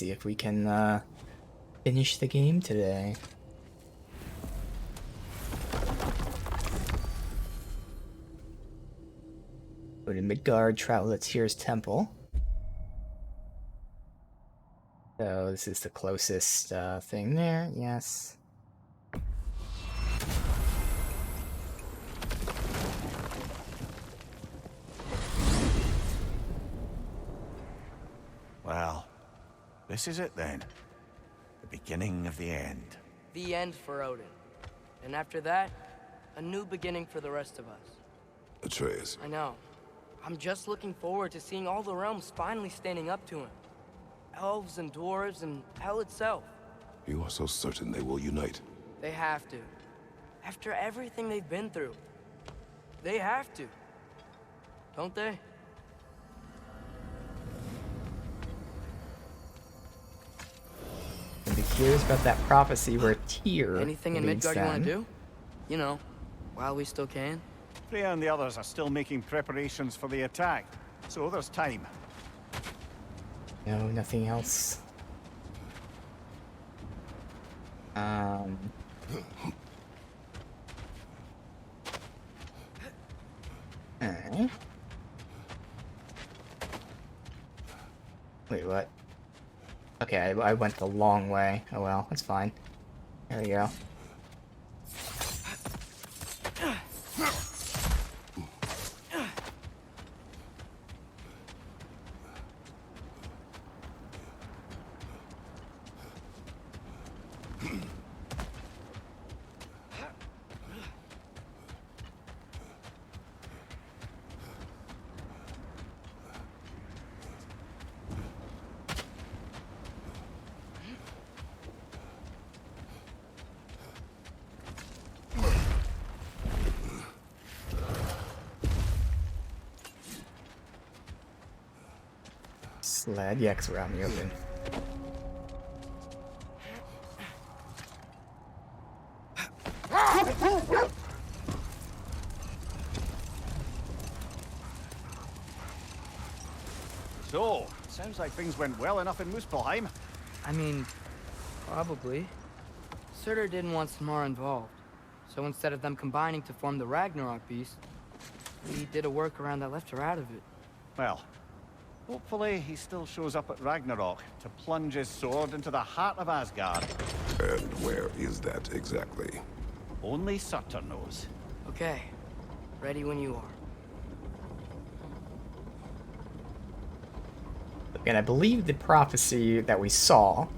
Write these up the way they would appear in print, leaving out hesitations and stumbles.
see if we can finish the game today. Go to Midgard, travel to Tyr's temple. So this is the closest thing there, yes. Well, this is it then. The beginning of the end. The end for Odin. And after that, a new beginning for the rest of us. Atreus. I know. I'm just looking forward to seeing all the realms finally standing up to him. Elves and dwarves and hell itself. You are so certain they will unite? They have to. After everything they've been through. They have to. Don't they? And here's about that prophecy where Tyr Anything in leads Midgard you want to them. do? You know, while we still can. Freya and the others are still making preparations for the attack, so there's time. No, nothing else. Alright. Wait, what? Okay, I went the long way. Oh well, that's fine. There we go. Sled, yeah, because we're out in the open. So, sounds like things went well enough in Muspelheim. I mean, probably. Surtur didn't want Samara involved. So instead of them combining to form the Ragnarok beast, we did a workaround that left her out of it. Well, hopefully he still shows up at Ragnarok to plunge his sword into the heart of Asgard. And where is that exactly? Only Surtur knows. Okay. Ready when you are. And I believe the prophecy that we saw,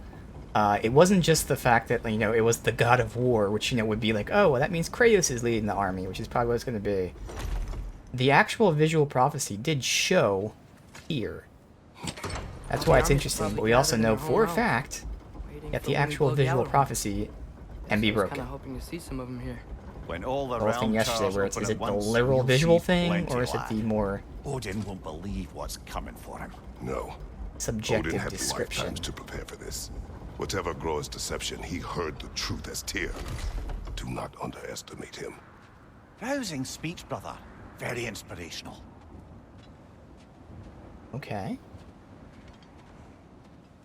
it wasn't just the fact that, you know, it was the God of War, which, you know, would be like, oh, well, that means Kratos is leading the army, which is probably what it's going to be. The actual visual prophecy did show here. That's why it's interesting, but we also know for a fact that the actual visual prophecy can be broken. Kind of hoping to see some of them here. When all the The whole thing realm yesterday towers where it's, open is at it the once, literal you'll visual see thing, plenty or is it the lad. more Odin won't believe what's coming for him. No. Odin subjective had description? lifetimes to prepare for this. Whatever Groa's deception, he heard the truth as Tyr. Do not underestimate him. Rousing speech, brother. Very inspirational. Okay.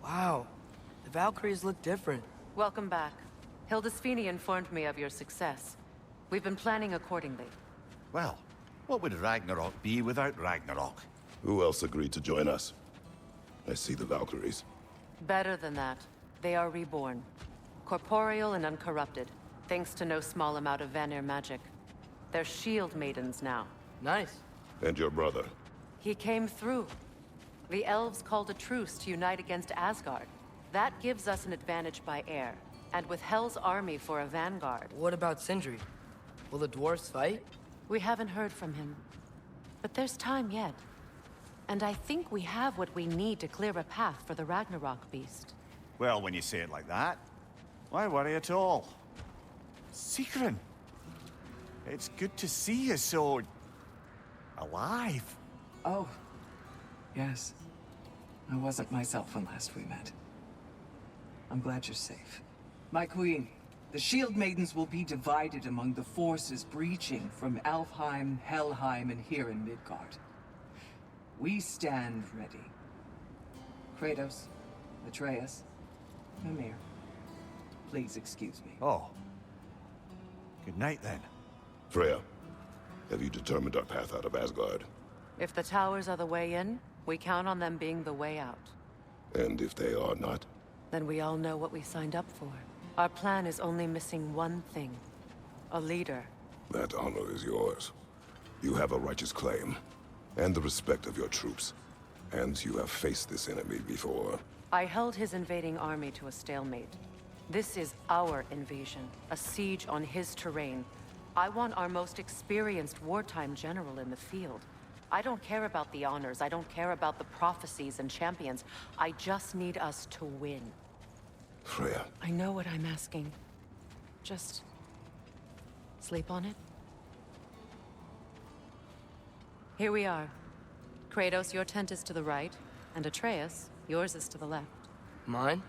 Wow. The Valkyries look different. Welcome back. Hildisvini informed me of your success. We've been planning accordingly. Well, what would Ragnarok be without Ragnarok? Who else agreed to join us? I see the Valkyries. Better than that. They are reborn. Corporeal and uncorrupted, thanks to no small amount of Vanir magic. They're shield maidens now. Nice. And your brother. He came through. The elves called a truce to unite against Asgard. That gives us an advantage by air, and with Hel's army for a vanguard. What about Sindri? Will the dwarves fight? We haven't heard from him. But there's time yet. And I think we have what we need to clear a path for the Ragnarok beast. Well, when you say it like that, why worry at all? Sigrun! It's good to see you so... alive. Oh, yes. I wasn't myself when last we met. I'm glad you're safe. My queen, the Shield Maidens will be divided among the forces breaching from Alfheim, Helheim, and here in Midgard. We stand ready. Kratos, Atreus. Mimir. Please excuse me. Oh. Good night, then. Freya, have you determined our path out of Asgard? If the towers are the way in, we count on them being the way out. And if they are not? Then we all know what we signed up for. Our plan is only missing one thing. A leader. That honor is yours. You have a righteous claim, and the respect of your troops. And you have faced this enemy before. I held his invading army to a stalemate. This is our invasion, a siege on his terrain. I want our most experienced wartime general in the field. I don't care about the honors, I don't care about the prophecies and champions. I just need us to win. Freya. I know what I'm asking. Just sleep on it. Here we are. Kratos, your tent is to the right, and Atreus, yours is to the left. Mine?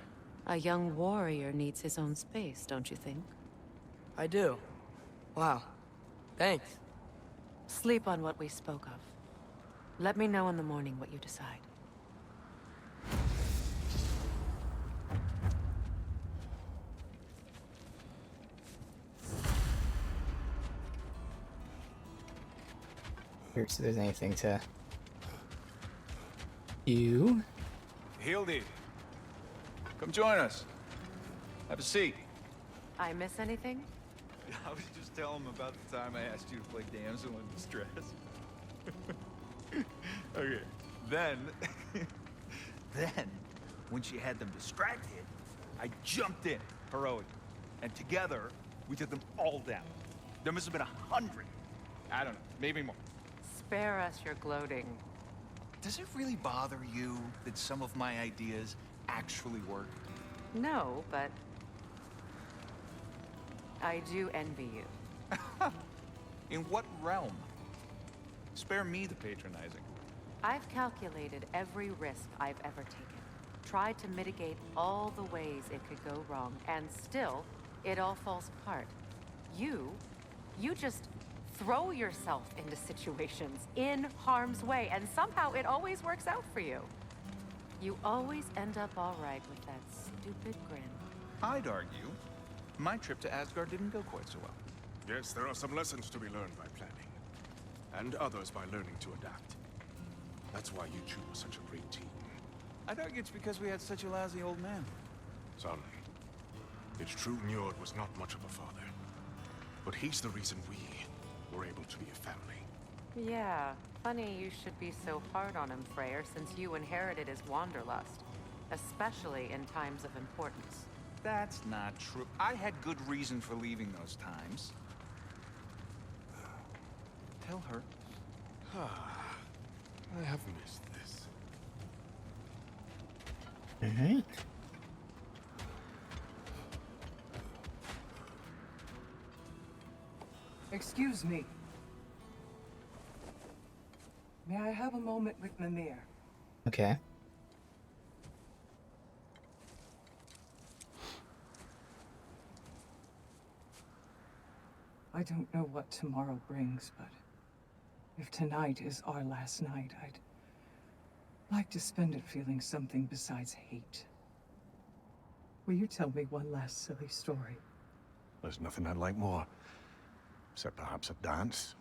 A young warrior needs his own space, don't you think? I do. Wow. Thanks. Sleep on what we spoke of. Let me know in the morning what you decide. Here, so there's anything to do. Hildy, come join us. Have a seat. I miss anything? I was just telling him about the time I asked you to play damsel in distress. Okay. Then, when she had them distracted, I jumped in, heroic, and together we took them all down. There must have been 100. I don't know, maybe more. Spare us your gloating. Does it really bother you that some of my ideas actually work? No, but I do envy you. In what realm? Spare me the patronizing. I've calculated every risk I've ever taken. Tried to mitigate all the ways it could go wrong, and still, it all falls apart. You just throw yourself into situations in harm's way, and somehow it always works out for you. You always end up all right with that stupid grin. I'd argue my trip to Asgard didn't go quite so well. Yes, there are some lessons to be learned by planning. And others by learning to adapt. That's why you two were such a great team. I'd argue it's because we had such a lousy old man. Son, it's true Njord was not much of a father. But he's the reason we were able to be a family. Yeah, funny you should be so hard on him, Freyr, since you inherited his wanderlust. Especially in times of importance. That's not true. I had good reason for leaving those times. Tell her. I have missed this. Alright. Excuse me. May I have a moment with Mimir? Okay. I don't know what tomorrow brings, but if tonight is our last night, I'd like to spend it feeling something besides hate. Will you tell me one last silly story? There's nothing I'd like more. Except perhaps a dance.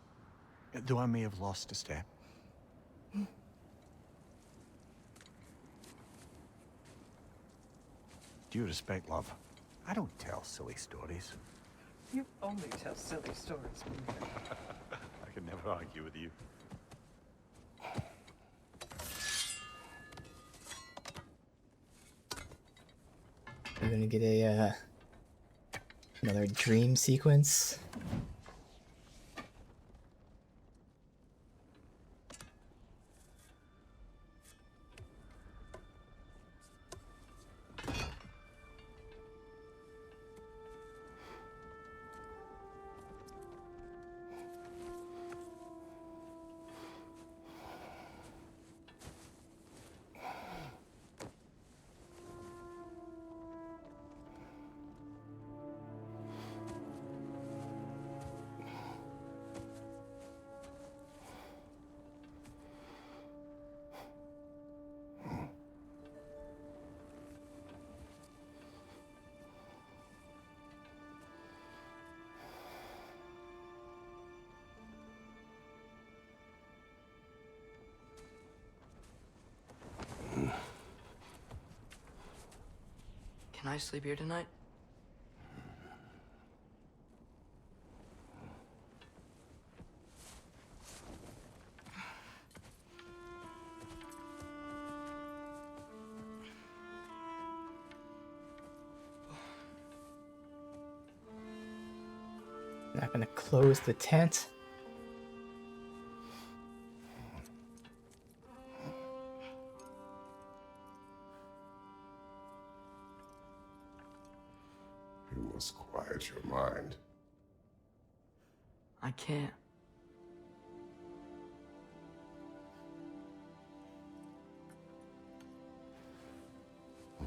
Though I may have lost a step. Due respect, love, I don't tell silly stories. You only tell silly stories, Mimir. I can never argue with you. We're gonna get a another dream sequence. Can I sleep here tonight? Not gonna close the tent. You must quiet your mind. I can't.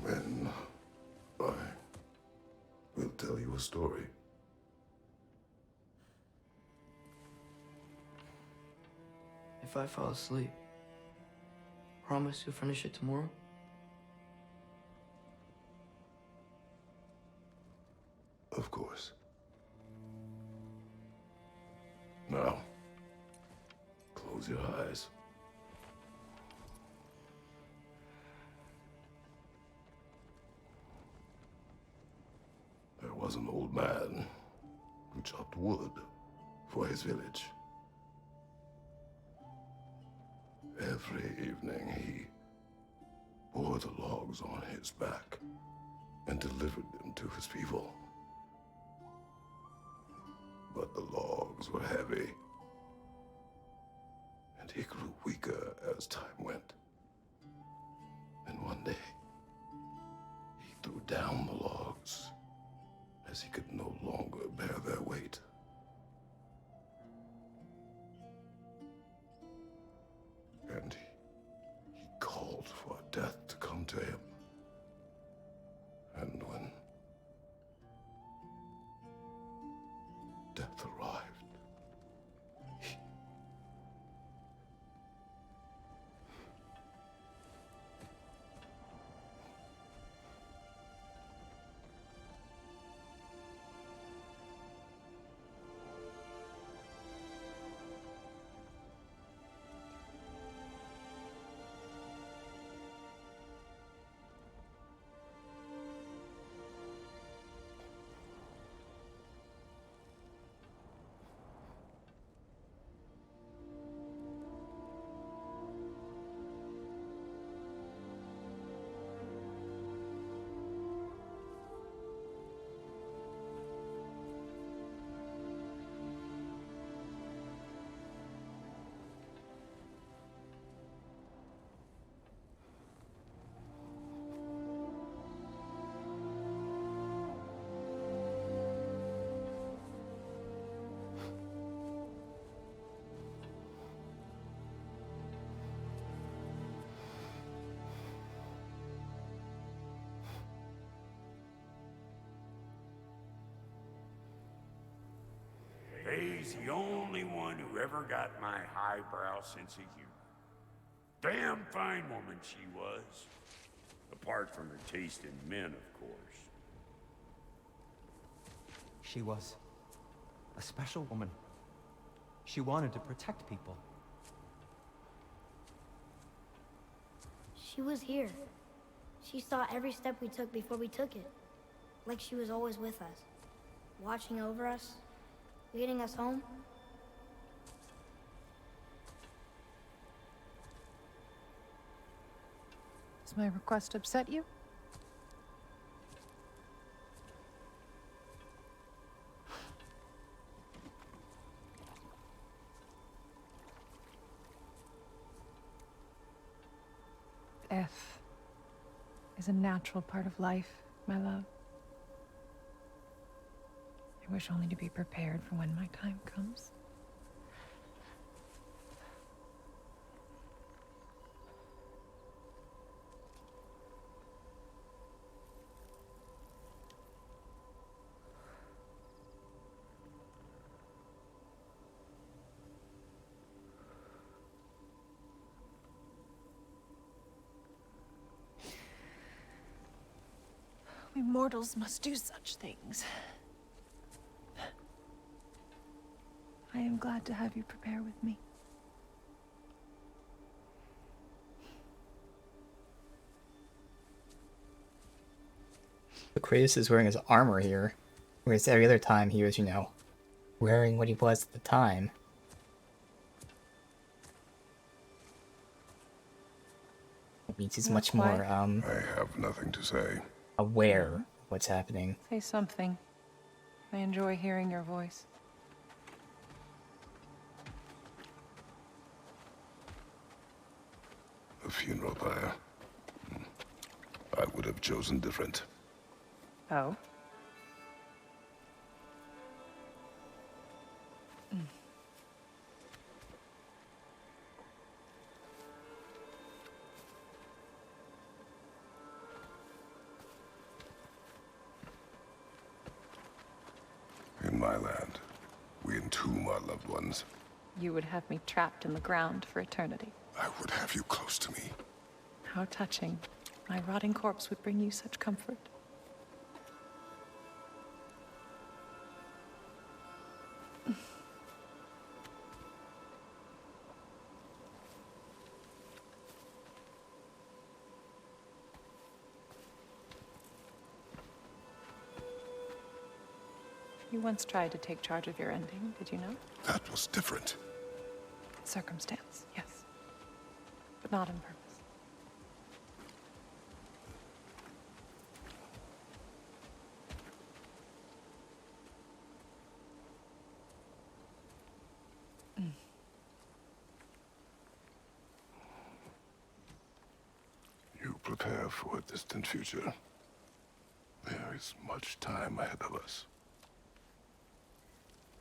Then I will tell you a story. If I fall asleep, promise you'll finish it tomorrow? Of course. Now, close your eyes. There was an old man who chopped wood for his village. Every evening he bore the logs on his back and delivered them to his people. But the logs were heavy, and he grew weaker as time went. And one day, he threw down the logs as he could no longer bear their weight. And he called for death to come to him. And when death arrived, He's the only one who ever got my highbrow sense of humor. Damn fine woman she was. Apart from her taste in men, of course. She was a special woman. She wanted to protect people. She was here. She saw every step we took before we took it. Like she was always with us. Watching over us. Leading us home. Does my request upset you? Death is a natural part of life, my love. I wish only to be prepared for when my time comes. We mortals must do such things. I am glad to have you prepare with me. But Kratos is wearing his armor here, whereas every other time he was, wearing what he was at the time. It means he's Not much quite. more, I have nothing to say. aware of what's happening. Say something. I enjoy hearing your voice. A funeral pyre. I would have chosen different. Oh? In my land, we entomb our loved ones. You would have me trapped in the ground for eternity. I would have you close to me. How touching. My rotting corpse would bring you such comfort. You once tried to take charge of your ending, did you know? That was different. Circumstance, yes. But not on purpose. You prepare for a distant future. There is much time ahead of us.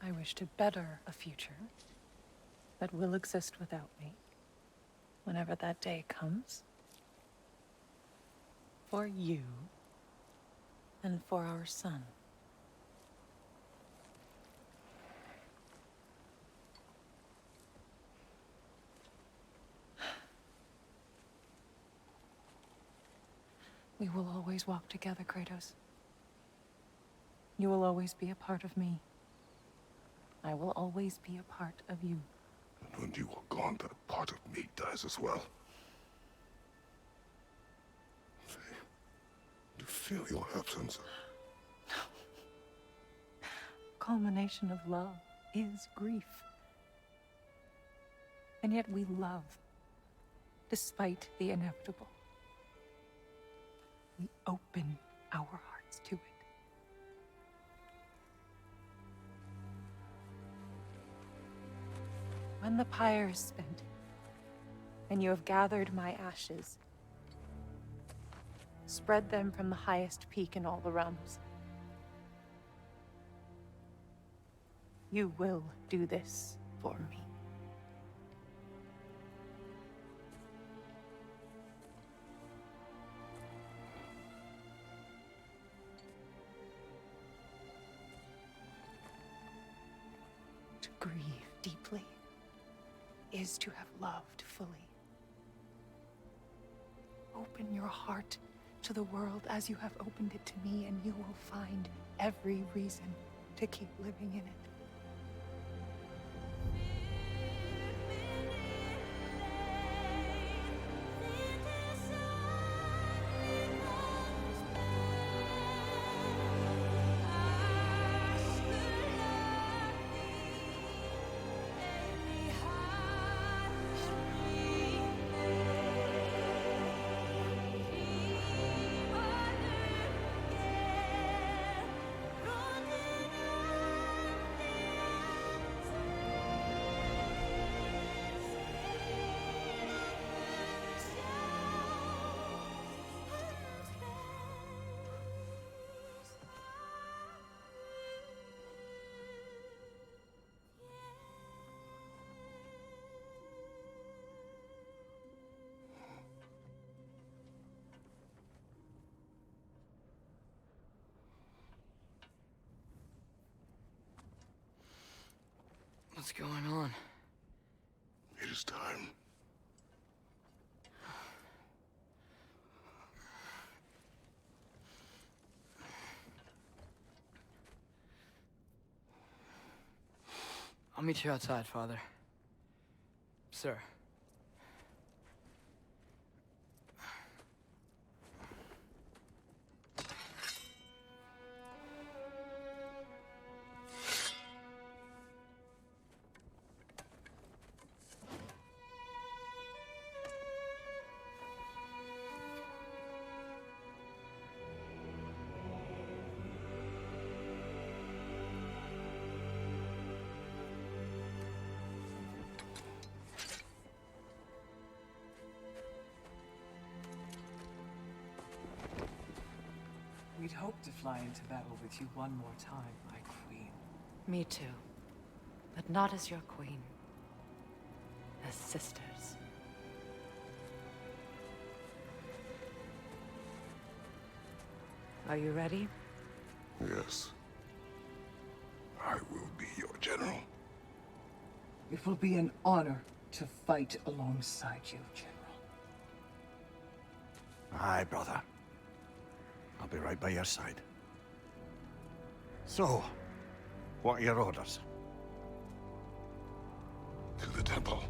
I wish to better a future that will exist without me, whenever that day comes. For you and for our son. We will always walk together, Kratos. You will always be a part of me. I will always be a part of you. And when you are gone, that part of me dies as well. To feel your absence. Culmination of love is grief. And yet we love, despite the inevitable. We open our hearts to it. When the pyre is spent, and you have gathered my ashes, spread them from the highest peak in all the realms. You will do this for me. To grieve deeply is to have loved fully. Open your heart to the world as you have opened it to me, and you will find every reason to keep living in it. What's going on? It is time. I'll meet you outside, Father. Sir. We'd hoped to fly into battle with you one more time, my queen. Me too. But not as your queen. As sisters. Are you ready? Yes. I will be your general. It will be an honor to fight alongside you, General. Aye, brother. I'll be right by your side. So, what are your orders? To the temple.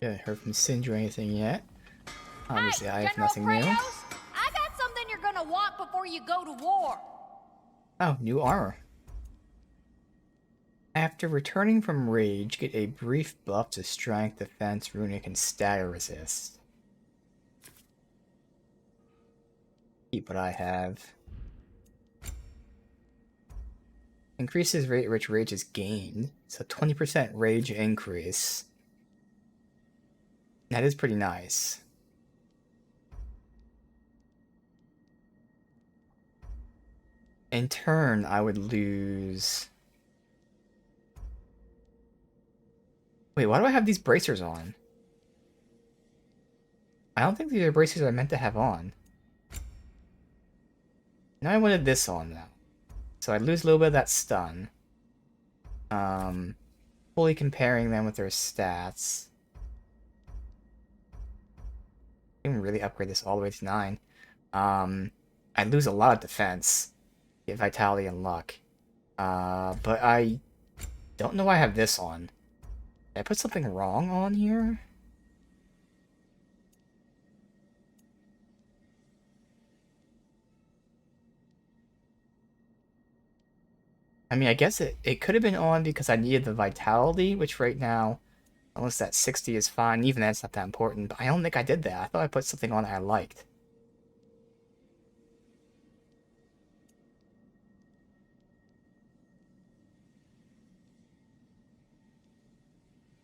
Haven't heard from Sindri or anything yet. Obviously, I have General nothing new. Kratos, I got something you're gonna want before you go to war. Oh, new armor. After returning from rage, get a brief buff to strength, defense, runic, and stagger resist. Keep what I have. Increases rate at which rage is gained, so 20% rage increase. That is pretty nice. In turn, I would lose... Wait, why do I have these bracers on? I don't think these are bracers I meant to have on. Now I wanted this on now. So I'd lose a little bit of that stun. Fully comparing them with their stats. I can really upgrade this all the way to 9. I'd lose a lot of defense. Get vitality and luck. But I don't know why I have this on. Did I put something wrong on here? I mean, I guess it could have been on because I needed the vitality, which right now, unless that 60 is fine, even that's not that important, but I don't think I did that. I thought I put something on that I liked.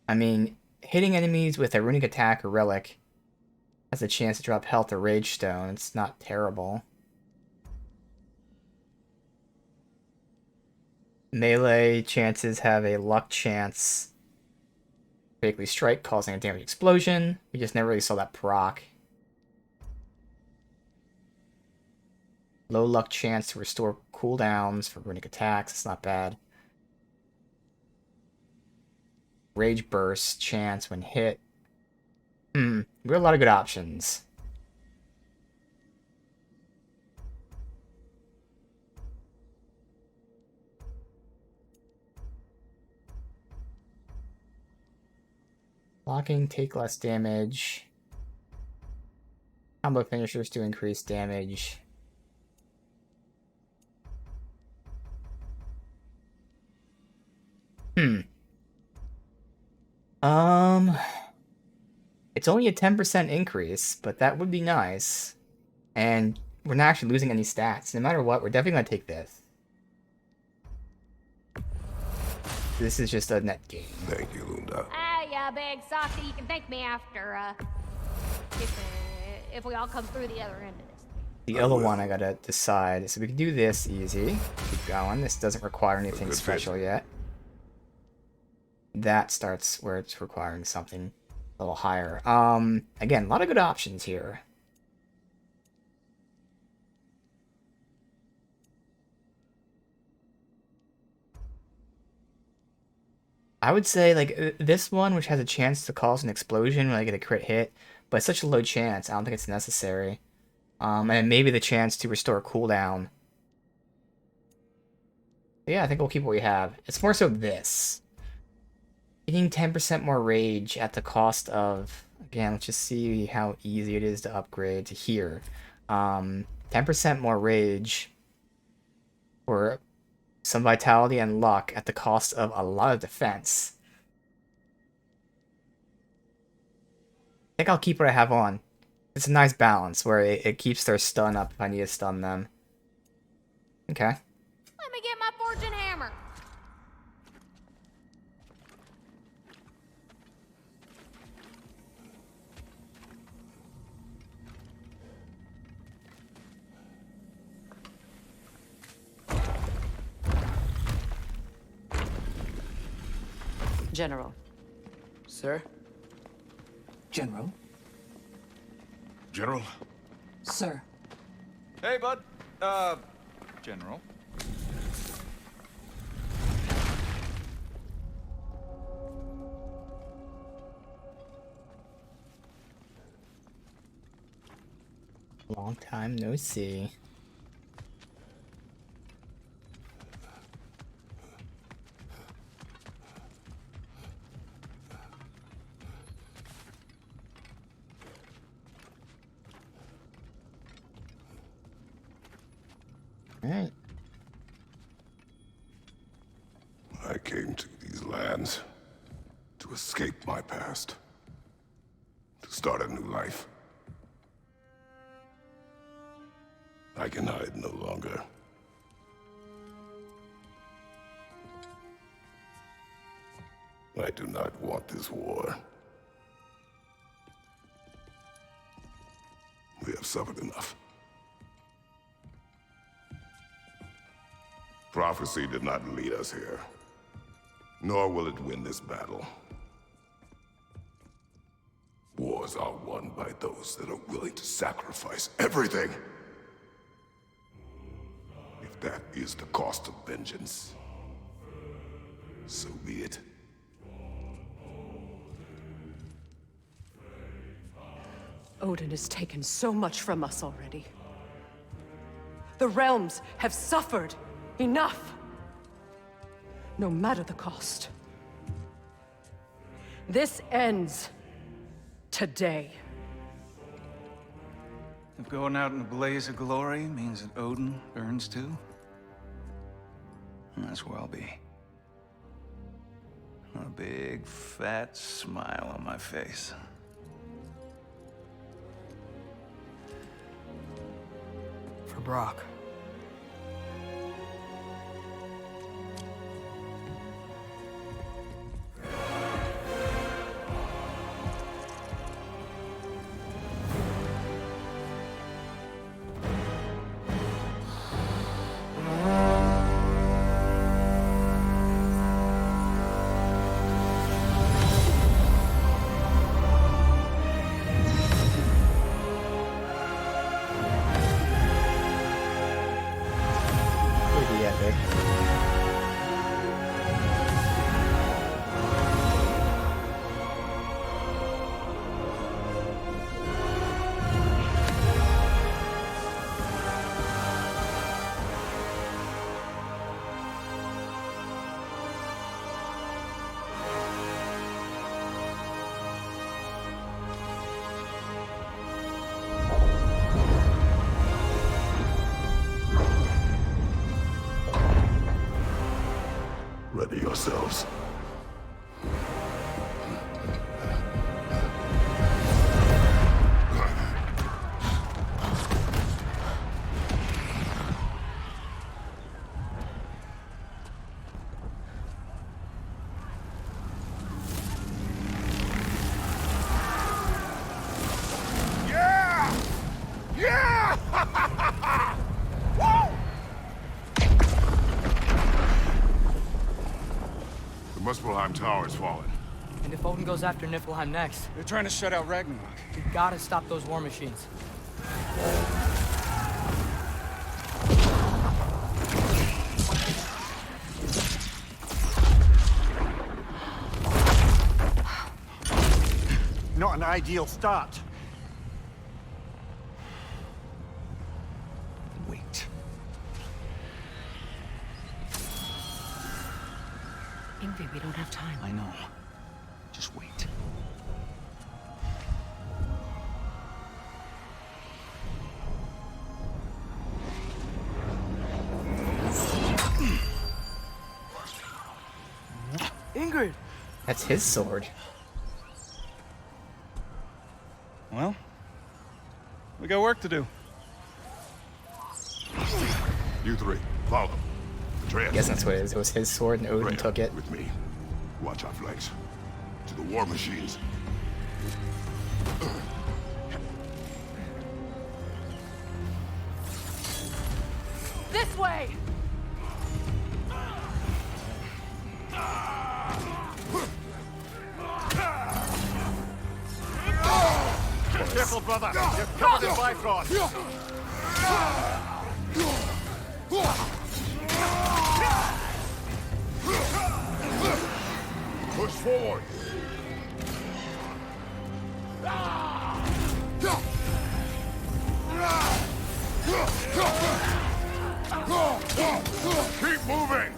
I mean, hitting enemies with a runic attack or relic has a chance to drop health or rage stone. It's not terrible. Melee chances have a luck chance. Critically strike, causing a damage explosion. We just never really saw that proc. Low luck chance to restore cooldowns for runic attacks. It's not bad. Rage burst chance when hit. We have a lot of good options. Blocking, take less damage. Combo finishers to increase damage. It's only a 10% increase, but that would be nice. And we're not actually losing any stats. No matter what, we're definitely going to take this. This is just a net gain. Thank you, Lunda. Yeah, big softy, you can thank me after, if we all come through the other end of this. The other one I gotta decide. So we can do this easy. Keep going. This doesn't require anything special yet. That starts where it's requiring something a little higher. Again, a lot of good options here. I would say, like, this one, which has a chance to cause an explosion when I get a crit hit, but it's such a low chance, I don't think it's necessary. And maybe the chance to restore cooldown. Yeah, I think we'll keep what we have. It's more so this. Getting 10% more rage at the cost of... Again, let's just see how easy it is to upgrade to here. 10% more rage for some vitality and luck at the cost of a lot of defense. think I'll keep what I have on. It's a nice balance where it keeps their stun up if I need to stun them. Okay. Let me get my fortune hammer. General. Sir? General? General? Sir. Hey, bud. General. Long time no see. Alright. I came to these lands to escape my past, to start a new life. I can hide no longer. I do not want this war. We have suffered enough. Prophecy did not lead us here, nor will it win this battle. Wars are won by those that are willing to sacrifice everything. If that is the cost of vengeance, so be it. Odin has taken so much from us already. The realms have suffered enough. No matter the cost. This ends today. If going out in a blaze of glory means that Odin burns too, that's where I'll be. A big, fat smile on my face. For Brock. Pretty epic. Ready yourselves. Yeah! Yeah! Woo! The Muspelheim Tower has fallen. And if Odin goes after Niflheim next, They're trying to shut out Ragnarok. we gotta stop those war machines. Not an ideal start. Wait. Ingrid, we don't have time. I know. Just wait. Ingrid! That's his sword. Well, we got work to do. You three, follow. I guess that's what it is. It was his sword and Odin took it. With me. Watch our flanks. To the war machines. This way! Careful, brother. You're covered in Bifrost. Push forward. Keep moving.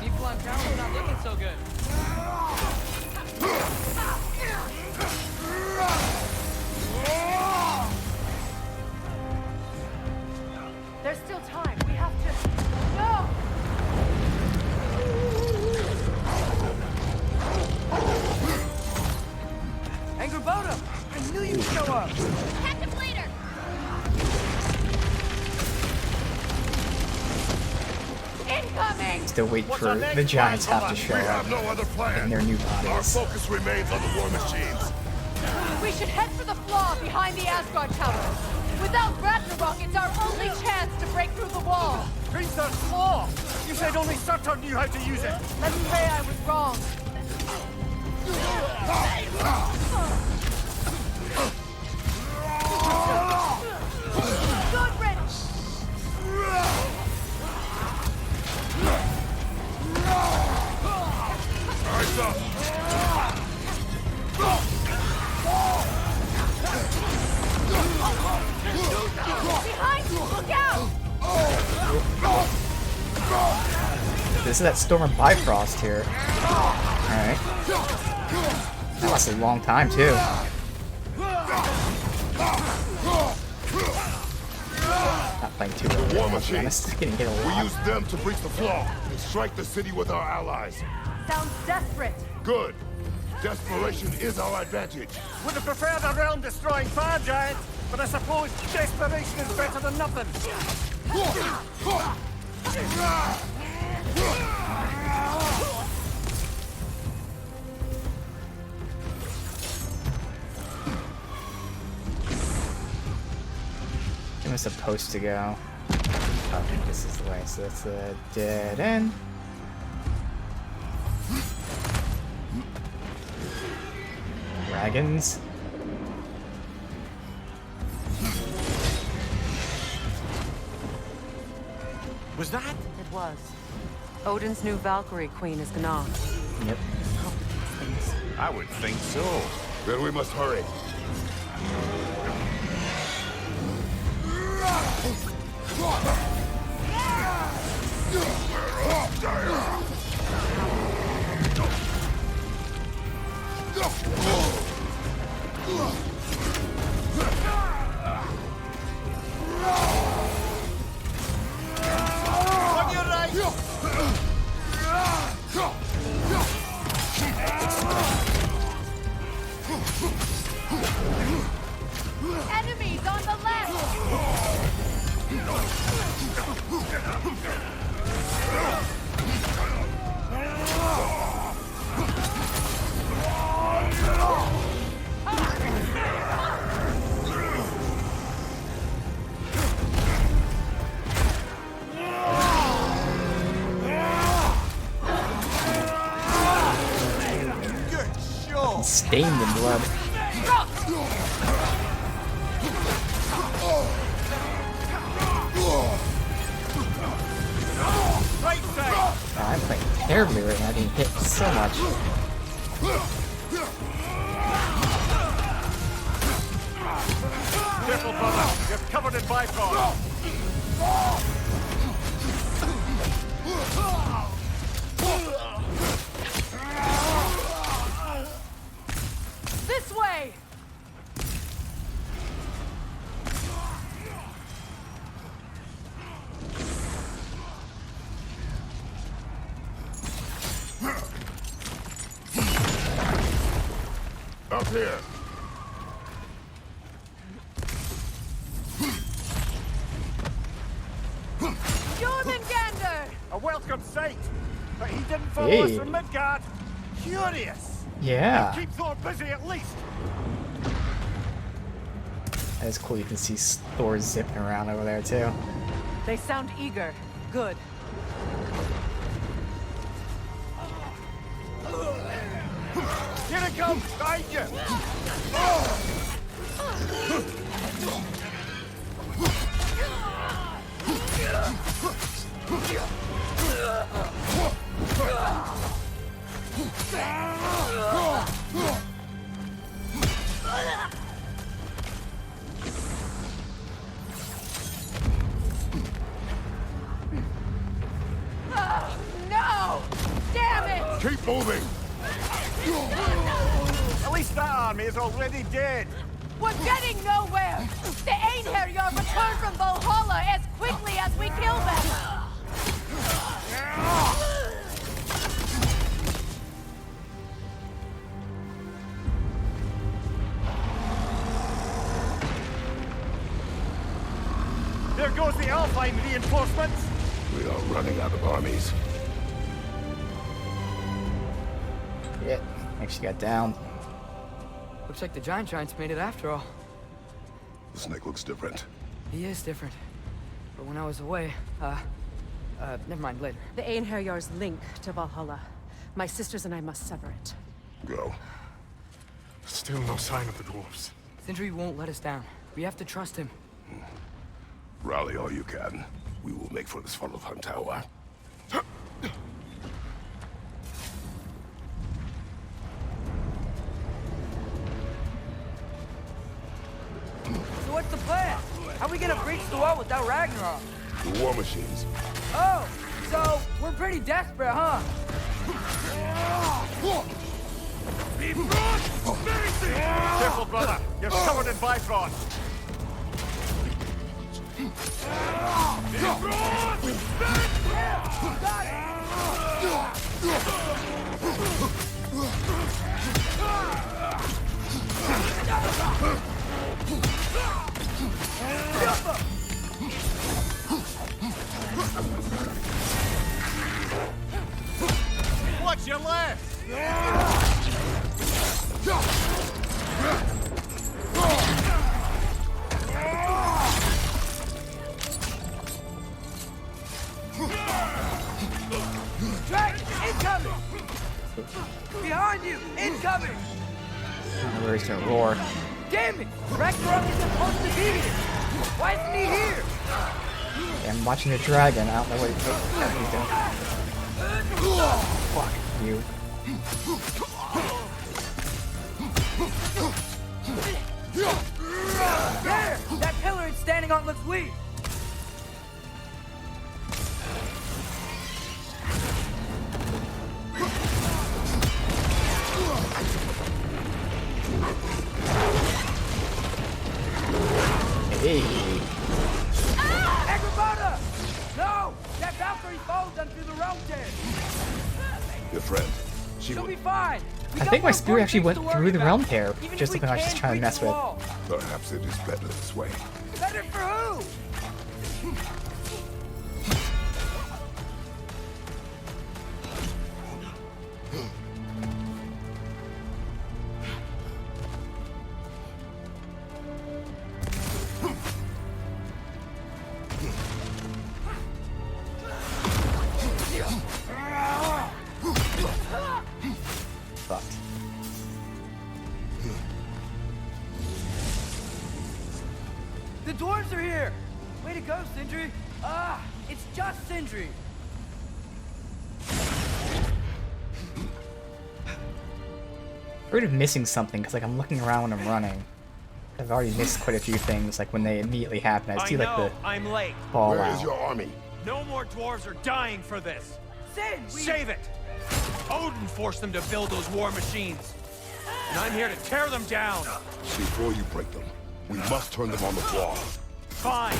People on town's not looking so good. There's still time. We have to... No! Angry Boda! I knew you'd show up! Catch him later! Incoming! Still wait for the Giants have to show We up have no other plan. in their new Our bodies. focus remains on the war machines. We should head for the flaw behind the Asgard Tower. Without Ragnarok, it's our only chance to break through the wall. Princess Claw! You said only Surtur knew how to use it. Let's say I was wrong. Good riddance! Eyes up. Behind you! Look out! This is that Storm of Bifrost here. Alright. That lasted a long time, too. Not playing too well, War to be machines. honest. Getting hit a We lot. use them to breach the flaw and strike the city with our allies. Sounds desperate. Good. Desperation is our advantage. Would have preferred a realm-destroying fire giant, but I suppose desperation is better than nothing. It was supposed to go. Oh, this is the way. So that's a dead end. Dragons. Was that? It was. Odin's new Valkyrie queen is Gná. Yep. I would think so. Then we must hurry. On your right! Enemies on the left! He's stained in blood. Right side! Oh, I'm playing terribly right now, getting hit so much. Careful, brother. You're covered in Bifrost. This way! Up here. followers Hey. from Midgard. Curious. Yeah. Keep Thor busy at least. That's cool. You can see Thor zipping around over there too. They sound eager. Good. Here it comes, behind you. No! Damn it! Keep moving! At least that army is already dead. We're getting nowhere! The Einherjar return from Valhalla as quickly as we kill them! There goes the Alpine reinforcements. We are running out of armies. Yeah. Actually got down. Looks like the giant giants made it after all. The snake looks different. He is different. But when I was away, never mind, later. The Einherjar's link to Valhalla. My sisters and I must sever it. Go. Still no sign of the dwarves. Sindri won't let us down. We have to trust him. Rally all you can. We will make for this Svartalfheim tower. So what's the plan? How are we gonna breach the wall without Ragnarok? The war machines. Oh, so we're pretty desperate, huh? Careful, brother. You're covered in Bifrost. Watch your left. Dragon, incoming! Behind you, incoming! Where he's gonna roar. Damn it! Ragnarok is supposed to be here! Why isn't he here? Yeah, I'm watching the dragon. I don't know what he's doing. Fuck you. There! That pillar it's standing on looks weak! Hey. Agrabata! No! That Valkyrie followed them through the realm tear! Your friend. She'll be fine! I think my spear actually went through the realm tear, just like I was just trying to mess with. Perhaps it is better this way. Better for who? Fucked. The dwarves are here! Way to go, Sindri! Ah, it's just Sindri! Afraid of missing something, because like I'm looking around when I'm running. I've already missed quite a few things, like when they immediately happen. I see like the I'm late. fall Where out. is your army? No more dwarves are dying for this. Sin, Save it! Odin forced them to build those war machines. And I'm here to tear them down. Before you break them, we must turn them on the floor. Fine.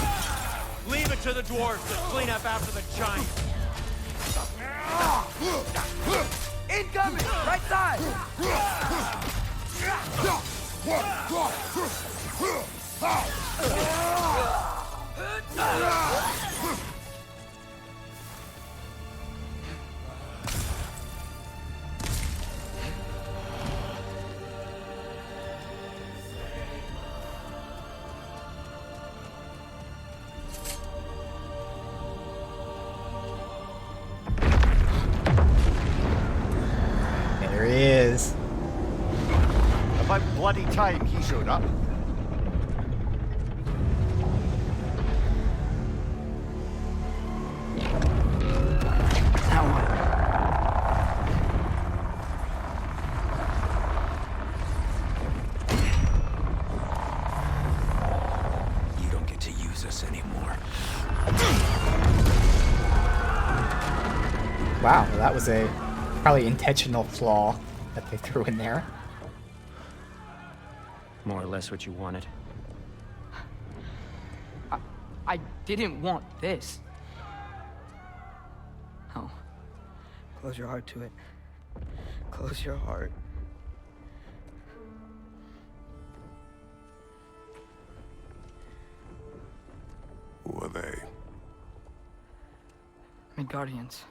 Leave it to the dwarves to clean up after the giants. Incoming! Right side! bloody time he showed up. You don't get to use us anymore. Wow, well, that was a probably intentional flaw that they threw in there. More or less what you wanted. I didn't want this. Oh. Close your heart to it. Close your heart. Who are they? Midgardians.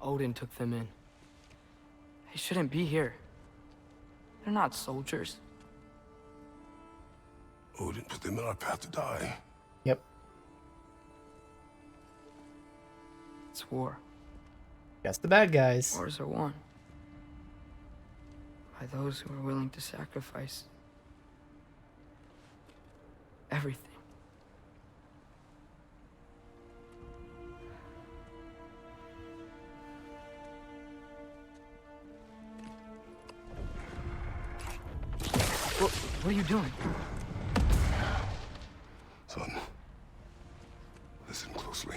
Odin took them in. They shouldn't be here. They're not soldiers. Odin put them in our path to die. Yep. It's war. That's the bad guys. Wars are won by those who are willing to sacrifice everything. What are you doing? Son, listen closely.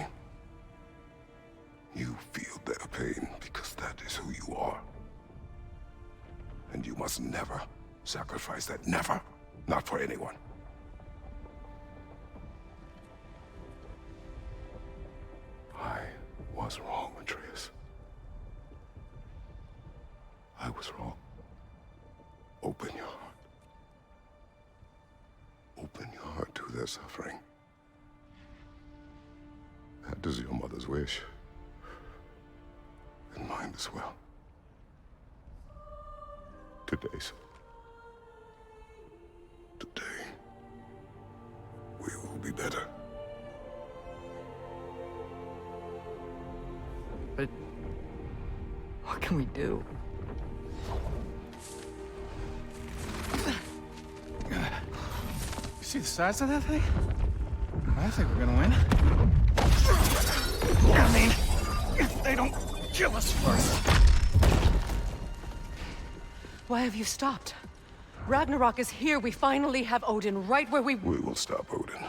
You feel their pain because that is who you are. And you must never sacrifice that. Never. Not for anyone. I was wrong, Atreus. I was wrong. Open your heart. Open your heart to their suffering. That is your mother's wish. And mine as well. Today, son. Today, we will be better. But what can we do? See the size of that thing? I think we're gonna win. I mean, if they don't kill us first. Why have you stopped? Ragnarok is here. We finally have Odin right where we... We will stop Odin.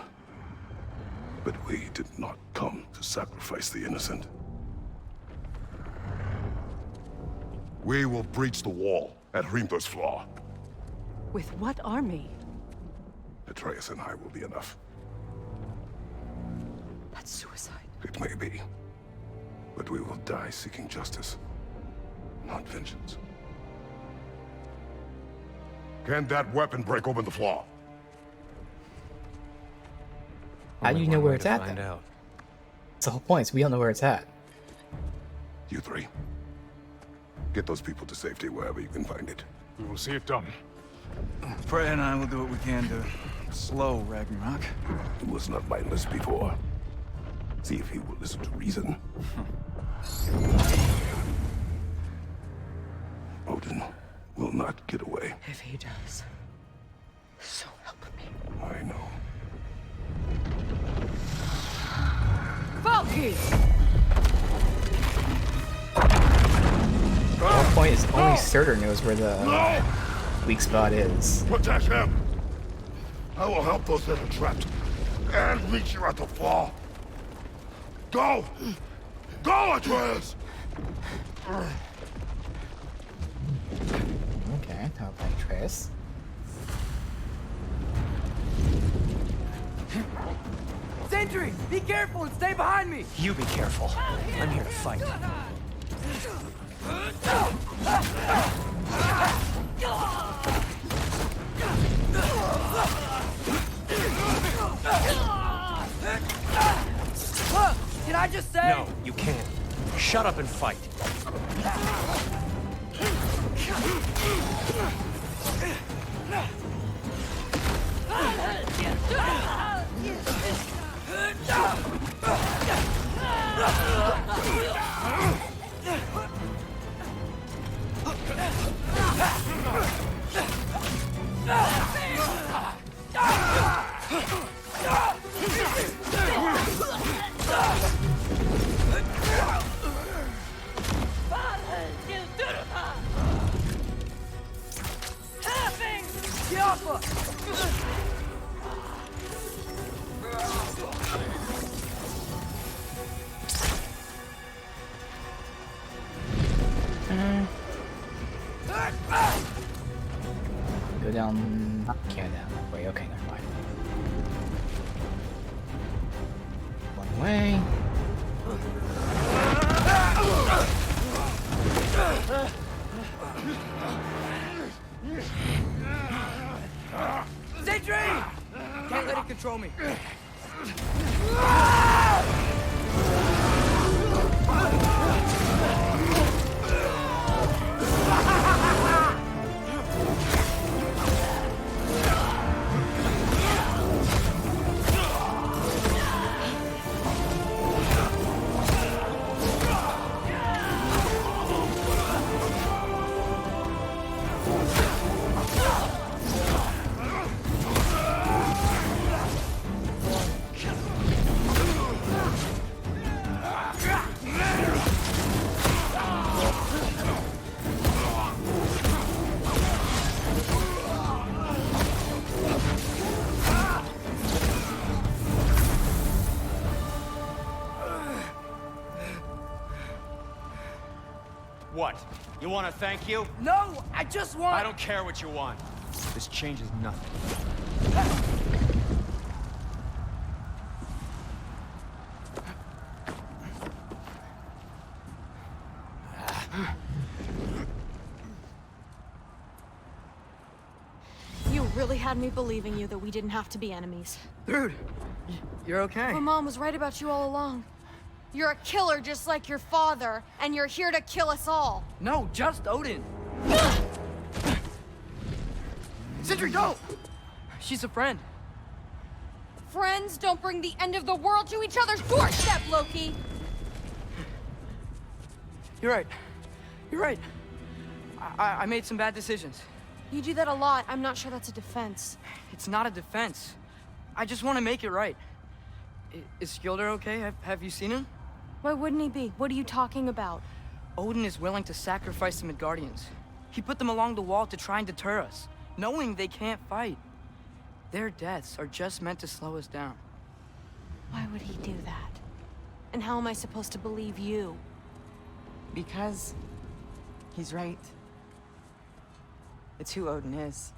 But we did not come to sacrifice the innocent. We will breach the wall at Hrimthor's Flaw. With what army? Atreus and I will be enough. That's suicide. It may be. But we will die seeking justice, not vengeance. Can that weapon break open the flaw? How do you know where it's at, then? That's the whole point, is we don't know where it's at. You three. Get those people to safety wherever you can find it. We will see it done. Freya and I will do what we can to slow Ragnarok. He was not mindless before. See if he will listen to reason. Odin will not get away. If he does, so help me. I know. Valky! The whole point is only Surtur knows where the weak spot is. Protect him! I will help those that are trapped. And meet you at the flaw. Go! Go, Atreus! Okay, how about Atreus? Sentry, be careful and stay behind me! You be careful. I'm here to fight. Can I just say? No, you can't. Shut up and fight. Go down. Can't down that way. Okay, never mind. One way. Sentry! Can't let it control me. What? You want to thank you? No, I just want... I don't care what you want. This changes nothing. You really had me believing you that we didn't have to be enemies. Dude, you're okay. My mom was right about you all along. You're a killer just like your father, and you're here to kill us all. No, just Odin. Sentry, don't! She's a friend. Friends don't bring the end of the world to each other's doorstep, Loki! You're right. You're right. I made some bad decisions. You do that a lot. I'm not sure that's a defense. It's not a defense. I just want to make it right. Is Skilder okay? Have you seen him? Why wouldn't he be? What are you talking about? Odin is willing to sacrifice the Midgardians. He put them along the wall to try and deter us, knowing they can't fight. Their deaths are just meant to slow us down. Why would he do that? And how am I supposed to believe you? Because he's right. It's who Odin is.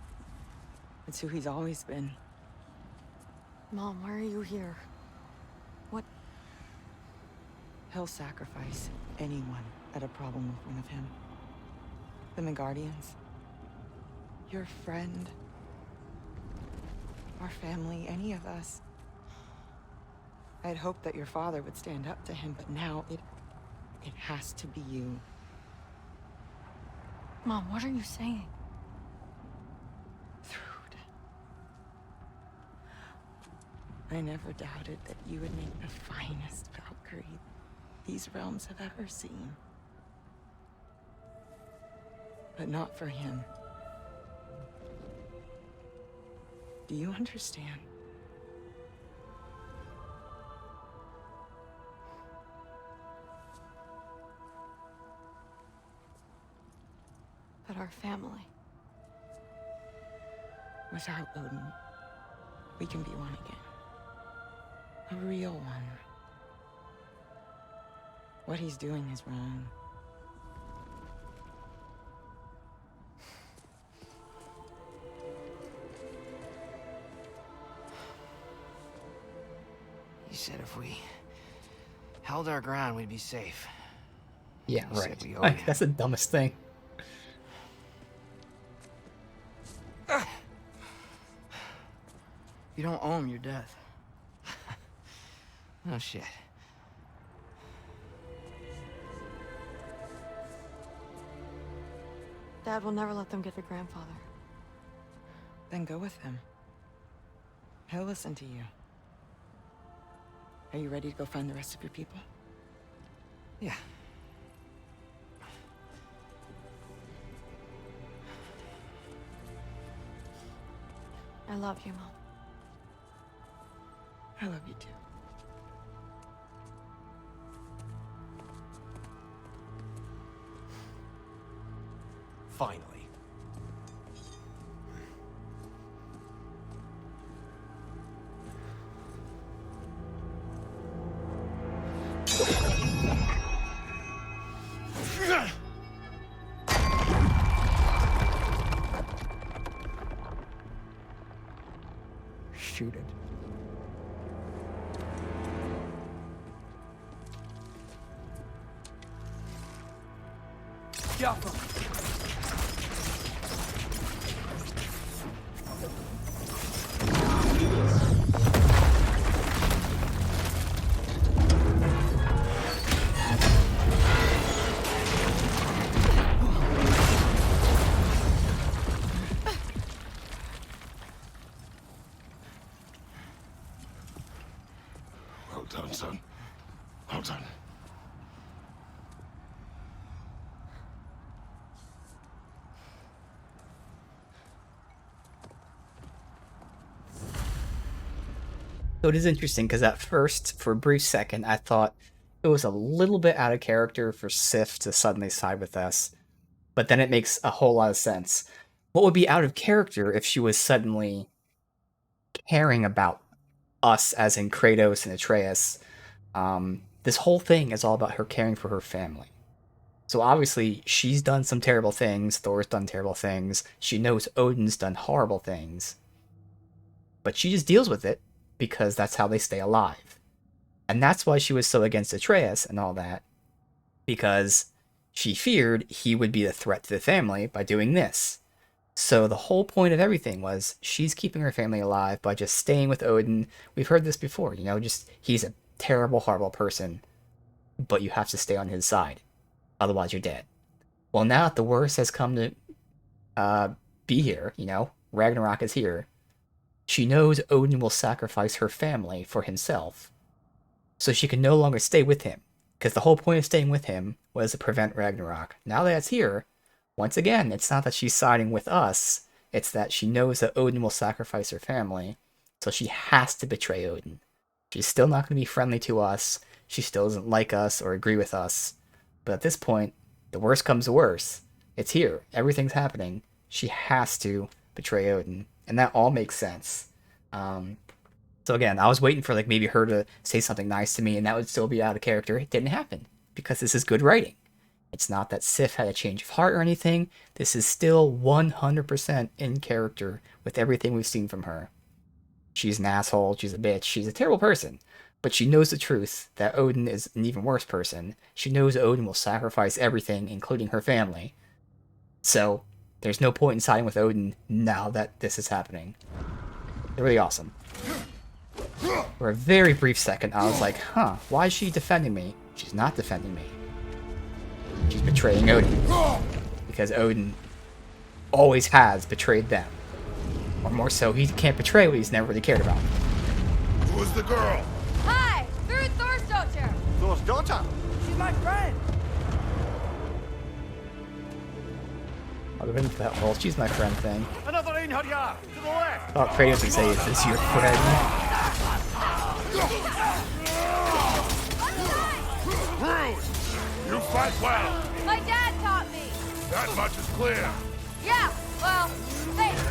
It's who he's always been. Mom, why are you here? What? He'll sacrifice anyone at a problem in front of him. The Midgardians. Your friend. Our family, any of us. I'd hoped that your father would stand up to him, but now it has to be you. Mom, what are you saying? I never doubted that you would make the finest Valkyrie these realms have ever seen. But not for him. Do you understand? But our family. Without Odin, we can be one again. A real one. What he's doing is wrong. You said if we held our ground, we'd be safe. Yeah, You said right. we Like, that's the dumbest thing. You don't owe him your death. Oh, shit. Dad will never let them get their grandfather. Then go with him. He'll listen to you. Are you ready to go find the rest of your people? Yeah. I love you, Mom. I love you too. Finally. Shoot it. Jaffa. Well done, son. Well done. So it is interesting because at first, for a brief second, I thought it was a little bit out of character for Sif to suddenly side with us, but then it makes a whole lot of sense. What would be out of character if she was suddenly caring about us, as in Kratos and Atreus? This whole thing is all about her caring for her family. So obviously, she's done some terrible things, Thor's done terrible things, she knows Odin's done horrible things, but she just deals with it because that's how they stay alive. And that's why she was so against Atreus and all that, because she feared he would be a threat to the family by doing this. So the whole point of everything was she's keeping her family alive by just staying with Odin. We've heard this before, you know, just he's a terrible, horrible person, but you have to stay on his side. Otherwise you're dead. Well, now that the worst has come to be here, you know, Ragnarok is here, she knows Odin will sacrifice her family for himself, so she can no longer stay with him, because the whole point of staying with him was to prevent Ragnarok. Now that it's here, once again, it's not that she's siding with us, it's that she knows that Odin will sacrifice her family, so she has to betray Odin. She's still not going to be friendly to us, she still doesn't like us or agree with us, but at this point, the worst comes to worst. It's here, everything's happening, she has to betray Odin. And that all makes sense. So again, I was waiting for like maybe her to say something nice to me and that would still be out of character. It didn't happen because this is good writing. It's not that Sif had a change of heart or anything. This is still 100% in character with everything we've seen from her. She's an asshole, she's a bitch, she's a terrible person. But she knows the truth that Odin is an even worse person. She knows Odin will sacrifice everything, including her family. So there's no point in siding with Odin now that this is happening. They're really awesome. For a very brief second, I was like, huh, why is she defending me? She's not defending me. She's betraying Odin. Because Odin always has betrayed them. Or more so, he can't betray what he's never really cared about. Who's the girl? Hi! Through Thor's daughter! Thor's daughter? She's my friend! I'll go into that whole she's my friend thing. Another Einherjar! To the left! Oh, Kratos would say, is this your friend? Rude! You fight well! My dad taught me! That much is clear. Yeah, well, thanks.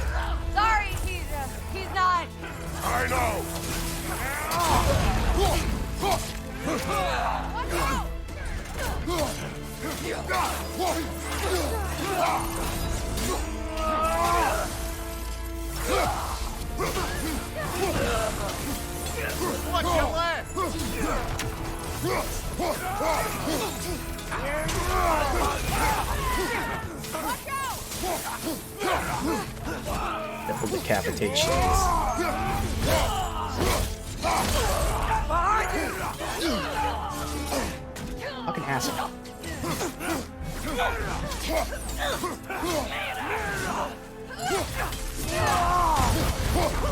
Sorry, he's not... I know! Watch your left! Double decapitations. Fucking asshole.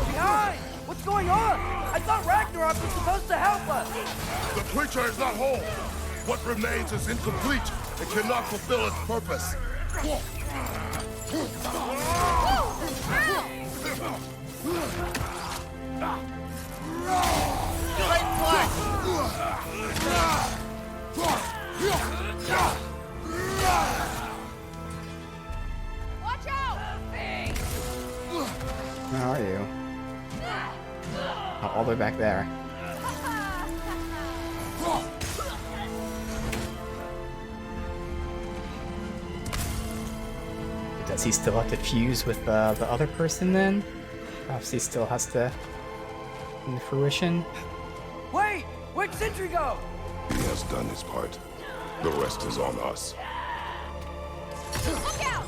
Behind! What's going on? I thought Ragnarok was supposed to help us! The creature is not whole. What remains is incomplete. It cannot fulfill its purpose. Watch out! Where are you? Oh, all the way back there. Does he still have to fuse with the other person then? Perhaps he still has to into fruition. Wait! Where'd Sentry go? He has done his part. The rest is on us. Look out!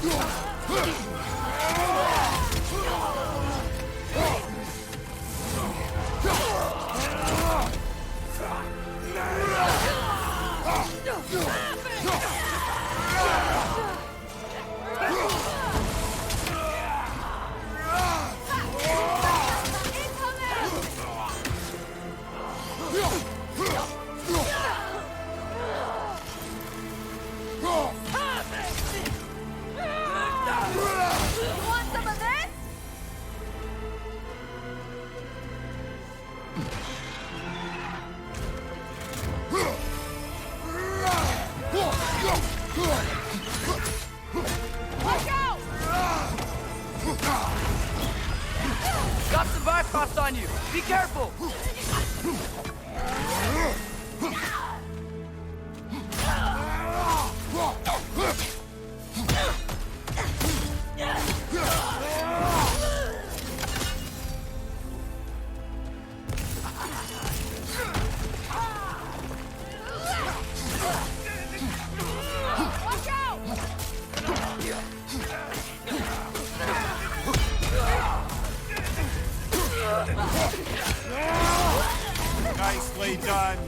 You want some of this? Watch out! Got some Bifrost on you! Be careful! Watch out! Nicely done.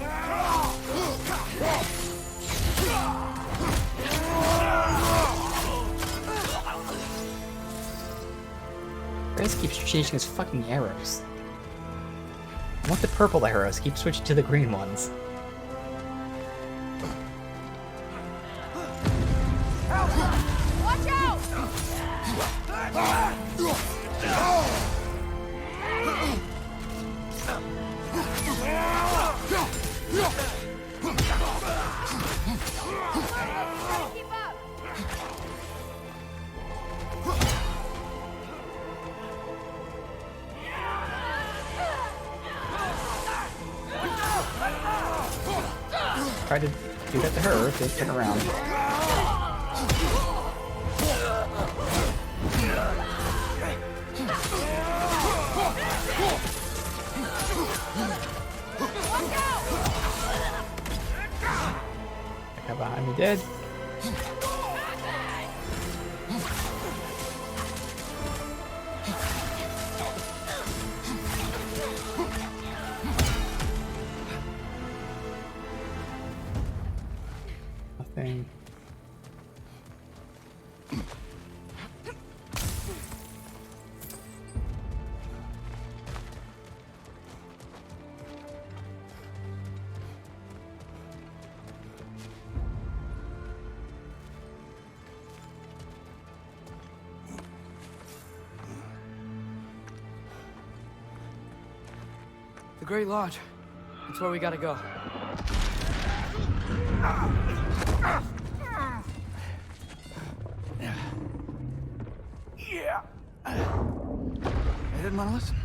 Chris keeps changing his fucking arrows. I want the purple arrows. Keep switching to the green ones. Watch out! Keep up! Tried to do that to her. Didn't turn around. That guy behind me dead. Nothing. The Great Lodge. That's where we gotta go. Yeah. They didn't want to listen.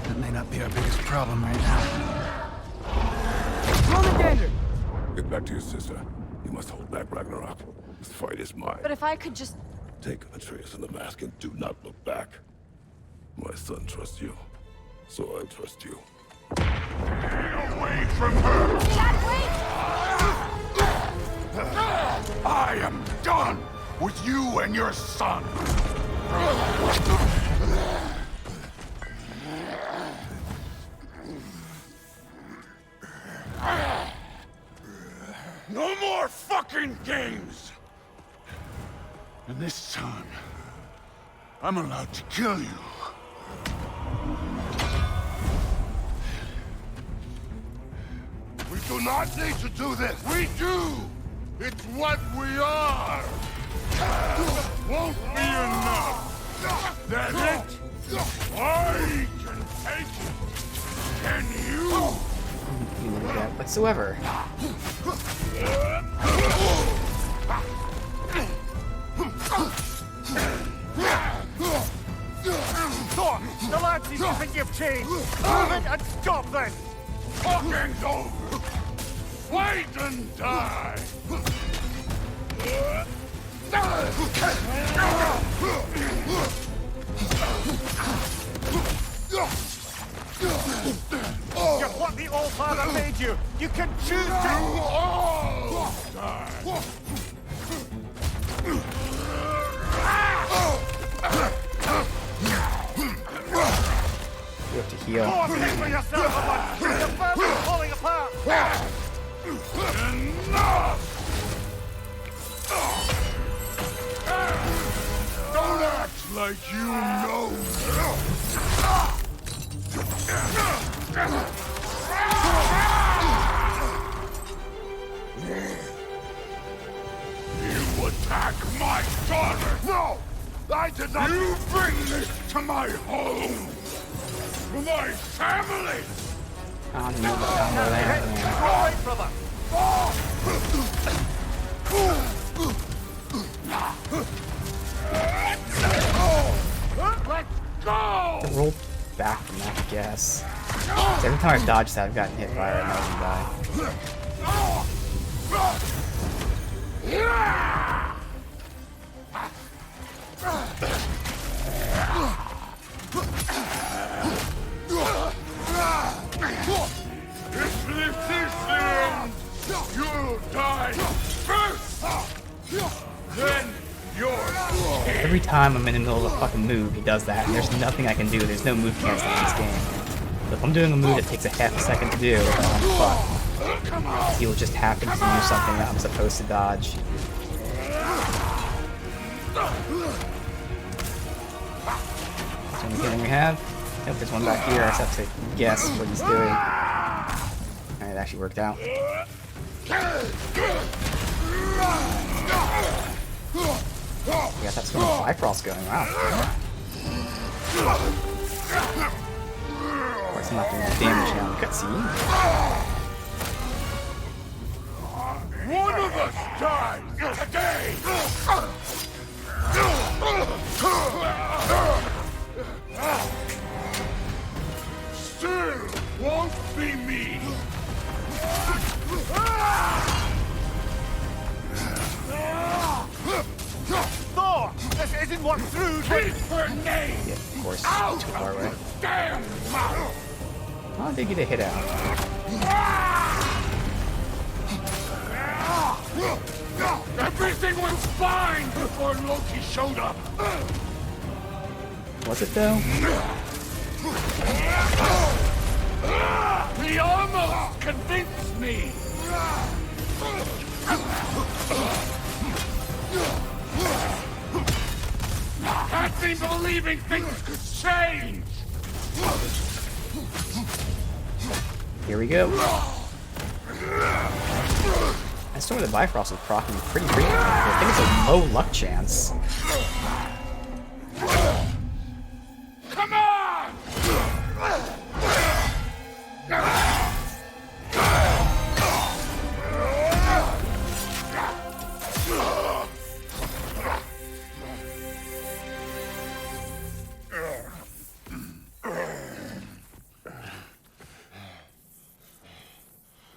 That may not be our biggest problem right now. Run the gander! Get back to your sister. You must hold back Ragnarok. This fight is mine. But if I could just... Take Atreus and the mask and do not look back. My son trusts you, so I trust you. Away from her! Dad, wait! I am done with you and your son! No more fucking games! And this time, I'm allowed to kill you. We do not need to do this! We do! It's what we are! Won't be enough! That's it! I can take it! Can you? You know that whatsoever. Thor, the lad seems to think you've changed. Move it and stop then! Talking's over! Fight and die! You're what the All-Father made you! You can choose You have to heal. Go on, pay for yourself, someone! The family's falling apart! Enough! Don't act like you know. You attack my daughter! No! I did not! You bring this to my home! My family! I don't know the combo there, man. Right, brother! Let's go! Roll back from that, I guess. 'Cause every time I've dodged that, I've gotten hit by it and I didn't die. If this is the end, you'll die first! Then you're Every time I'm in the middle of a fucking move, he does that, and there's nothing I can do. There's no move canceling in this game. So if I'm doing a move that takes a half a second to do, I'm fucked. He will just happen to do something that I'm supposed to dodge. That's the only killing we have. Nope, there's one back here. I just have to guess what he's doing. Alright, it actually worked out. Yeah, that's going Bifrost going. Wow. Of course, I'm not doing any damage now in the cutscene. one of us dies today! Still won't be me! Thor! This isn't what through the... Keep her name Yeah, of course, out too far away. damn mouth! Oh, they get a hit out. Everything was fine before Loki showed up! Was it though? He almost convinced me! Had me believing things could change! Here we go. I saw the Bifrost was proccing pretty frequently. I think it's a low luck chance. Come on!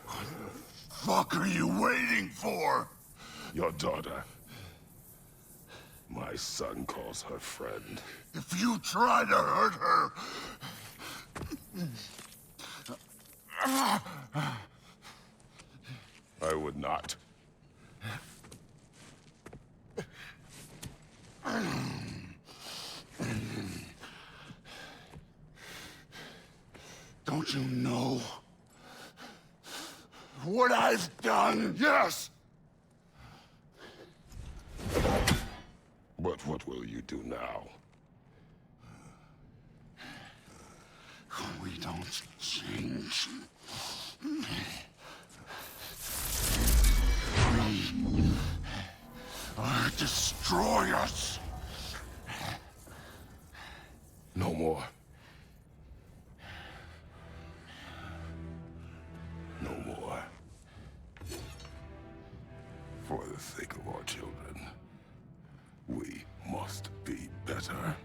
What the fuck are you waiting for? Your daughter. My son calls her friend. If you try to hurt her... I would not. Don't you know what I've done? Yes! But what will you do now? We don't change. We are destroyers. No more. No more. For the sake of our children, we must be better.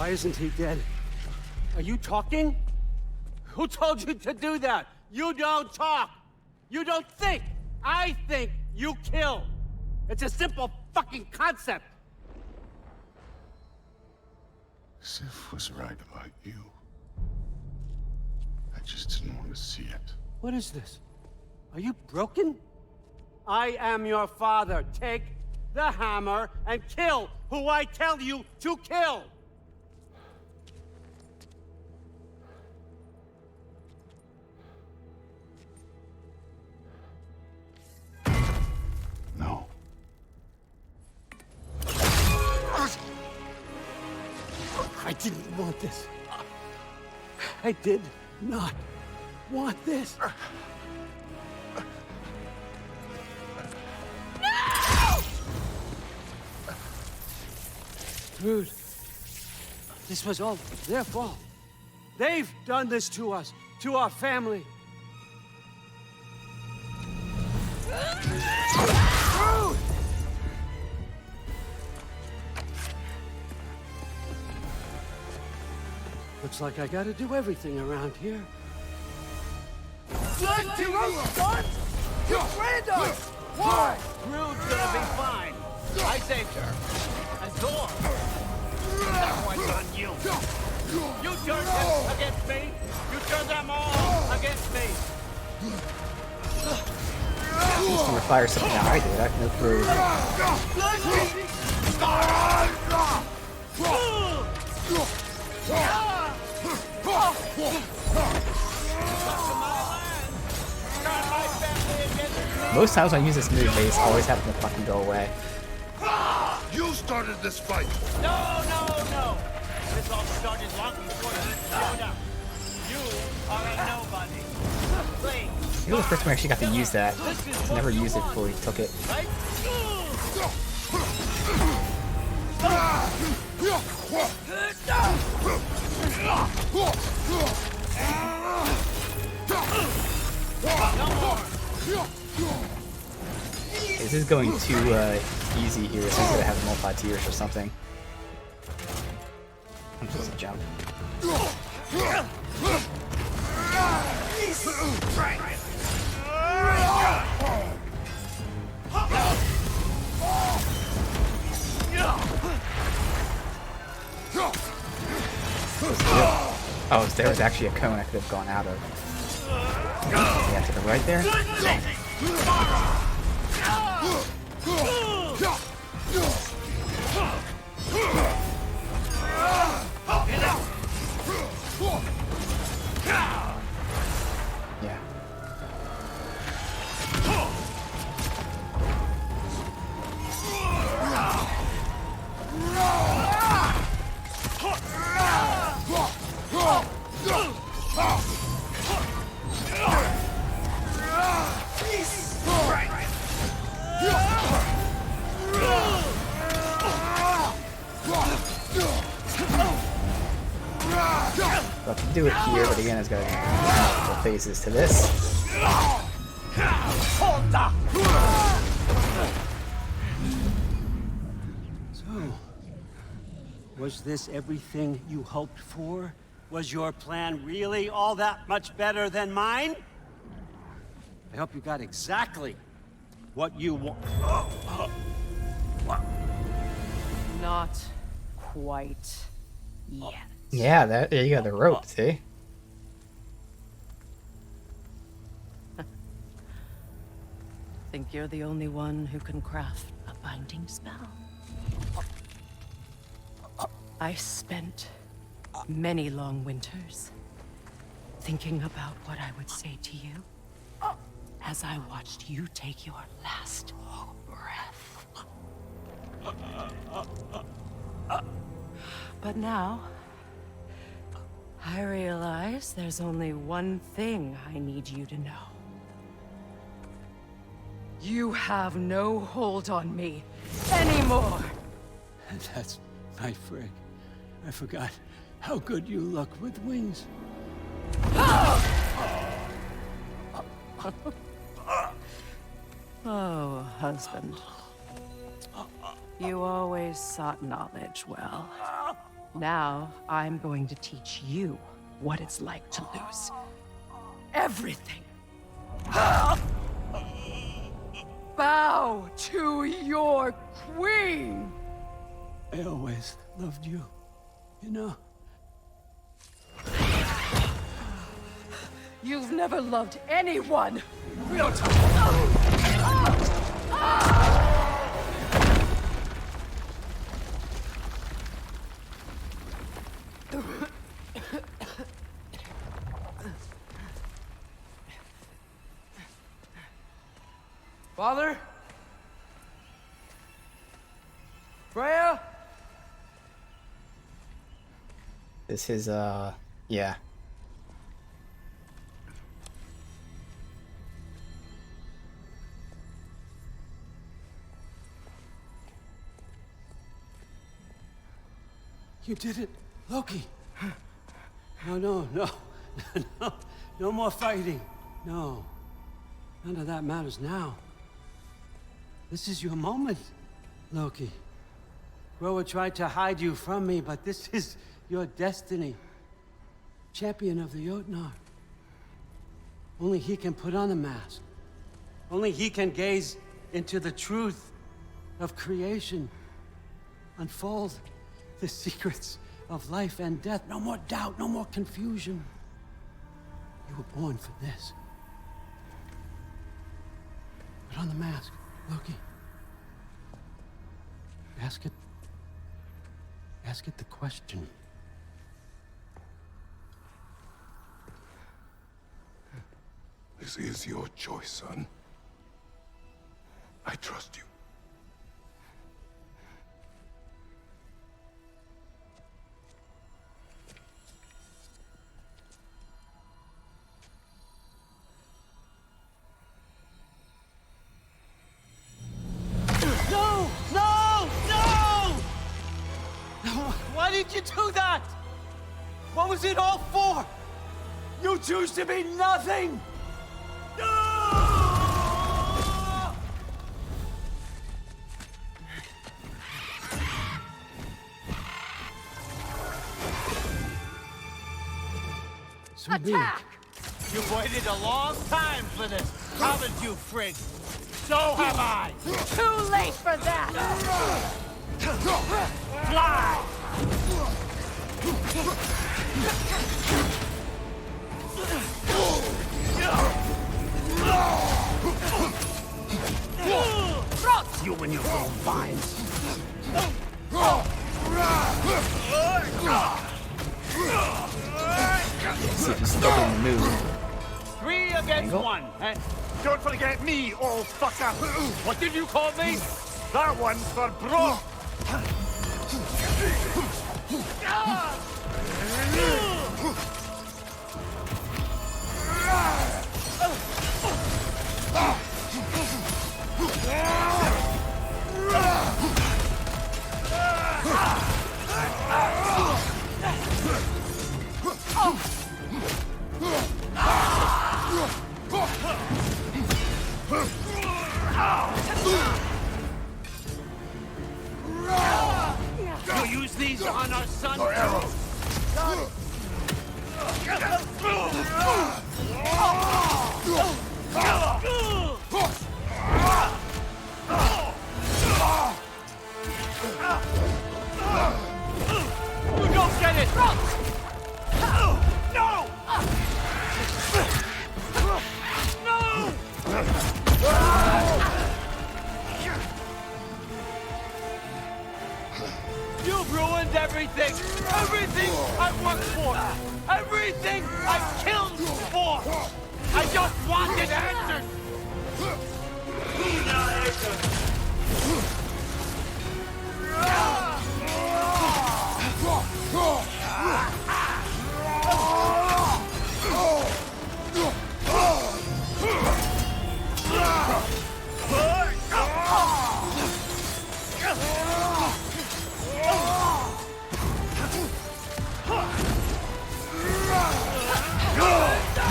Why isn't he dead? Are you talking? Who told you to do that? You don't talk! You don't think! I think, you kill! It's a simple fucking concept! Sif was right about you. I just didn't want to see it. What is this? Are you broken? I am your father. Take the hammer and kill who I tell you to kill! No. I didn't want this. I did not want this. No! Dude, this was all their fault. They've done this to us, to our family. Dude! Looks like I gotta do everything around here. Let you out, son! You framed us! Why? Rude's gonna be fine. I saved her. Azor! That one's on you. You turned him against me. You turned them all against me. He's gonna fire something out. I did. I have no clue. Most times when I use this move, they just always happen to fucking go away. You started this fight! No, no, no! This all started long before you showed up. You are a nobody. Please. You're the first one I actually got to use that. Never used it before he took it. Right? This is going too easy here, so I'm gonna have multi-tiers or something. I'm supposed to jump. Oh, there was actually a cone I could have gone out of. Yeah, to the right there. Yeah. About to do it here, but again, it's got multiple phases to this. So, was this everything you hoped for? Was your plan really all that much better than mine? I hope you got exactly what you want. Not quite yet. Yeah, there you go, the rope, see? Think you're the only one who can craft a binding spell? I spent many long winters thinking about what I would say to you as I watched you take your last breath. But now, I realize there's only one thing I need you to know. You have no hold on me anymore. That's my frig. I forgot how good you look with wings. Oh, husband. You always sought knowledge well. Now, I'm going to teach you what it's like to lose everything. Bow to your queen! I always loved you, you know. You've never loved anyone! Father? Freya? This is, yeah. You did it, Loki. No. No more fighting. No. None of that matters now. This is your moment, Loki. Groa tried to hide you from me, but this is your destiny. Champion of the Jotnar. Only he can put on the mask. Only he can gaze into the truth of creation. Unfold the secrets of life and death. No more doubt, no more confusion. You were born for this. Put on the mask, Loki. Ask it the question. This is your choice, son. I trust you. Why did you do that? What was it all for? You choose to be nothing! Attack! You've waited a long time for this, haven't you, Frigg? So have I! Too late for that! Fly! You and your own vines. See if he's still in the mood. 3 against 1. And don't forget me, old fucker. What did you call me? That one's for Brock. We'll use these on our son. Our arrows. Got it. Go get it! No! No! You've ruined everything! Everything I worked for! Everything I killed for! I just wanted answers!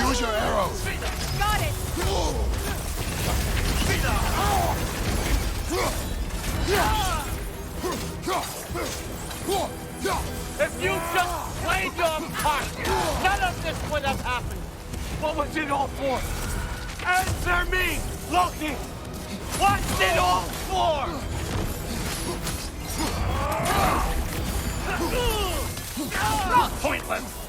Use your arrows. Got it! If you just played your part, none of this would have happened. What was it all for? Answer me, Loki! What's it all for? Pointless!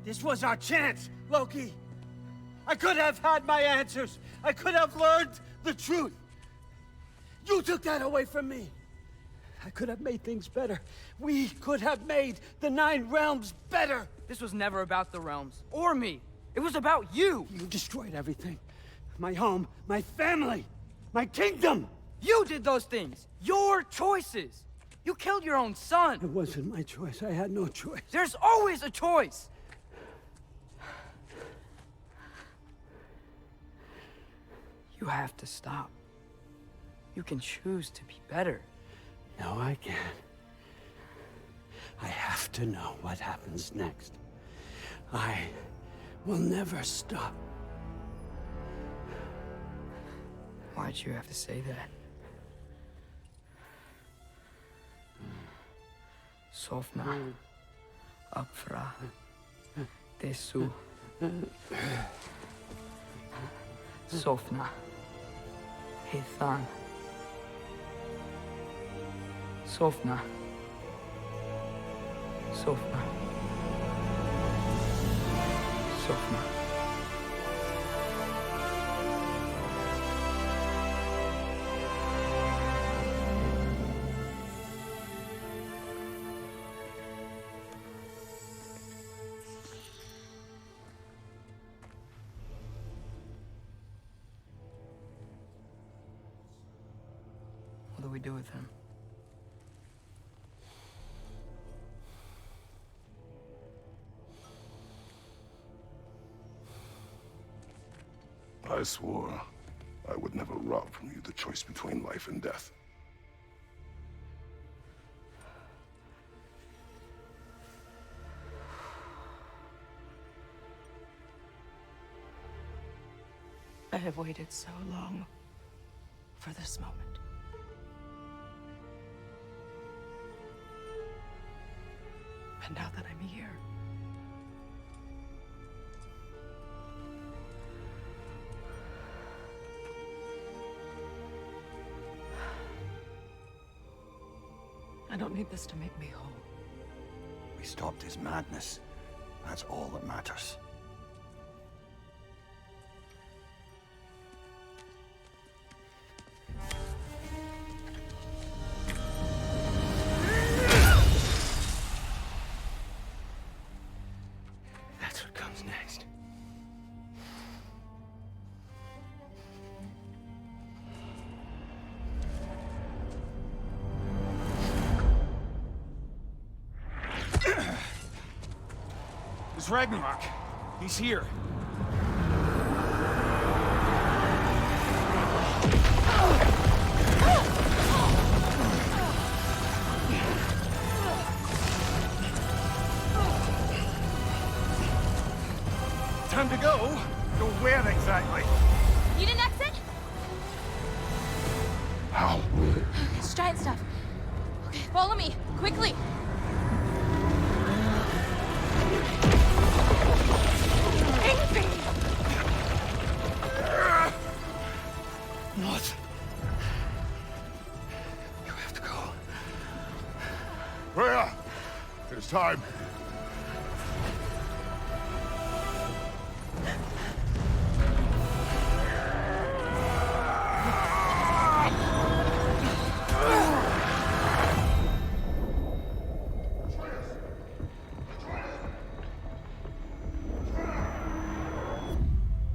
This was our chance, Loki. I could have had my answers. I could have learned the truth. You took that away from me. I could have made things better. We could have made the 9 realms better. This was never about the realms, or me. It was about you. You destroyed everything. My home, my family, my kingdom. You did those things. Your choices. You killed your own son. It wasn't my choice. I had no choice. There's always a choice. You have to stop. You can choose to be better. No, I can't. I have to know what happens next. I will never stop. Why'd you have to say that? Sofna. Apfra. Desu. Sofna. Hithan. Sofna. Sofna. Sofna. What do we do with him? I swore I would never rob from you the choice between life and death. I have waited so long for this moment. And now that I'm here, I don't need this to make me whole. We stopped his madness. That's all that matters. That's what comes next. It's Ragnarok. He's here. Time to go? Go where exactly? Need an exit? How? It's giant stuff. Okay, follow me, quickly. What? You have to go. Freya! It's time.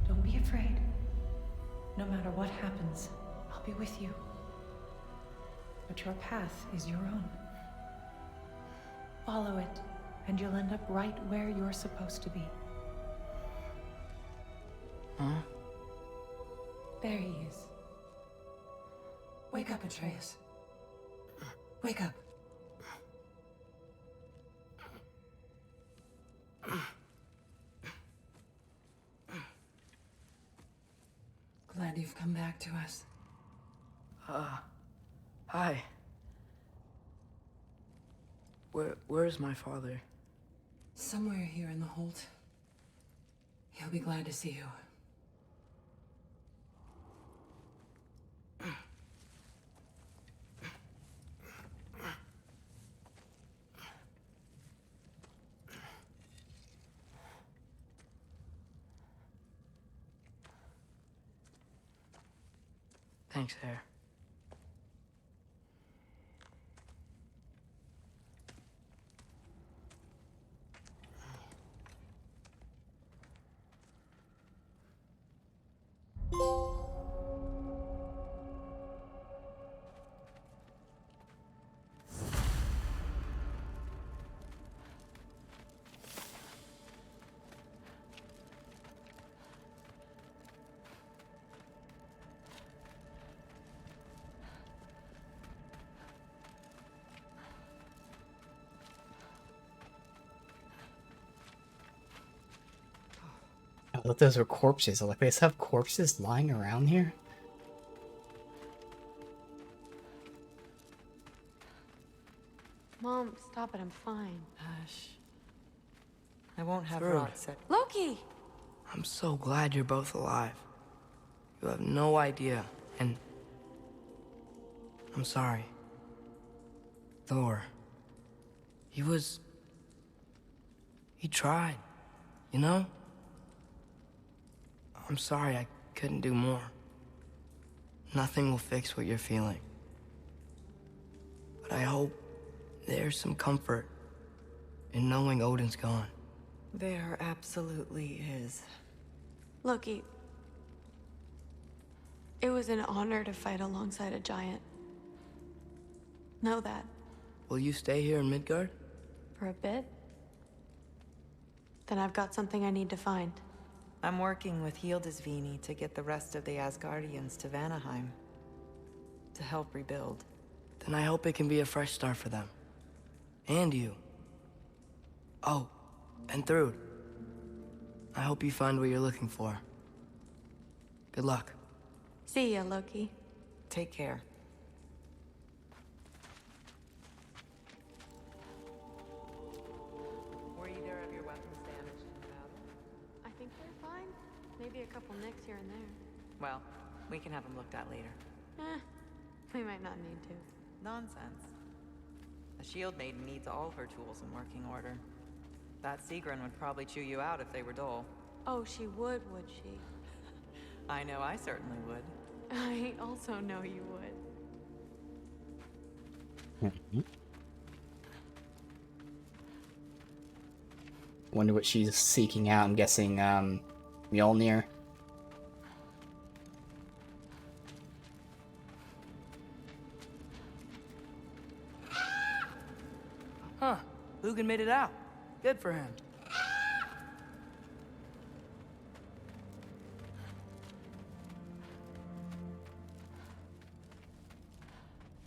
Don't be afraid. No matter what happens, I'll be with you. But your path is your own. Follow it, and you'll end up right where you're supposed to be. Huh? There he is. Wake up, Atreus. Wake up. Glad you've come back to us. Hi. Where's my father? Somewhere here in the Holt. He'll be glad to see you. Thanks, Hare. I thought those were corpses. I'm like, they just have corpses lying around here? Mom, stop it. I'm fine. Hush. I won't have Thrud. Rot set. Loki! I'm so glad you're both alive. You have no idea, and I'm sorry. Thor. He tried, you know? I'm sorry I couldn't do more. Nothing will fix what you're feeling. But I hope there's some comfort in knowing Odin's gone. There absolutely is. Loki, it was an honor to fight alongside a giant. Know that. Will you stay here in Midgard? For a bit? Then I've got something I need to find. I'm working with Hildisvini to get the rest of the Asgardians to Vanaheim. To help rebuild. Then I hope it can be a fresh start for them. And you. Oh, and Thrud. I hope you find what you're looking for. Good luck. See ya, Loki. Take care. Were either of your weapons damaged in the battle? I think they're fine. Maybe a couple nicks here and there. Well, we can have them looked at later. We might not need to. Nonsense. A shield maiden needs all of her tools in working order. That Sigrun would probably chew you out if they were dull. Oh, she would she? I know I certainly would. I also know you would. Wonder what she's seeking out. I'm guessing, Mjolnir. Huh. Lugan made it out. Good for him.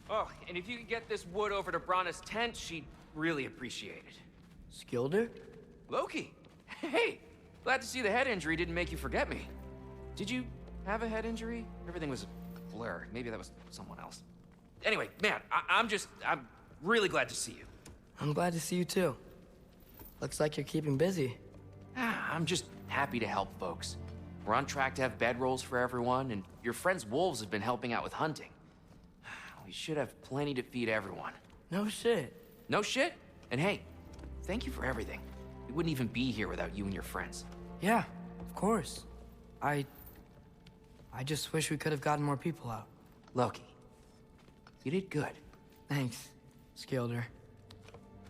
Oh, and if you could get this wood over to Brana's tent, she'd really appreciate it. Skilder? Loki! Hey! Glad to see the head injury didn't make you forget me. Did you have a head injury? Everything was a blur. Maybe that was someone else. Anyway, man, I'm really glad to see you. I'm glad to see you too. Looks like you're keeping busy. I'm just happy to help folks. We're on track to have bedrolls for everyone, and your friend's wolves have been helping out with hunting. We should have plenty to feed everyone. No shit. No shit? And hey, thank you for everything. We wouldn't even be here without you and your friends. Yeah, of course. I just wish we could have gotten more people out. Loki, you did good. Thanks, Skilder.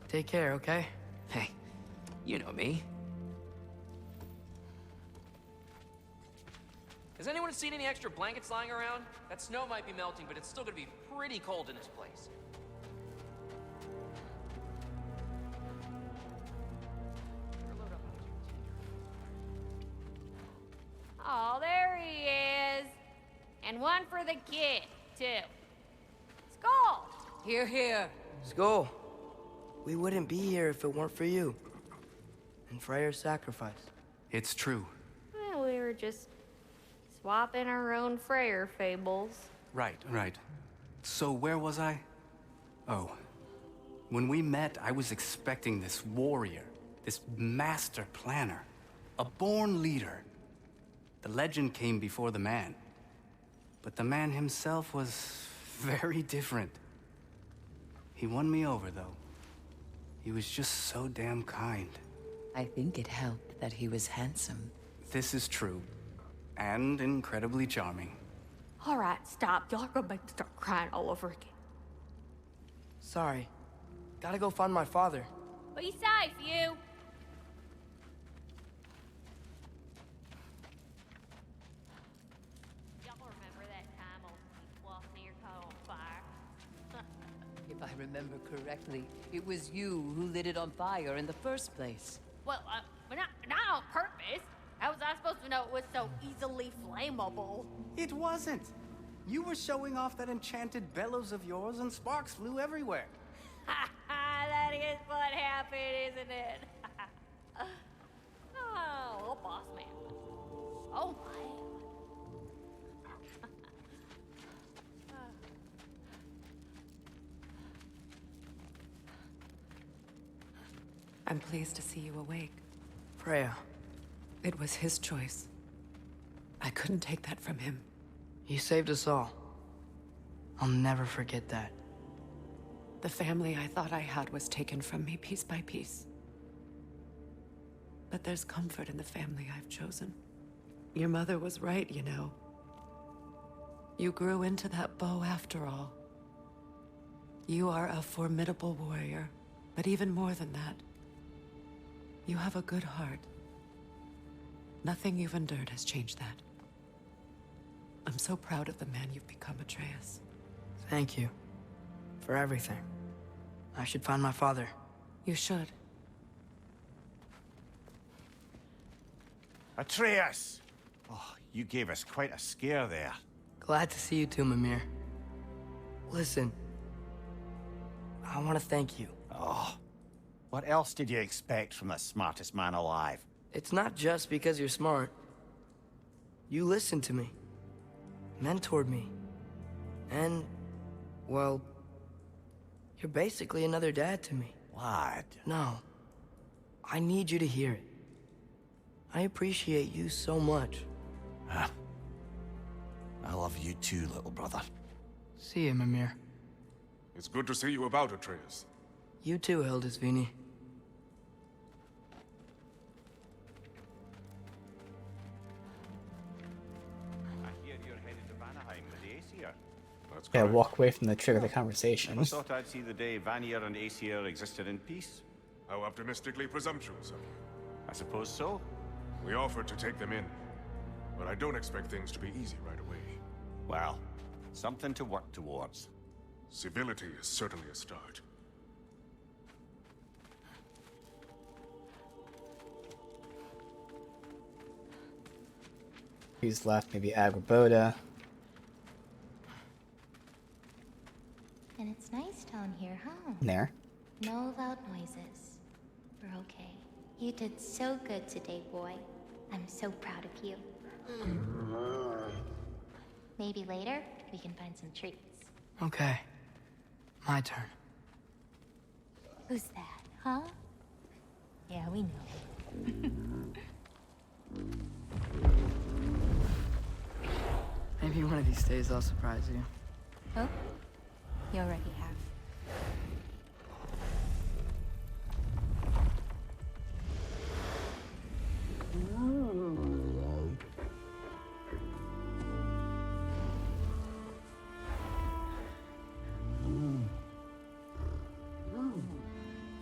Take care, okay? Hey, you know me. Has anyone seen any extra blankets lying around? That snow might be melting, but it's still gonna be pretty cold in this place. Oh, there he is. And one for the kid, too. Skull! Here, here. Skull. We wouldn't be here if it weren't for you. And Freyr's sacrifice. It's true. Well, we were just swapping our own Freyr fables. Right. So where was I? Oh. When we met, I was expecting this warrior, this master planner, a born leader. The legend came before the man. But the man himself was very different. He won me over, though. He was just so damn kind. I think it helped that he was handsome. This is true. And incredibly charming. All right, stop. Y'all are gonna make me start crying all over again. Sorry. Gotta go find my father. Be safe, you. Y'all remember that time old Fluff near caught on fire? If I remember correctly, it was you who lit it on fire in the first place. Well, but not on purpose. How was I supposed to know it was so easily flammable? It wasn't. You were showing off that enchanted bellows of yours and sparks flew everywhere. That is what happened, isn't it? Oh, boss man. Oh my. I'm pleased to see you awake. Freya. It was his choice. I couldn't take that from him. He saved us all. I'll never forget that. The family I thought I had was taken from me piece by piece. But there's comfort in the family I've chosen. Your mother was right, you know. You grew into that bow after all. You are a formidable warrior, but even more than that, you have a good heart. Nothing you've endured has changed that. I'm so proud of the man you've become, Atreus. Thank you. For everything. I should find my father. You should. Atreus! Oh, you gave us quite a scare there. Glad to see you too, Mimir. Listen. I want to thank you. Oh, what else did you expect from the smartest man alive? It's not just because you're smart. You listened to me. Mentored me. And, well, you're basically another dad to me. What? No. I need you to hear it. I appreciate you so much. Huh. I love you too, little brother. See you, Mimir. It's good to see you about, Atreus. You too, Hildisvini. I hear you're headed to Vanaheim with the Aesir. That's Yeah, walk away from the trigger of the conversation. I thought I'd see the day Vanir and Aesir existed in peace. How optimistically presumptuous of you. I suppose so. We offered to take them in, but I don't expect things to be easy right away. Well, something to work towards. Civility is certainly a start. Who's left? Maybe Agraboda. And it's nice down here, huh? There. No loud noises. We're okay. You did so good today, boy. I'm so proud of you. Maybe later, we can find some treats. Okay. My turn. Who's that, huh? Yeah, we know. Maybe one of these days I'll surprise you. Oh? You already have.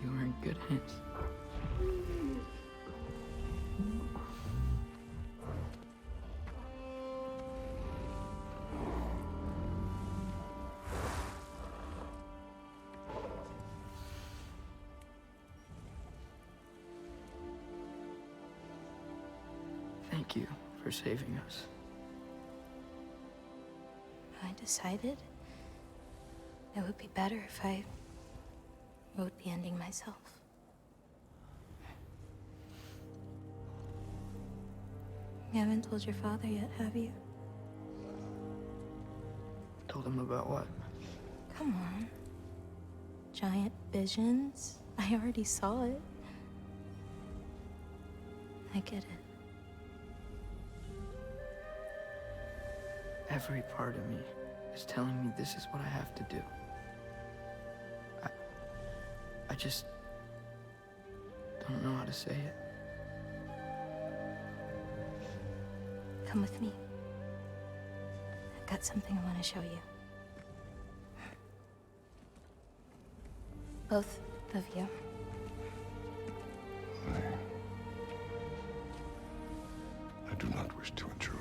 You were in good hands. Thank you for saving us. I decided it would be better if I wrote the ending myself. You haven't told your father yet, have you? Told him about what? Come on. Giant visions? I already saw it. I get it. Every part of me is telling me this is what I have to do. I just don't know how to say it. Come with me. I've got something I want to show you. Both of you. I do not wish to intrude.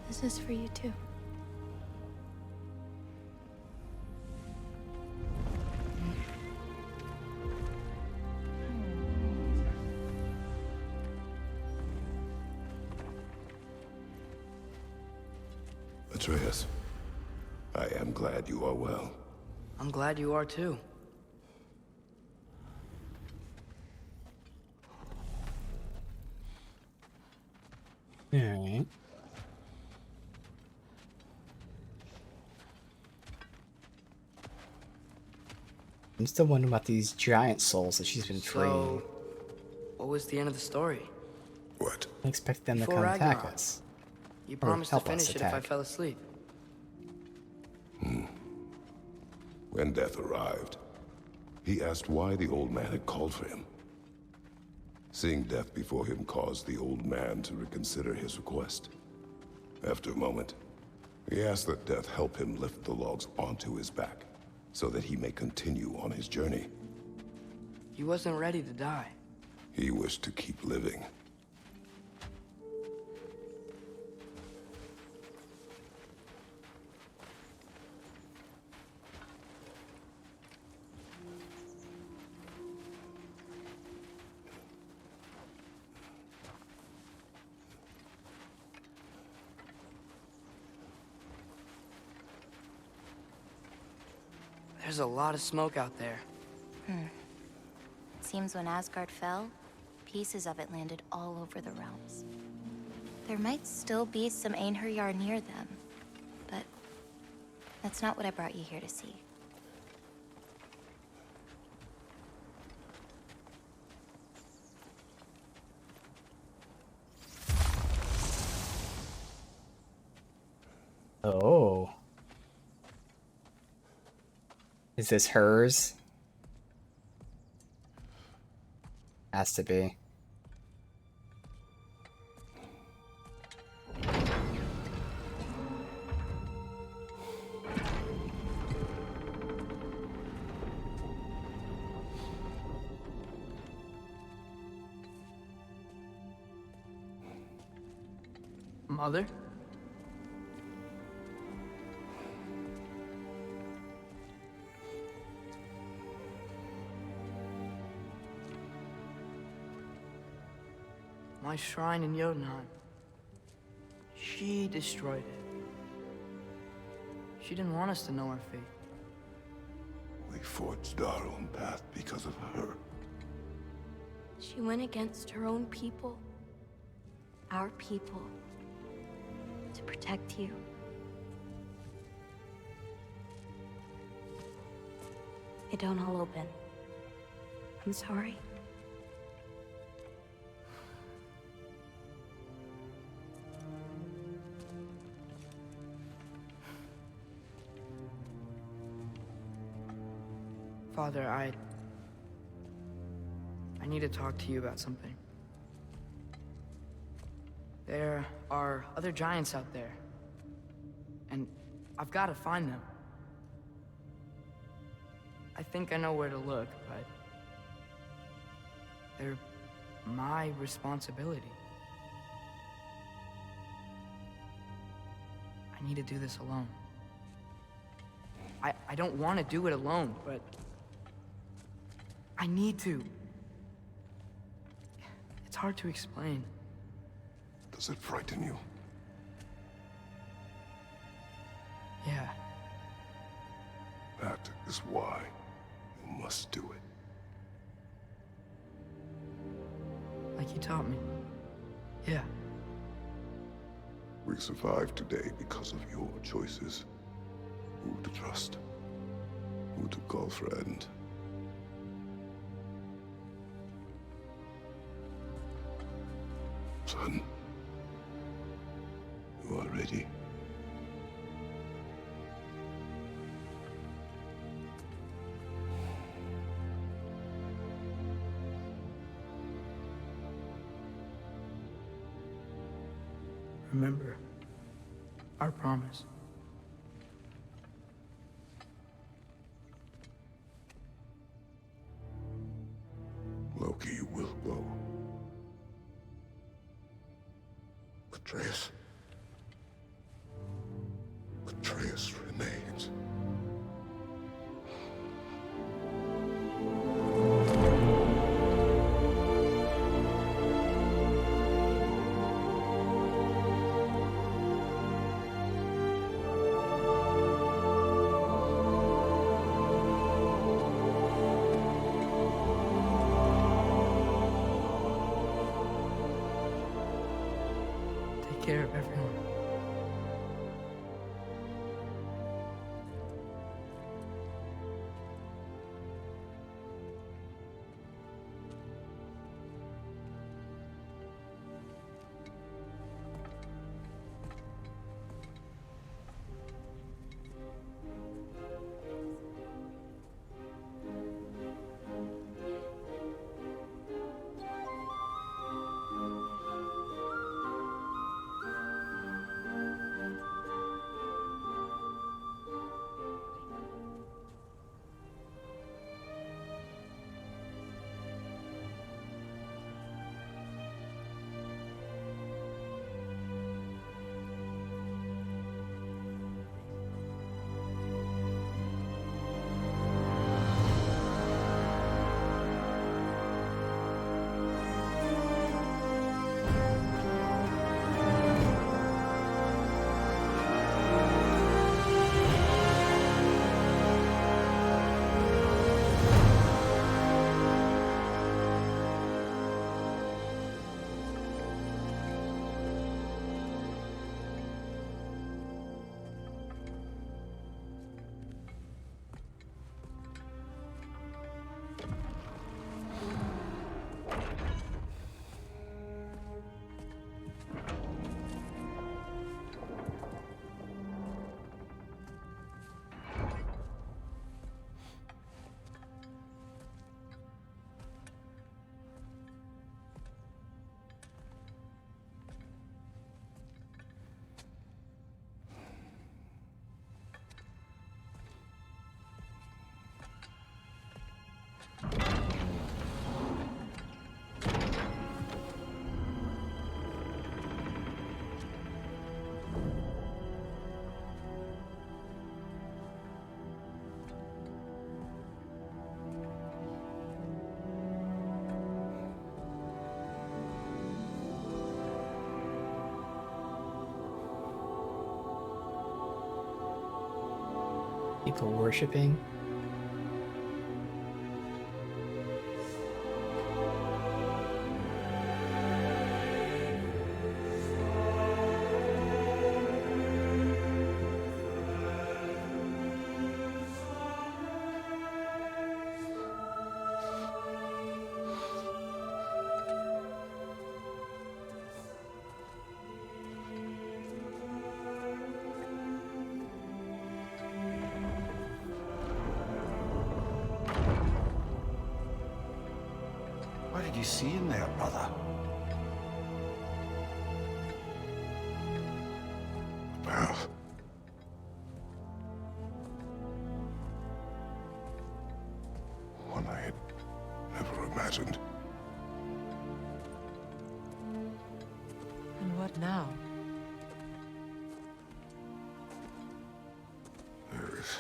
This is for you too. Atreus, I am glad you are well. I'm glad you are too. Alright. I'm still wondering about these giant souls that she's been freeing. So, what was the end of the story? What? I expect them Before to come attack Ragnarok, us. You Or promised to help us finish it if I attack. fell asleep. When death arrived, he asked why the old man had called for him. Seeing death before him caused the old man to reconsider his request. After a moment, he asked that death help him lift the logs onto his back, so that he may continue on his journey. He wasn't ready to die. He wished to keep living. There's a lot of smoke out there. It seems when Asgard fell, pieces of it landed all over the realms. There might still be some Einherjar near them, but that's not what I brought you here to see. Oh. Is this hers? Has to be. Mother? My shrine in Jotunheim. She destroyed it. She didn't want us to know our fate. We forged our own path because of her. She went against her own people. Our people. To protect you. It don't all open. I'm sorry. Father, I need to talk to you about something. There are other giants out there, and I've got to find them. I think I know where to look, but they're my responsibility. I need to do this alone. I don't want to do it alone, but I need to. It's hard to explain. Does it frighten you? Yeah. That is why you must do it. Like you taught me. Yeah. We survived today because of your choices. Who to trust, who to call friend. Son, you are ready. Remember our promise. Loki, you will go. Atreus. Atreus remains. Take care of everyone. People worshipping. What did you see in there, brother? A path. One I had never imagined. And what now? There is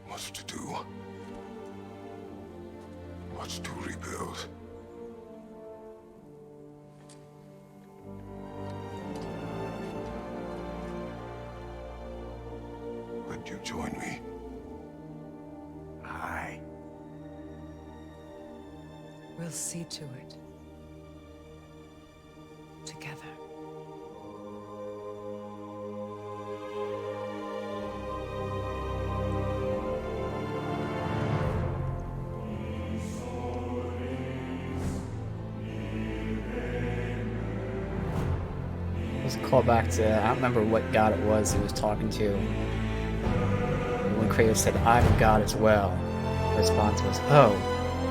much to do. much to rebuild. Would you join me? Aye. We'll see to it. Together. Let's call back to, I don't remember what god it was he was talking to. When Kratos said, I'm a god as well, the response was, oh,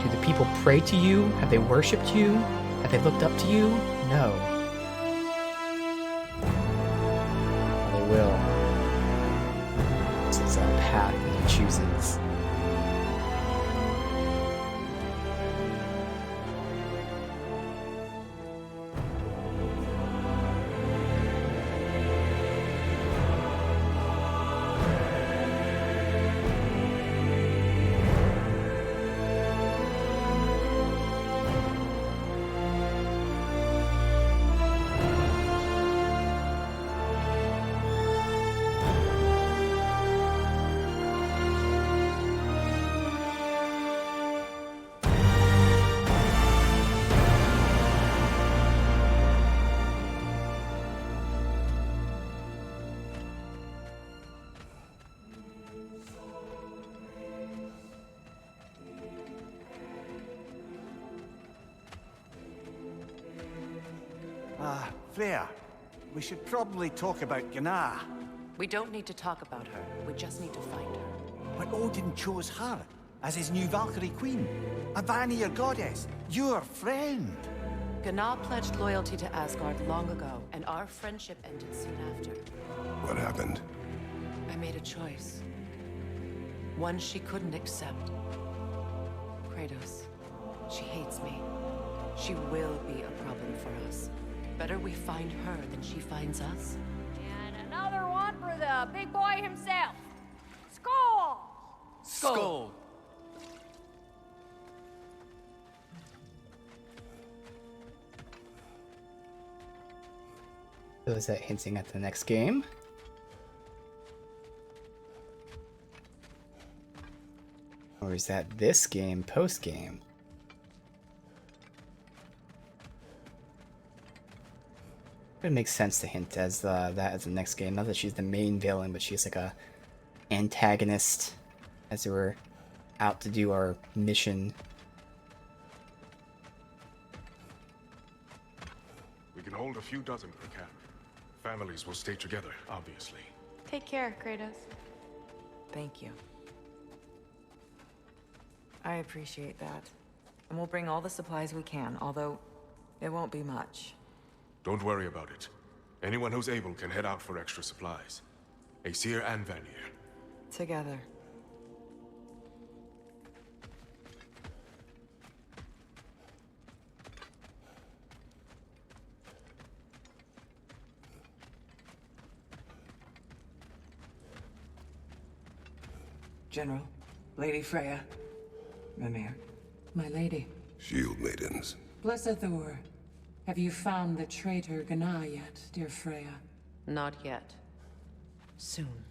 do the people pray to you? Have they worshipped you? Have they looked up to you? No. They will. This is a path that he chooses. Freya, we should probably talk about Gná. We don't need to talk about her. We just need to find her. But Odin chose her as his new Valkyrie queen. A Vanir goddess, your friend. Gná pledged loyalty to Asgard long ago, and our friendship ended soon after. What happened? I made a choice. One she couldn't accept. Kratos. She hates me. She will be a problem for us. Better we find her than she finds us. And another one for the big boy himself. Skull! Skull! So is that hinting at the next game? Or is that this game post-game? It makes sense to hint as that as the next game. Not that she's the main villain, but she's like a antagonist as we were out to do our mission. We can hold a few dozen per camp. Families will stay together, obviously. Take care, Kratos. Thank you. I appreciate that. And we'll bring all the supplies we can, although it won't be much. Don't worry about it. Anyone who's able can head out for extra supplies. Aesir and Vanir. Together. General, Lady Freya, Mimir. My lady. Shield maidens. Blessed Thor. Have you found the traitor Gná yet, dear Freya? Not yet. Soon.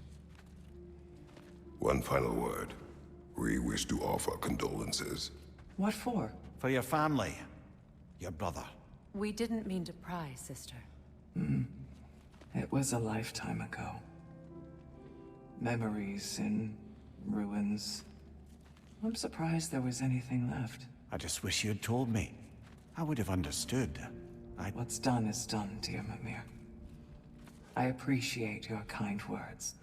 One final word. We wish to offer condolences. What for? For your family. Your brother. We didn't mean to pry, sister. It was a lifetime ago. Memories in ruins. I'm surprised there was anything left. I just wish you'd told me. I would have understood. What's done is done, dear Mimir. I appreciate your kind words.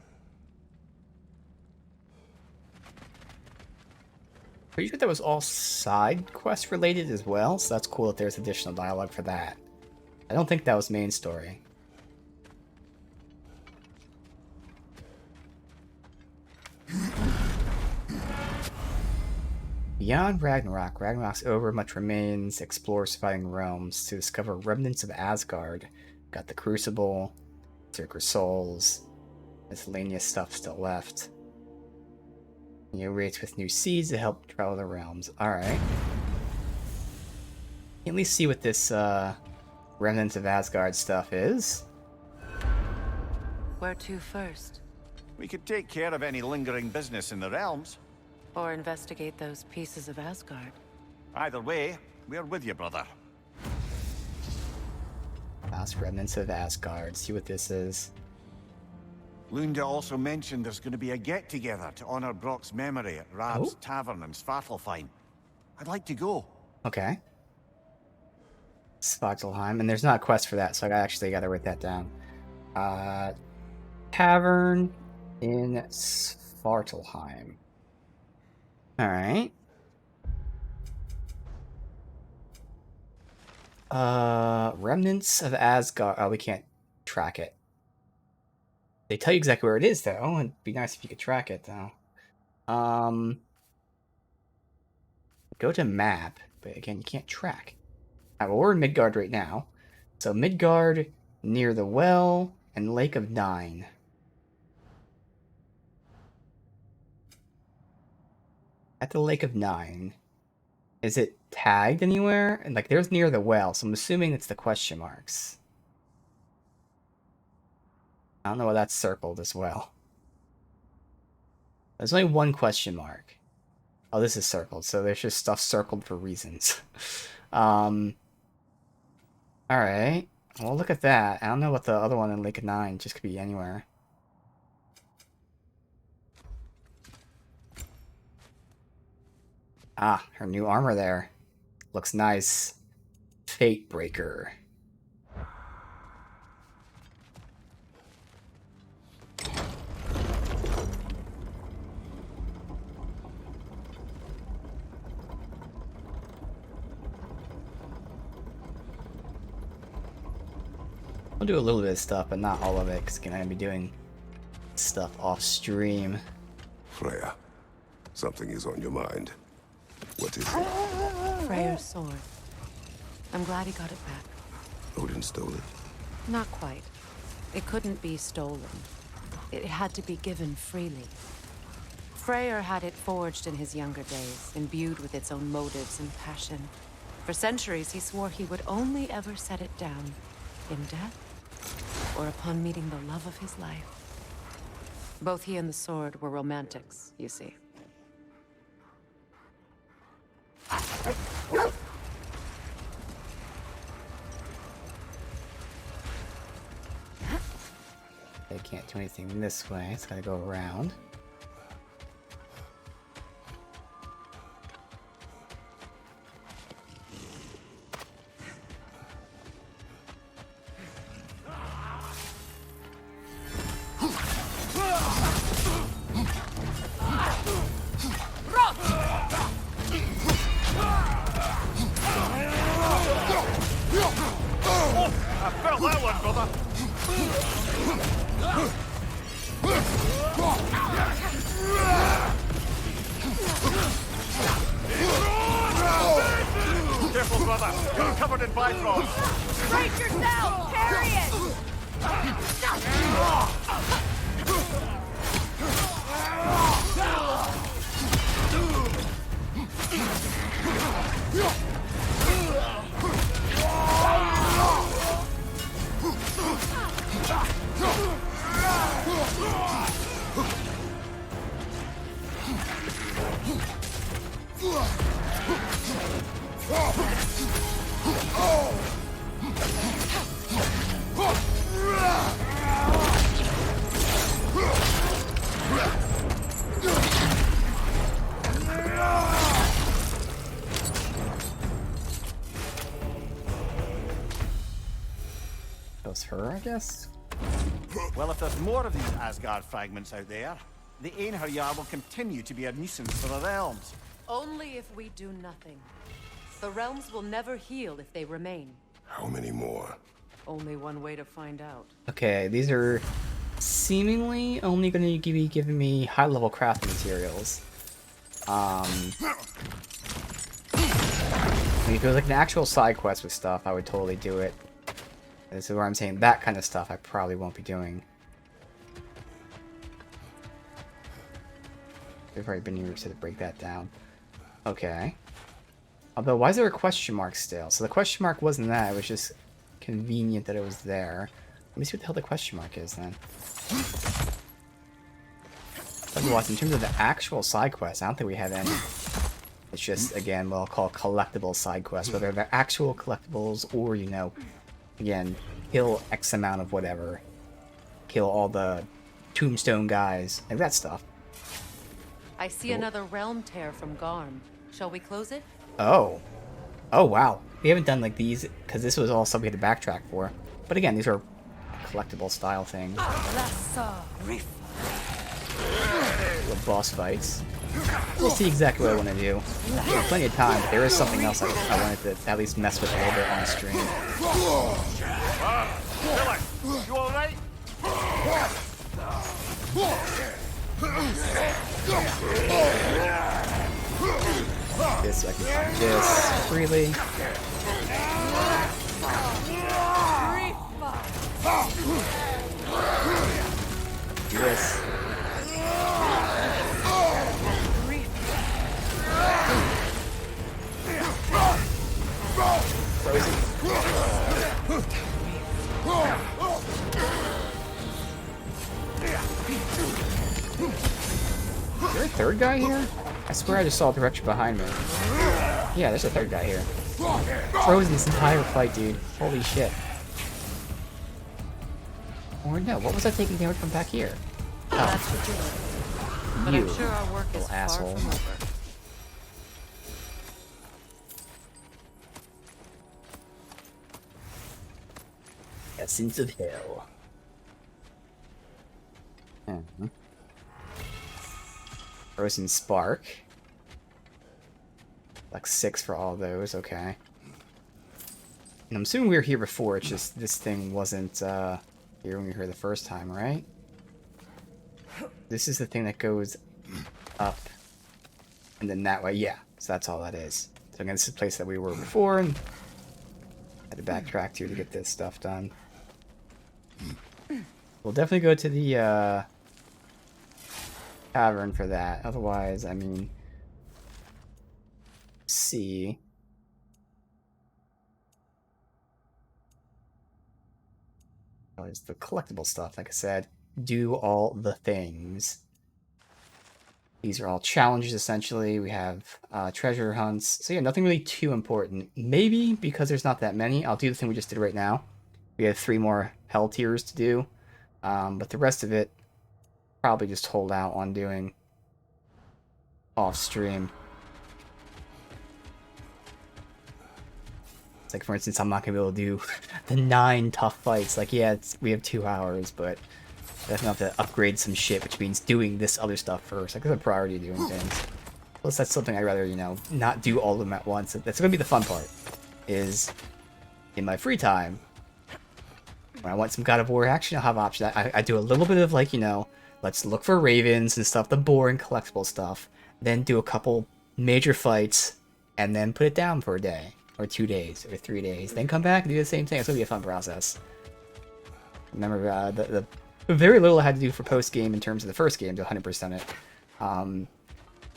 Pretty sure that was all side quest related as well, so that's cool that there's additional dialogue for that. I don't think that was main story. Beyond Ragnarok, Ragnarok's over, much remains. Explore surviving realms to discover remnants of Asgard. Got the Crucible, Sacred Souls, miscellaneous stuff still left. New rates with new seeds to help travel the realms. Alright. At least see what this Remnants of Asgard stuff is. Where to first? We could take care of any lingering business in the realms. Or investigate those pieces of Asgard? Either way, we're with you, brother. Last Remnants of Asgard. See what this is. Lunda also mentioned there's going to be a get-together to honor Brock's memory at Rab's Tavern in Svartalfheim. I'd like to go. Okay. Svartalfheim, and there's not a quest for that, so I actually gotta write that down. Tavern in Svartalfheim. Alright. Remnants of Asgard. Oh, we can't track it. They tell you exactly where it is, though. It'd be nice if you could track it, though. Go to map, but again, you can't track. Well, we're in Midgard right now. So Midgard, near the well, and Lake of Nine. At the Lake of Nine. Is it tagged anywhere? And like, there's near the well, so I'm assuming it's the question marks. I don't know why that's circled as well. There's only one question mark. Oh, this is circled, so there's just stuff circled for reasons. Alright. Well, look at that. I don't know what the other one in Lake of Nine just could be anywhere. Ah, her new armor there. Looks nice. Fate Breaker. I'll do a little bit of stuff, but not all of it, because I'm going to be doing stuff off stream. Freya, something is on your mind. What is it? Freyr's sword. I'm glad he got it back. Odin stole it. Not quite. It couldn't be stolen. It had to be given freely. Freyr had it forged in his younger days, imbued with its own motives and passion. For centuries, he swore he would only ever set it down in death or upon meeting the love of his life. Both he and the sword were romantics, you see. They can't do anything this way. It's gotta go around. I felt that one, brother. Careful, brother. You're covered in bifrost. Brace yourself! Parry it! Goes her, I guess? Well, if there's more of these Asgard fragments out there, the Einherjar will continue to be a nuisance for the realms. Only if we do nothing. The realms will never heal if they remain. How many more? Only one way to find out. Okay, these are seemingly only going to be giving me high-level crafting materials. I mean, if it was like an actual side quest with stuff, I would totally do it. This is where I'm saying that kind of stuff I probably won't be doing. We've already been here to break that down. Okay. Although, why is there a question mark still? So the question mark wasn't that, it was just convenient that it was there. Let me see what the hell the question mark is then. Otherwise, in terms of the actual side quests, I don't think we have any. It's just, again, what I'll call collectible side quests, whether they're actual collectibles or, you know, again, kill X amount of whatever. Kill all the tombstone guys, like that stuff. I see another realm tear from Garm. Shall we close it? Oh. Oh, wow. We haven't done, like, these, because this was all stuff we had to backtrack for. But again, these are collectible style things. The boss fights. We'll see exactly what I want to do. We have plenty of time, but there is something else I wanted to at least mess with a little bit on stream. You alright? This, so I can find this freely. Do this. Is there a third guy here? I swear I just saw a direction behind me. Yeah, there's a third guy here. Frozen this entire fight, dude. Holy shit. Or no, what was I taking damage from back here? Oh. That's what you're doing. But You I'm sure our work is little far asshole. from over. Essence of Hell. Frozen Spark. Like 6 for all those, okay. And I'm assuming we were here before, it's just this thing wasn't here when we were here the first time, right? This is the thing that goes up and then that way, yeah. So that's all that is. So again, this is the place that we were before and had to backtrack to get this stuff done. We'll definitely go to the tavern for that. Otherwise, I mean, see. Oh, it's the collectible stuff. Like I said, do all the things. These are all challenges, essentially. We have treasure hunts. So yeah, nothing really too important. Maybe because there's not that many, I'll do the thing we just did right now. We have 3 more hell tiers to do. But the rest of it, probably just hold out on doing off stream. It's like, for instance, I'm not going to be able to do the 9 tough fights. Like, yeah, we have 2 hours, but I definitely have to upgrade some shit, which means doing this other stuff first. Like, there's a priority of doing things. Plus, that's something I'd rather, you know, not do all of them at once. That's going to be the fun part, is in my free time, when I want some God of War action, I'll have options. I do a little bit of, like, you know, let's look for ravens and stuff, the boring collectible stuff. Then do a couple major fights, and then put it down for a day, or 2 days, or 3 days. Then come back and do the same thing. It's going to be a fun process. Remember, the very little I had to do for post-game in terms of the first game to 100% it,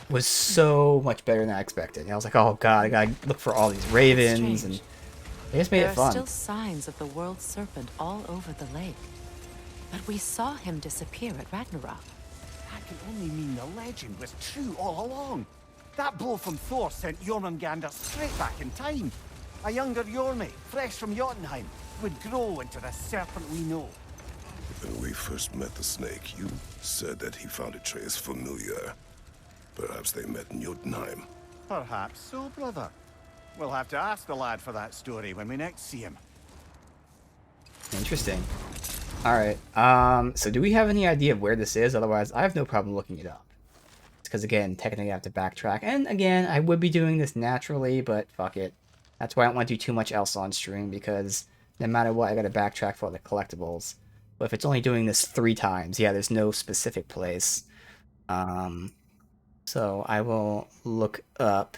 was so much better than I expected. And I was like, oh god, I gotta look for all these ravens, and they just made it fun. There are still signs of the world serpent all over the lake. But we saw him disappear at Ragnarok. That can only mean the legend was true all along. That blow from Thor sent Jormungandr straight back in time. A younger Jormi, fresh from Jotunheim, would grow into the serpent we know. When we first met the snake, you said that he found Atreus familiar. Perhaps they met in Jotunheim. Perhaps so, brother. We'll have to ask the lad for that story when we next see him. Interesting. Alright, so do we have any idea of where this is? Otherwise, I have no problem looking it up. Because, again, technically I have to backtrack. And, again, I would be doing this naturally, but fuck it. That's why I don't want to do too much else on stream, because no matter what, I gotta backtrack for all the collectibles. But if it's only doing this 3 times, yeah, there's no specific place. So I will look up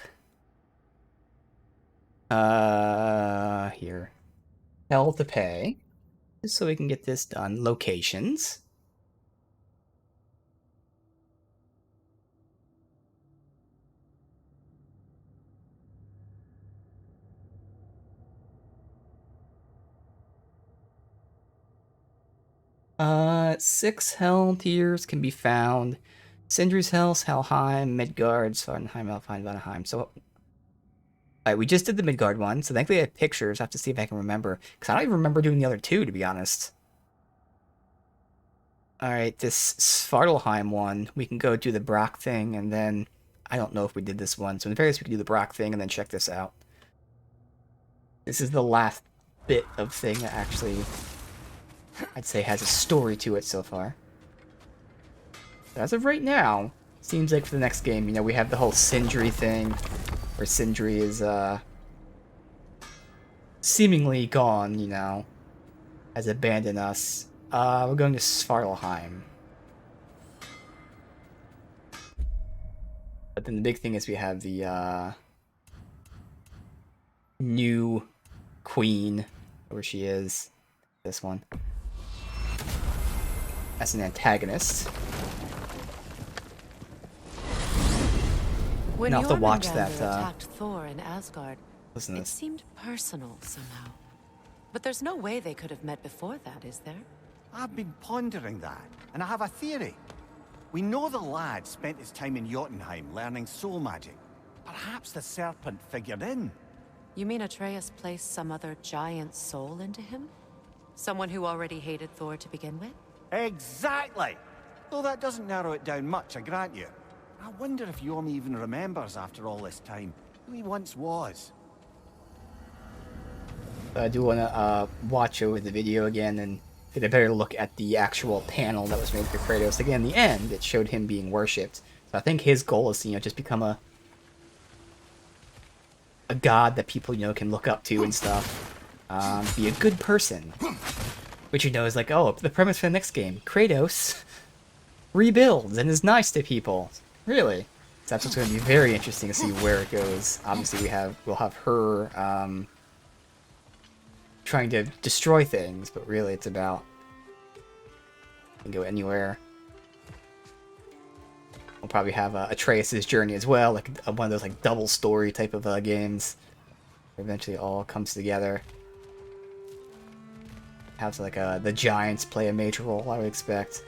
here. Hell to pay. Just so we can get this done. Locations. 6 Hell tiers can be found. Sindri's Hells, Helheim, Midgard, Svartalfheim, Alfheim, Valheim. So, alright, we just did the Midgard one, so thankfully I have pictures. I have to see if I can remember. Because I don't even remember doing the other 2, to be honest. Alright, this Svartalfheim one, we can go do the Brock thing, and then... I don't know if we did this one, so in the very least we can do the Brock thing, and then check this out. This is the last bit of thing that actually, I'd say, has a story to it so far. But as of right now, seems like for the next game, you know, we have the whole Sindri thing, where Sindri is, seemingly gone, you know, has abandoned us. We're going to Svartalfheim. But then the big thing is we have the, new queen, where she is, this one, as an antagonist. When I'll have to watch Jormungandr that, attacked Thor in Asgard, listen to it this. seemed personal somehow. But there's no way they could have met before that, is there? I've been pondering that, and I have a theory. We know the lad spent his time in Jotunheim learning soul magic. Perhaps the serpent figured in. You mean Atreus placed some other giant soul into him? Someone who already hated Thor to begin with? Exactly! Though that doesn't narrow it down much, I grant you. I wonder if Yorm even remembers after all this time who he once was. I do want to watch over the video again and get a better look at the actual panel that was made for Kratos. Again, in the end, it showed him being worshipped. So I think his goal is to, you know, just become a god that people, you know, can look up to and stuff. Be a good person. Which, you know, is like, oh, the premise for the next game. Kratos rebuilds and is nice to people. Really? So that's what's going to be very interesting to see where it goes. Obviously, we'll have her trying to destroy things, but really it's about can go anywhere. We'll probably have Atreus' journey as well, like one of those like double story type of games. Where eventually all comes together. Have like the giants play a major role, I would expect.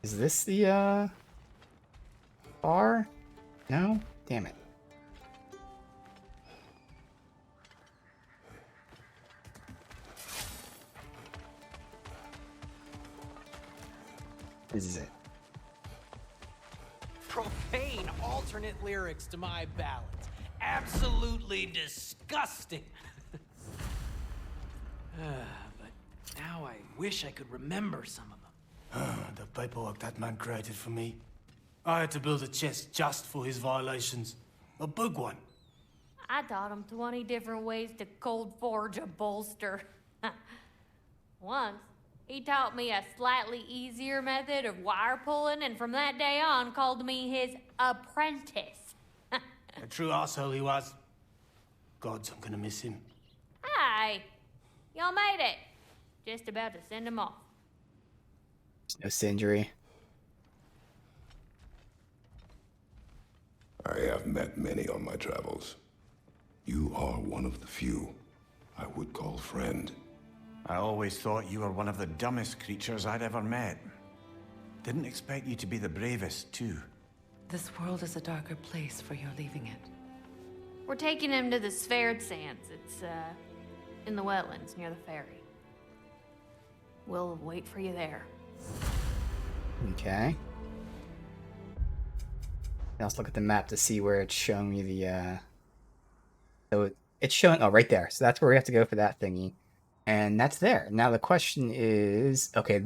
Is this the bar? No? Damn it. This is it. Profane alternate lyrics to my ballads. Absolutely disgusting. But now I wish I could remember some of them. The paperwork that man created for me. I had to build a chest just for his violations. A big one. I taught him 20 different ways to cold forge a bolster. Once, he taught me a slightly easier method of wire pulling, and from that day on called me his apprentice. A true asshole he was. Gods, I'm gonna miss him. Hi, y'all made it. Just about to send him off. No Sindri. I have met many on my travels. You are one of the few I would call friend. I always thought you were one of the dumbest creatures I'd ever met. Didn't expect you to be the bravest, too. This world is a darker place for your leaving it. We're taking him to the Sverd Sands. It's, in the wetlands near the ferry. We'll wait for you there. Okay. Let's look at the map to see where it's showing me the, so it's showing, oh, right there. So that's where we have to go for that thingy. And that's there. Now the question is, okay,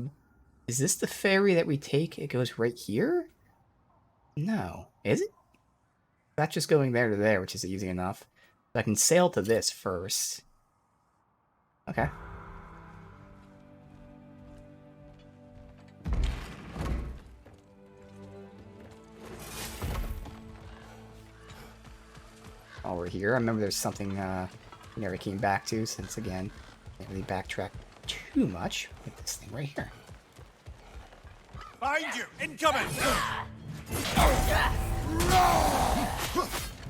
is this the ferry that we take? It goes right here? No. Is it? That's just going there to there, which is easy enough. So I can sail to this first. Okay. While we're here, I remember there's something we never came back to, since again, can't really backtrack too much with this thing right here. Behind you! Incoming!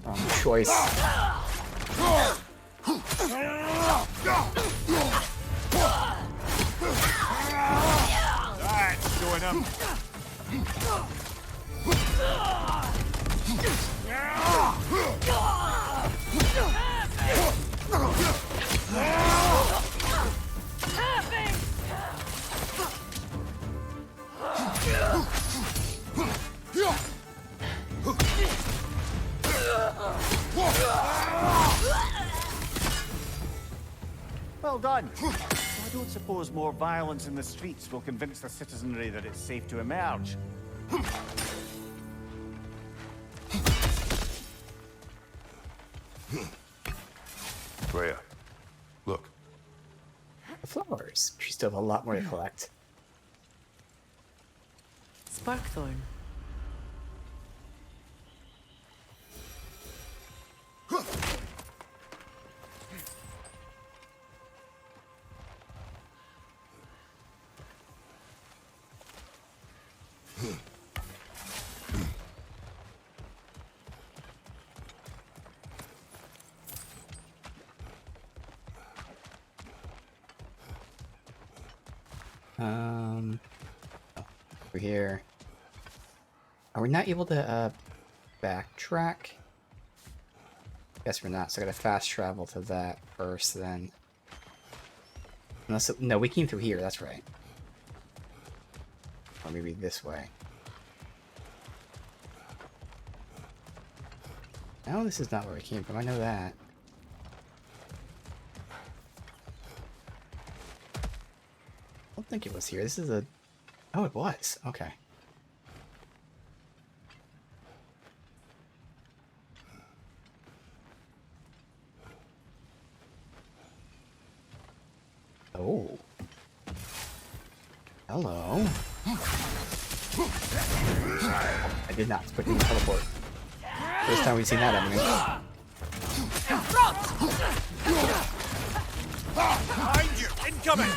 Wrong choice. That's showing him. Well done. So I don't suppose more violence in the streets will convince the citizenry that it's safe to emerge. Freya, look. The flowers. She still have a lot more to collect. Sparkthorn. Over here. Are we not able to backtrack? Guess we're not, so I gotta fast travel to that first then. Unless no, we came through here, that's right. Or maybe this way. No, this is not where we came from, I know that. I don't think it was here. This is a... Oh, it was. Okay. Oh. Hello. I did not quickly teleport. First time we've seen that enemy. Behind you! Incoming!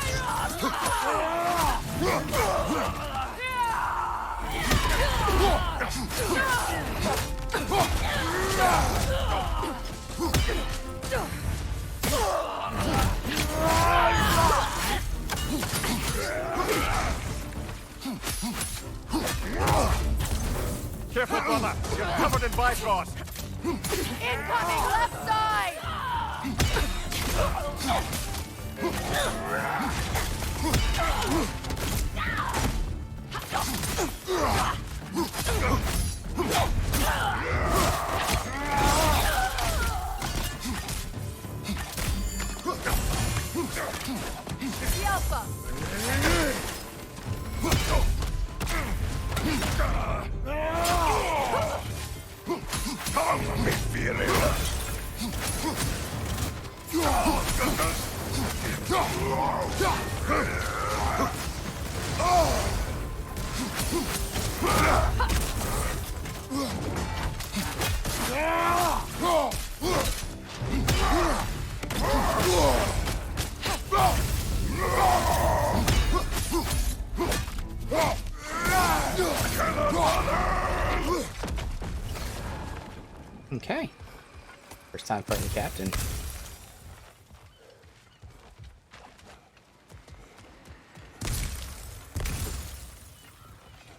Careful, brother! You're covered in Bifrost! Incoming left side! The Alpha! Come, me feeling. Okay. First time fighting the captain.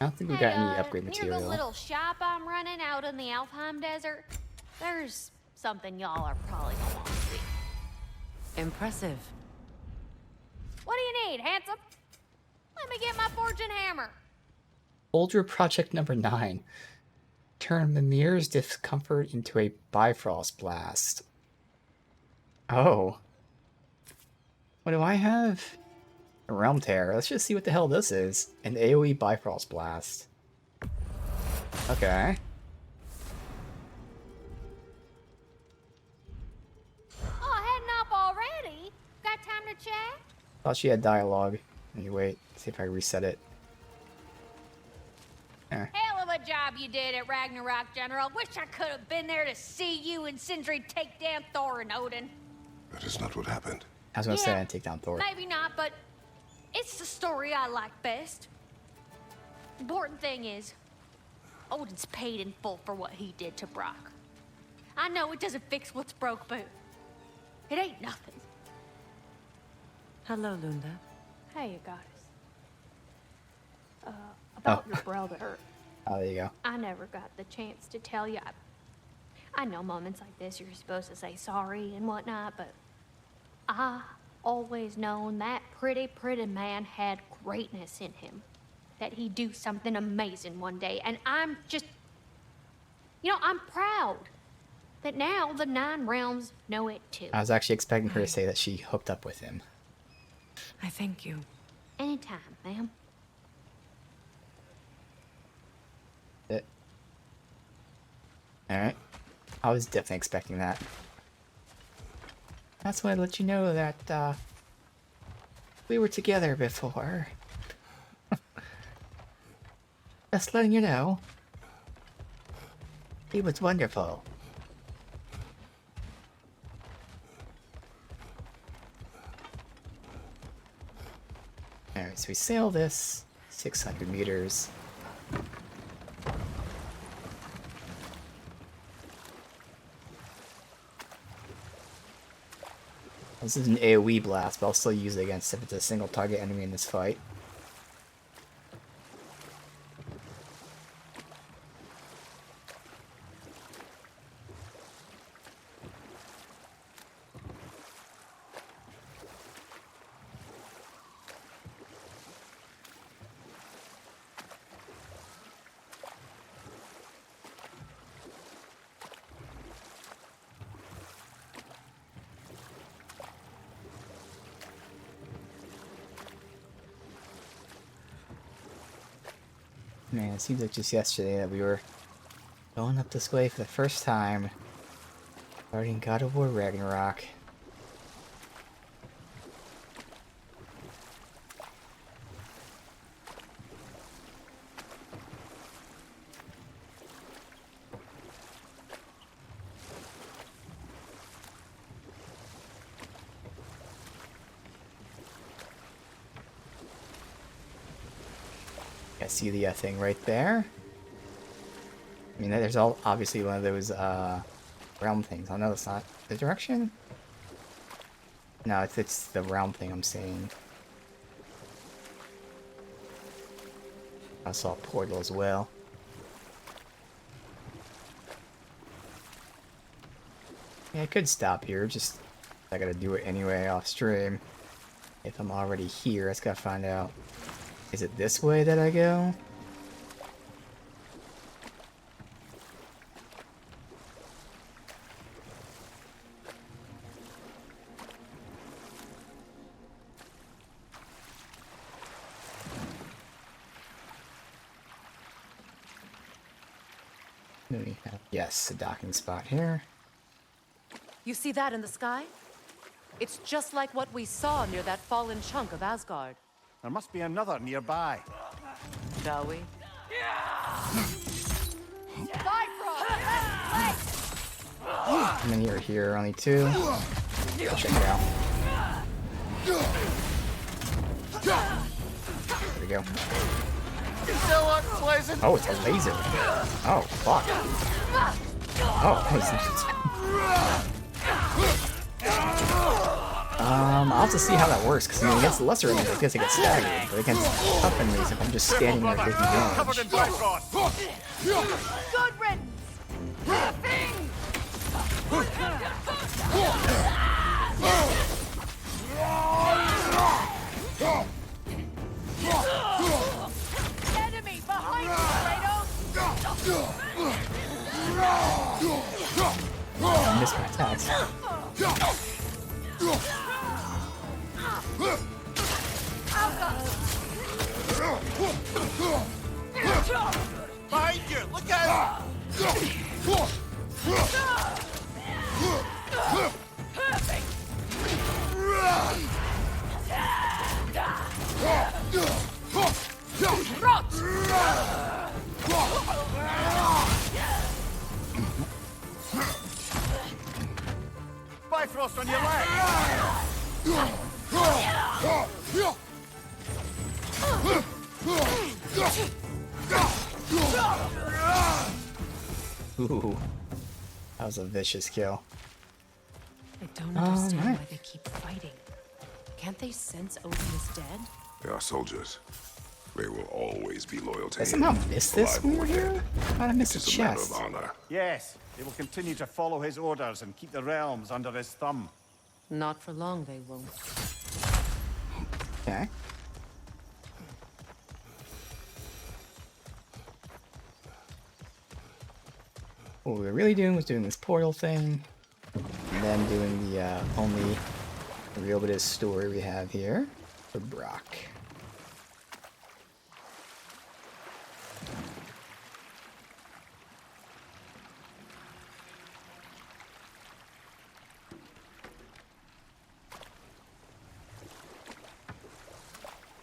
I don't think we got any upgrade Near material. the little shop I'm running out in the Alfheim Desert, there's something y'all are probably gonna want to see. Impressive. What do you need, handsome? Let me get my fortune hammer. Ultra Project number 9. Turn Mimir's discomfort into a Bifrost blast. Oh. What do I have? A Realm Tear. Let's just see what the hell this is. An AoE Bifrost blast. Okay. Oh, heading off already? Got time to chat? Thought she had dialogue. Let me wait. See if I reset it. There. Hell of a job you did at Ragnarok, General. Wish I could have been there to see you and Sindri take down Thor and Odin. That is not what happened. I was gonna say I'd take down Thor. Maybe not, but it's the story I like best. Important thing is, Odin's paid in full for what he did to Brock. I know it doesn't fix what's broke, but It ain't nothing. Hello, Lunda. Hey, goddess. About your brother. Oh, there you go. I never got the chance to tell you. I know moments like this you're supposed to say sorry and whatnot, but I always known that pretty man had greatness in him. That he'd do something amazing one day, and I'm just, I'm proud that now the 9 realms know it too. I was actually expecting her to say that she hooked up with him. I thank you. Anytime, ma'am. Alright. I was definitely expecting that. That's why I let you know that, we were together before. Just letting you know. He was wonderful. Alright, so we sail this 600 meters. This is an AoE blast, but I'll still use it against if it's a single target enemy in this fight. Man, it seems like just yesterday that we were going up this way for the first time, starting God of War Ragnarok. I see the thing right there. I mean, there's all obviously one of those realm things. Oh no, it's not the direction. No, it's the realm thing I'm seeing. I saw a portal as well. Yeah, I could stop here. Just I gotta do it anyway off stream. If I'm already here, I just gotta find out. Is it this way that I go? Yes, a docking spot here. You see that in the sky? It's just like what we saw near that fallen chunk of Asgard. There must be another nearby. Shall we? How many are here? Only 2. Check it out. There we go. Oh, it's a laser. Oh, fuck. Oh, I'll have to see how that works, because I mean, against the lesser enemies, I guess I get staggered, but against tough enemies, if I'm just standing there taking damage. Good riddance! Enemy behind you, I missed my attacks. Behind you! Look out! Bifrost on your Ooh, that was a vicious kill. I don't understand why they keep fighting. Can't they sense Odin is dead? They are soldiers. They will always be loyal to I him. somehow missed this alive when we or were here? dead. I missed It the is a matter chest. of honor. Yes, they will continue to follow his orders and keep the realms under his thumb. Not for long, they won't. Okay. What we were really doing was doing this portal thing, and then doing the only real bit of story we have here for Brock.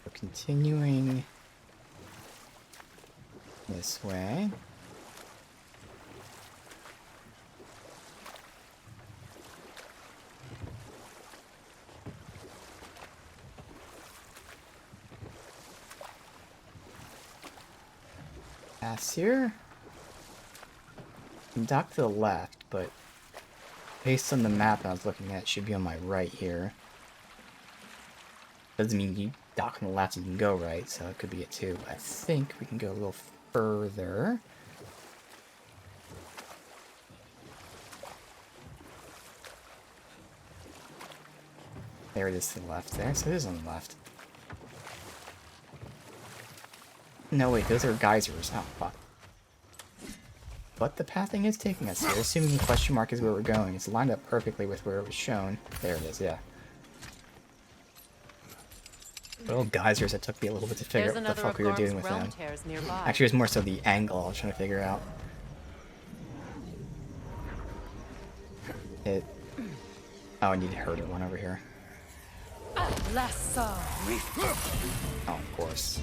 We're continuing this way. Pass here. Can dock to the left, but based on the map I was looking at, it should be on my right here. Doesn't mean you dock on the left and you can go right, so it could be it too. I think we can go a little further. There it is to the left there, so it is on the left. No, wait, those are geysers. Oh, fuck. But the pathing is taking us here, assuming the question mark is where we're going. It's lined up perfectly with where it was shown. There it is, yeah. Little geysers, it took me a little bit to figure out what the fuck we were doing with them. Actually, it was more so the angle I was trying to figure out. Oh, I need to hurt one over here. Oh, of course.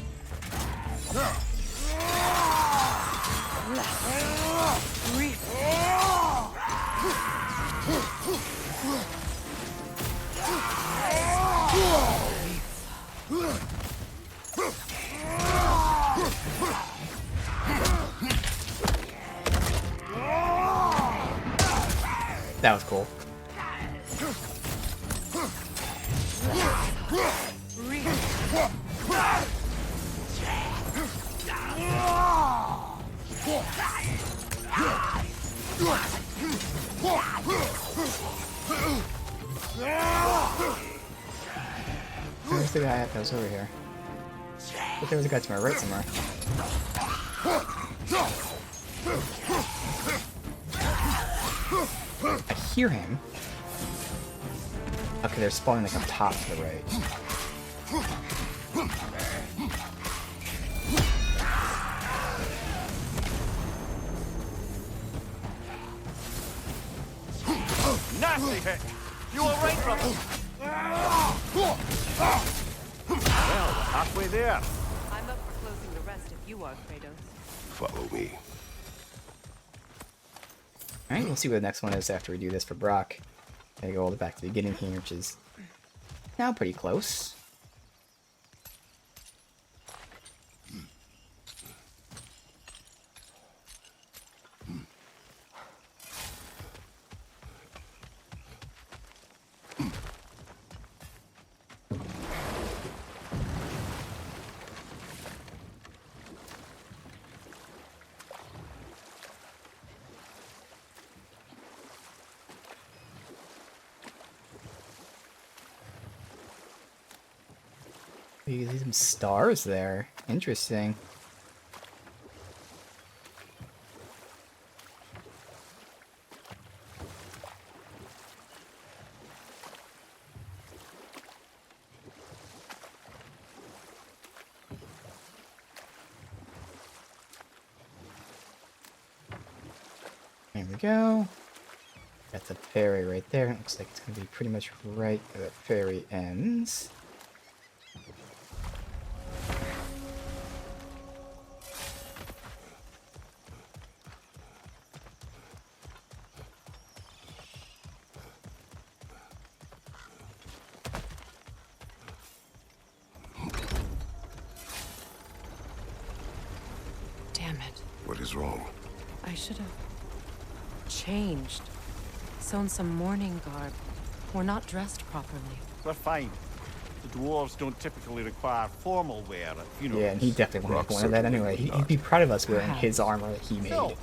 That was cool. Where's the guy that goes over here? But there was a guy to my right somewhere. I hear him. Okay, they're spawning like up top to the right. Nasty hit! You all right, brother? Well, we're halfway there. I'm up for closing the rest if you are, Kratos. Follow me. Alright, we'll see what the next one is after we do this for Brock. Gotta go all the way back to the beginning here, which is now pretty close. You see some stars there. Interesting. There we go. That's a ferry right there. Looks like it's going to be pretty much right where that ferry ends. Damn it. What is wrong? I should have changed. Sewn some mourning garb. We're not dressed properly. We're fine. The dwarves don't typically require formal wear at funerals. Yeah, and he definitely won't make one of that anyway. He'd be proud of us wearing his armor that he made. So,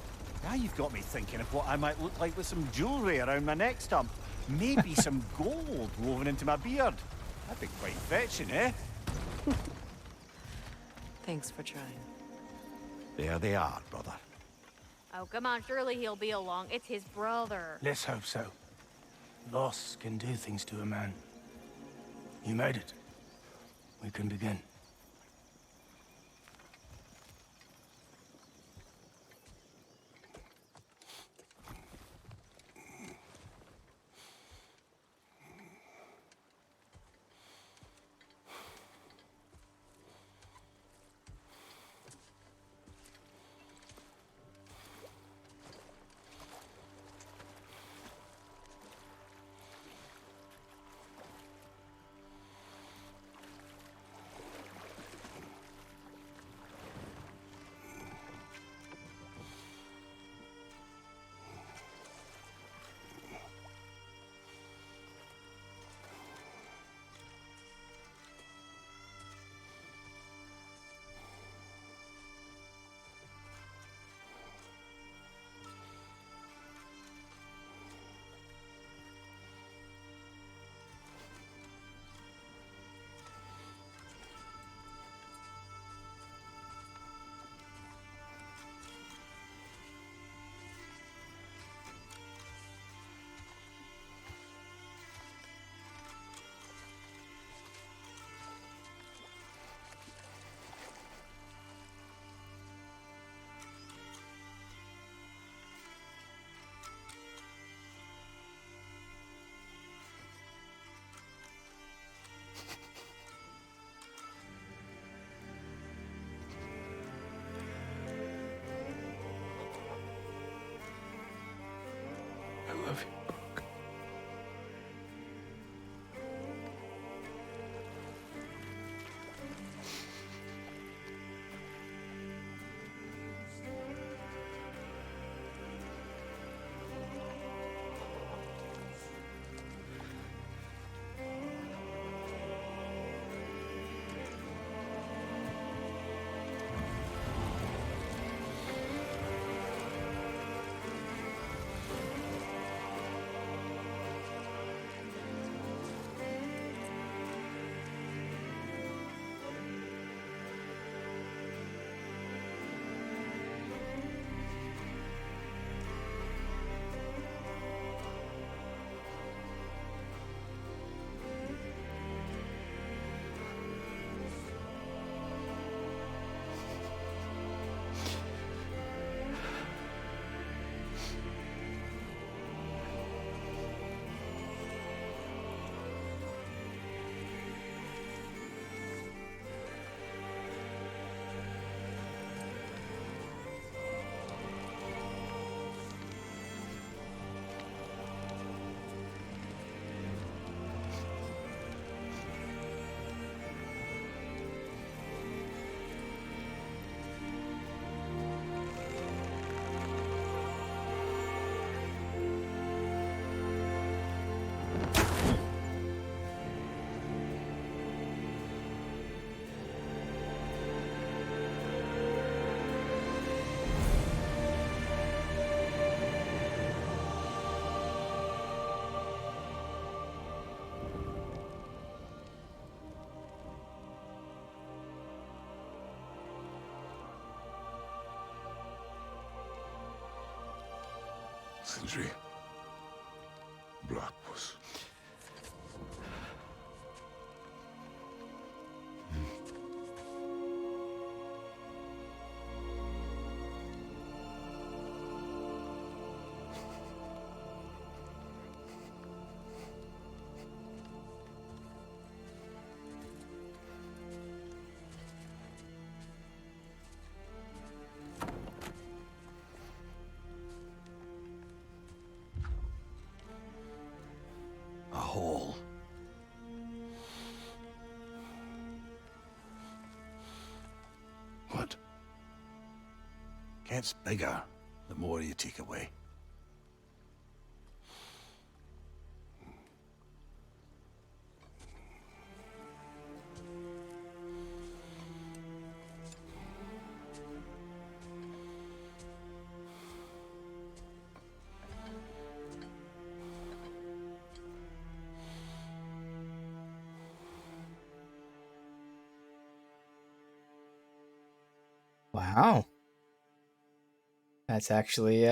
now you've got me thinking of what I might look like with some jewellery around my neck stump. Maybe some gold woven into my beard. That'd be quite fetching, eh? Thanks for trying. There they are, brother. Oh, come on, surely he'll be along. It's his brother. Let's hope so. Loss can do things to a man. You made it. We can begin. I love you, Brooke. Sindri. Blackpuss. A hole. What? Gets bigger the more you take away. Wow. That's actually,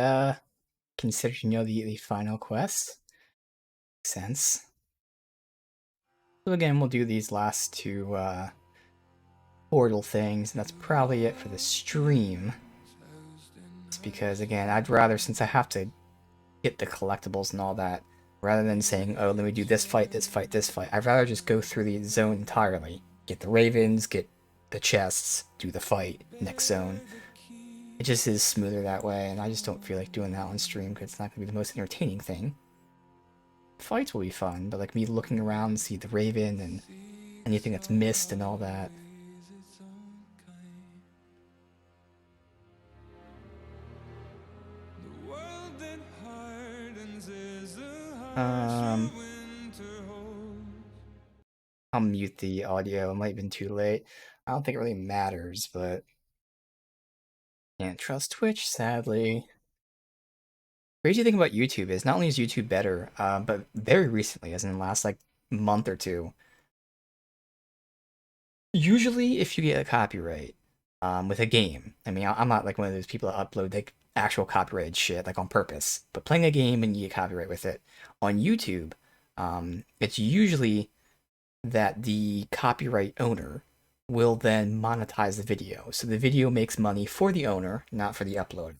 considered, the final quest. Makes sense. So again, we'll do these last two, portal things, and that's probably it for the stream. It's because, again, I'd rather, since I have to get the collectibles and all that, rather than saying, oh, let me do this fight, this fight, this fight, I'd rather just go through the zone entirely. Get the ravens, get the chests, do the fight, next zone. It just is smoother that way, and I just don't feel like doing that on stream because it's not going to be the most entertaining thing. Fights will be fun, but like me looking around, see the raven and anything that's missed and all that. I'll mute the audio. It might have been too late. I don't think it really matters, but can't trust Twitch, sadly. Crazy thing about YouTube is not only is YouTube better, but very recently, as in the last like month or two, usually if you get a copyright with a game, I mean, I'm not like one of those people that upload like actual copyrighted shit like on purpose, but playing a game and you get copyright with it on YouTube, it's usually that the copyright owner will then monetize the video. So the video makes money for the owner, not for the uploader.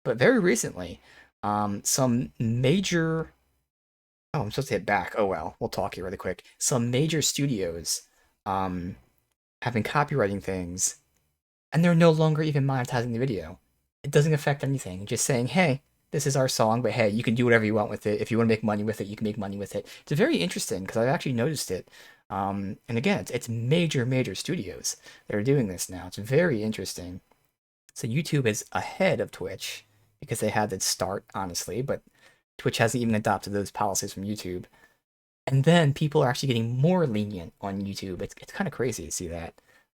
But very recently, some major... Oh, I'm supposed to hit back. Oh well, we'll talk here really quick. Some major studios have been copywriting things, and they're no longer even monetizing the video. It doesn't affect anything. Just saying, hey, this is our song, but hey, you can do whatever you want with it. If you want to make money with it, you can make money with it. It's very interesting, because I've actually noticed it. And again, it's major studios that are doing this now. It's very interesting. So YouTube is ahead of Twitch, because they had to start, honestly, but Twitch hasn't even adopted those policies from YouTube. And then people are actually getting more lenient on YouTube. It's kind of crazy to see that.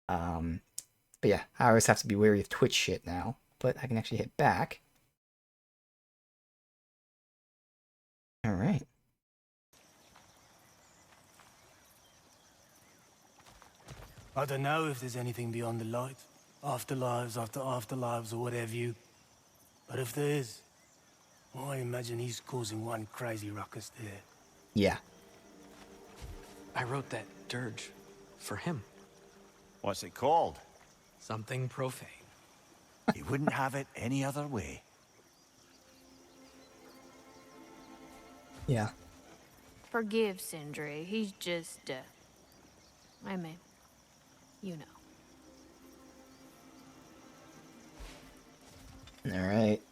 But yeah, I always have to be wary of Twitch shit now. But I can actually hit back. Alright. I don't know if there's anything beyond the light. Afterlives after afterlives or whatever you... But if there is, well, I imagine he's causing one crazy ruckus there. Yeah. I wrote that dirge for him. What's it called? Something profane. He wouldn't have it any other way. Yeah. Forgive Sindri. He's just, I mean, you know. Alright.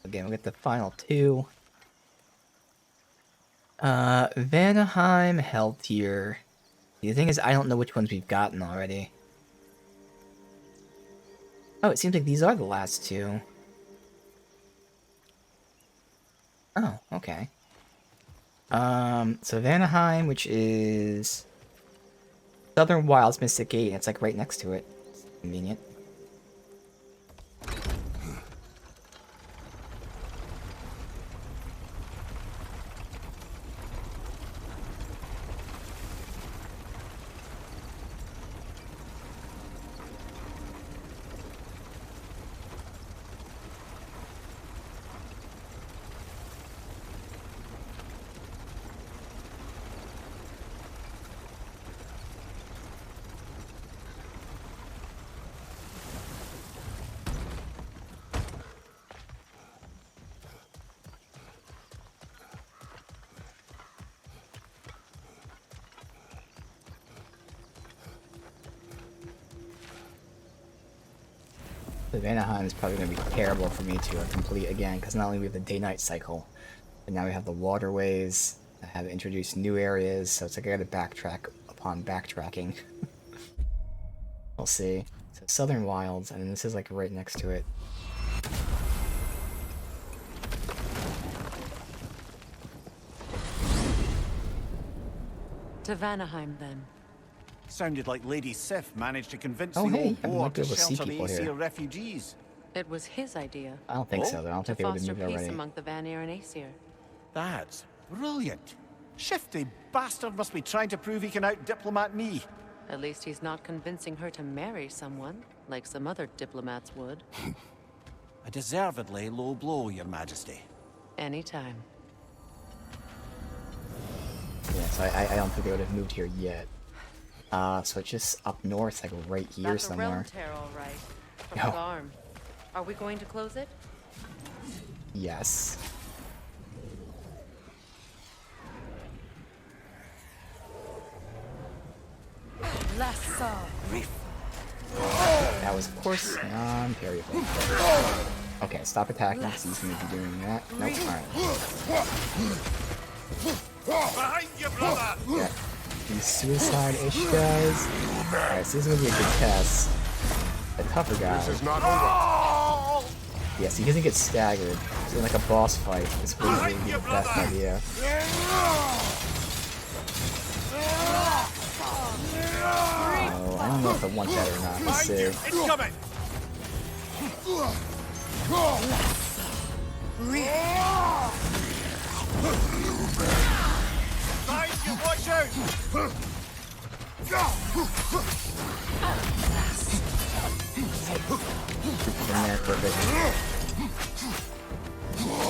Again, we'll get the final two. Vanaheim, Helltier. The thing is, I don't know which ones we've gotten already. Oh, it seems like these are the last two. Oh, okay. So Vanaheim, which is Southern Wilds Mystic Gate, and it's like right next to it. It's convenient. The Vanaheim is probably going to be terrible for me to complete again, because not only we have the day-night cycle, but now we have the waterways that have introduced new areas, so it's like I gotta backtrack upon backtracking. We'll see. So Southern Wilds, and this is like right next to it. To Vanaheim, then. Sounded like Lady Sif managed to convince Oh, the hey, old I boar might be to able to see shelter the people here. Aesir refugees. It was his idea. I don't think so, though. I don't To think they would have foster moved peace already. among the Vanir and Aesir. That's brilliant. Shifty bastard must be trying to prove he can out-diplomat me. At least he's not convincing her to marry someone, like some other diplomats would. A deservedly low blow, Your Majesty. Anytime. Yeah, so I don't think they would have moved here yet. So it's just up north, like right here That's somewhere. a realm tear, all right. From Yo. the arm. Are we going to close it? Yes. That was, of course, non-parryable. Okay, stop attacking, because he's going to be doing that. Nope, alright. Behind you, brother! Yeah. These suicide-ish guys. Alright, so this is going to be a good test. The tougher guy. This is not over. Yes, he doesn't get staggered. So in like a boss fight, this would really be the best idea. Oh, I don't know if I want that or not. Let's see. It's coming! Behind you, watch out! In there for a bit. Oh,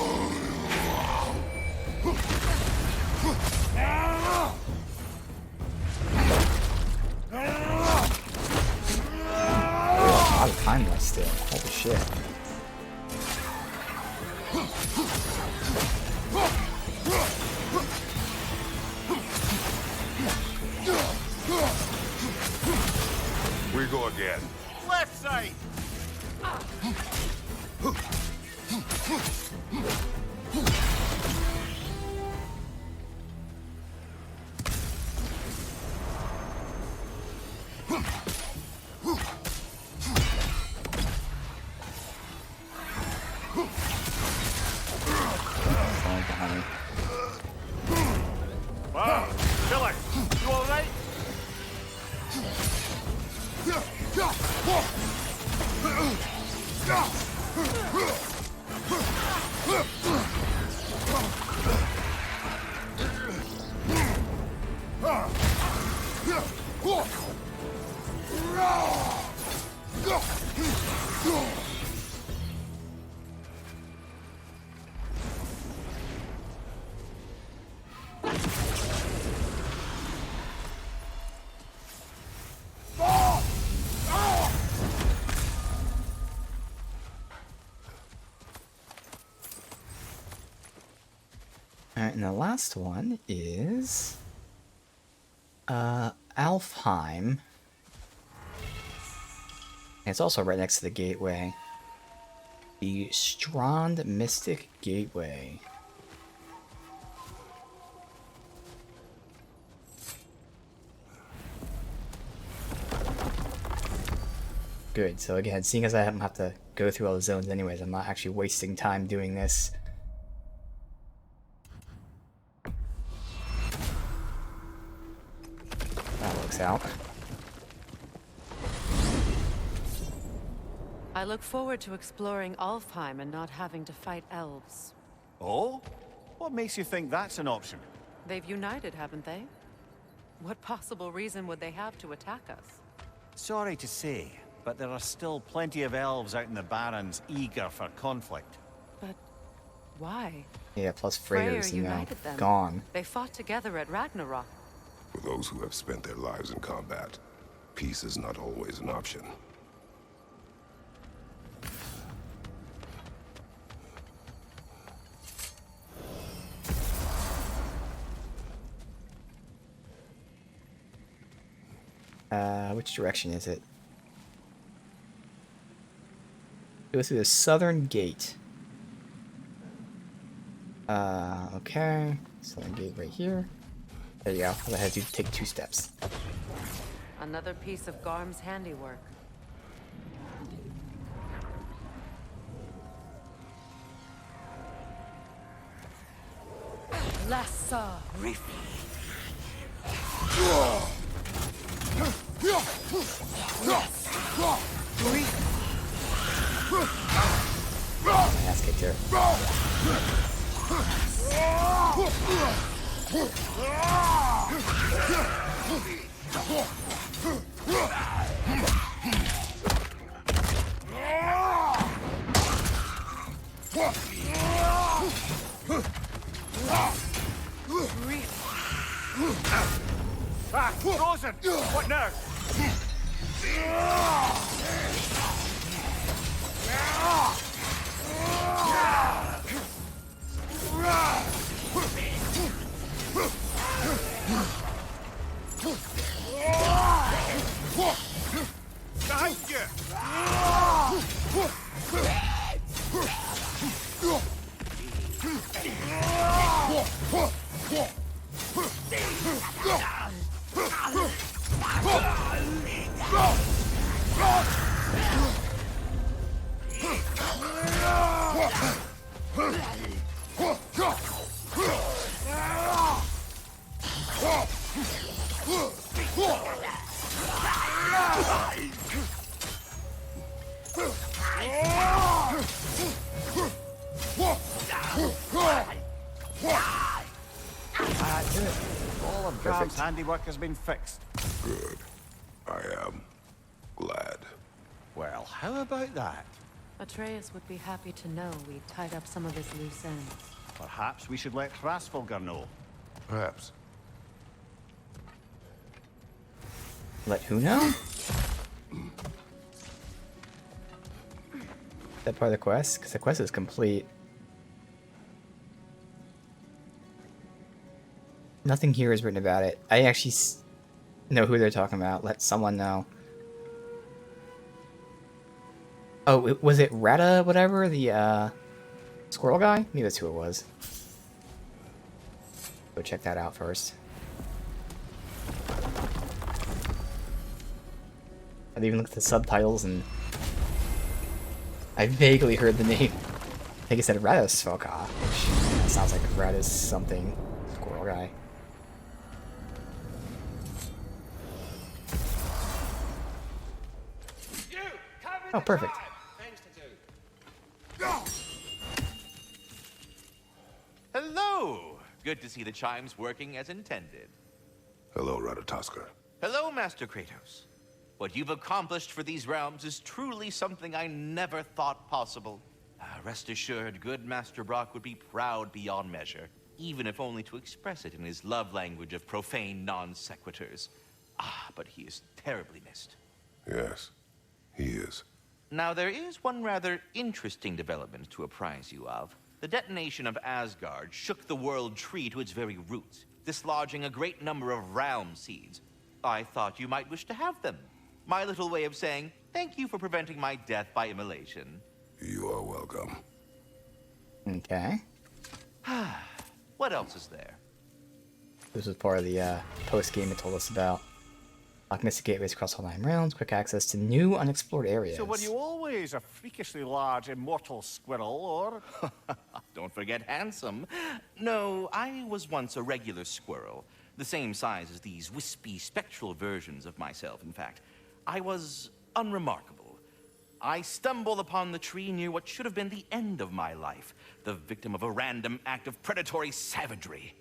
a lot of time left still. Holy shit. We go again. Left side! Falling behind me. Wow, Billy, you alright? Alright, and the last one is Alfheim. And it's also right next to the gateway. The Strand Mystic Gateway. Good, so again, seeing as I have to go through all the zones anyways, I'm not actually wasting time doing this. That works out. I look forward to exploring Alfheim and not having to fight elves. Oh? What makes you think that's an option? They've united, haven't they? What possible reason would they have to attack us? Sorry to say, but there are still plenty of elves out in the Barrens eager for conflict. But why? Yeah, plus Freyr Freyr's, you know, united them. gone. They fought together at Ragnarok. For those who have spent their lives in combat, peace is not always an option. Which direction is it? Go through the southern gate. Okay. Southern gate right here. There you go. I had to take 2 steps. Another piece of Garm's handiwork. Lassa Reef. My ass kicked here. Ah, frozen! What now? Thank you! That's it. All of Gram's handiwork has been fixed. Good. I am glad. Well, how about that? Atreus would be happy to know we tied up some of his loose ends. Perhaps we should let Hrasfulgar know. Perhaps. Let who know? That part of the quest? Because the quest is complete. Nothing here is written about it. I actually know who they're talking about. Let someone know. Oh, was it Rata, whatever? The, squirrel guy? Maybe that's who it was. Go check that out first. I've even looked at the subtitles and I vaguely heard the name. I think it said Radis Foka, which sounds like Radis something. Squirrel guy. Oh, perfect. Hello! Good to see the chimes working as intended. Hello, Ratatoskr. Hello, Master Kratos. What you've accomplished for these realms is truly something I never thought possible. Rest assured, good Master Brock would be proud beyond measure, even if only to express it in his love language of profane non-sequiturs. But he is terribly missed. Yes, he is. Now, there is one rather interesting development to apprise you of. The detonation of Asgard shook the world tree to its very roots, dislodging a great number of realm seeds. I thought you might wish to have them. My little way of saying, thank you for preventing my death by immolation. You are welcome. Okay. What else is there? This was part of the post-game it told us about. Loch Mystic gateways across all 9 realms, quick access to new unexplored areas. So were you always a freakishly large immortal squirrel, or...? Don't forget handsome. No, I was once a regular squirrel. The same size as these wispy, spectral versions of myself, in fact. I was unremarkable. I stumbled upon the tree near what should have been the end of my life, the victim of a random act of predatory savagery.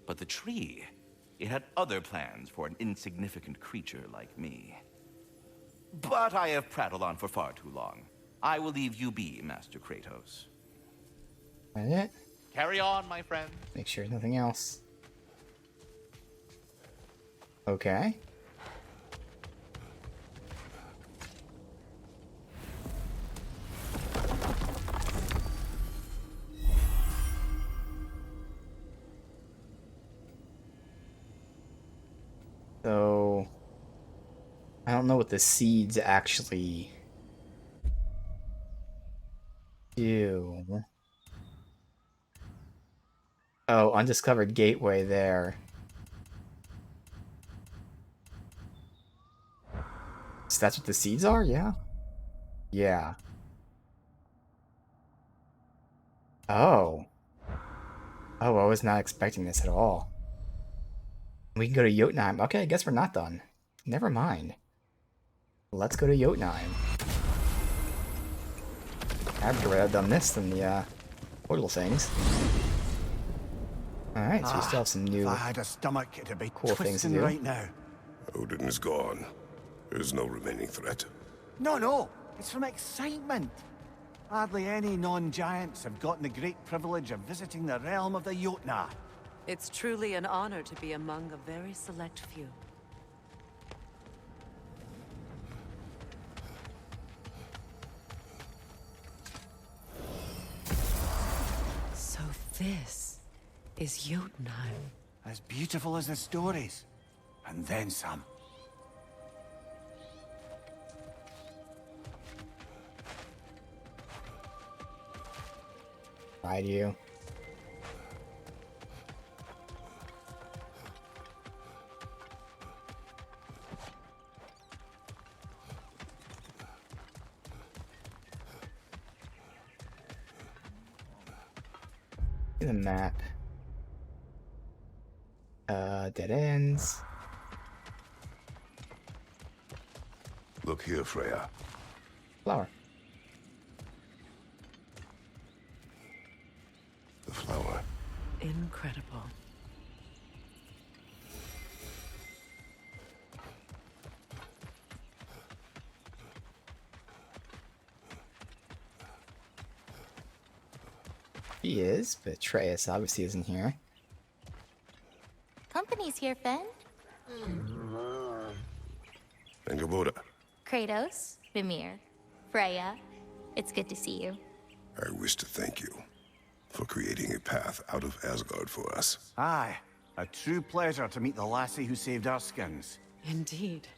But the tree, it had other plans for an insignificant creature like me. But I have prattled on for far too long. I will leave you be, Master Kratos. That it? Carry on, my friend. Make sure there's nothing else. Okay. So, I don't know what the seeds actually do. Oh, undiscovered gateway there. So that's what the seeds are? Yeah? Yeah. Oh. Oh, I was not expecting this at all. We can go to Jotunheim. Okay, I guess we're not done. Never mind. Let's go to Jotunheim. I'd rather have done this than the portal things. Alright, so we still have some new If I had a stomach, it'd be cool things to twisting do. right now. Odin is gone. There's no remaining threat. No. It's from excitement. Hardly any non-giants have gotten the great privilege of visiting the realm of the Jotnar. It's truly an honor to be among a very select few. So this is Jotunheim. As beautiful as the stories. And then some. Why do you? The map. Dead ends. Look here, Freya. Flower. The flower. Incredible. He is, but Atreus obviously isn't here. Company's here, Fen. Angerboda. Kratos, Mimir, Freya. It's good to see you. I wish to thank you for creating a path out of Asgard for us. Aye, a true pleasure to meet the lassie who saved our skins. Indeed.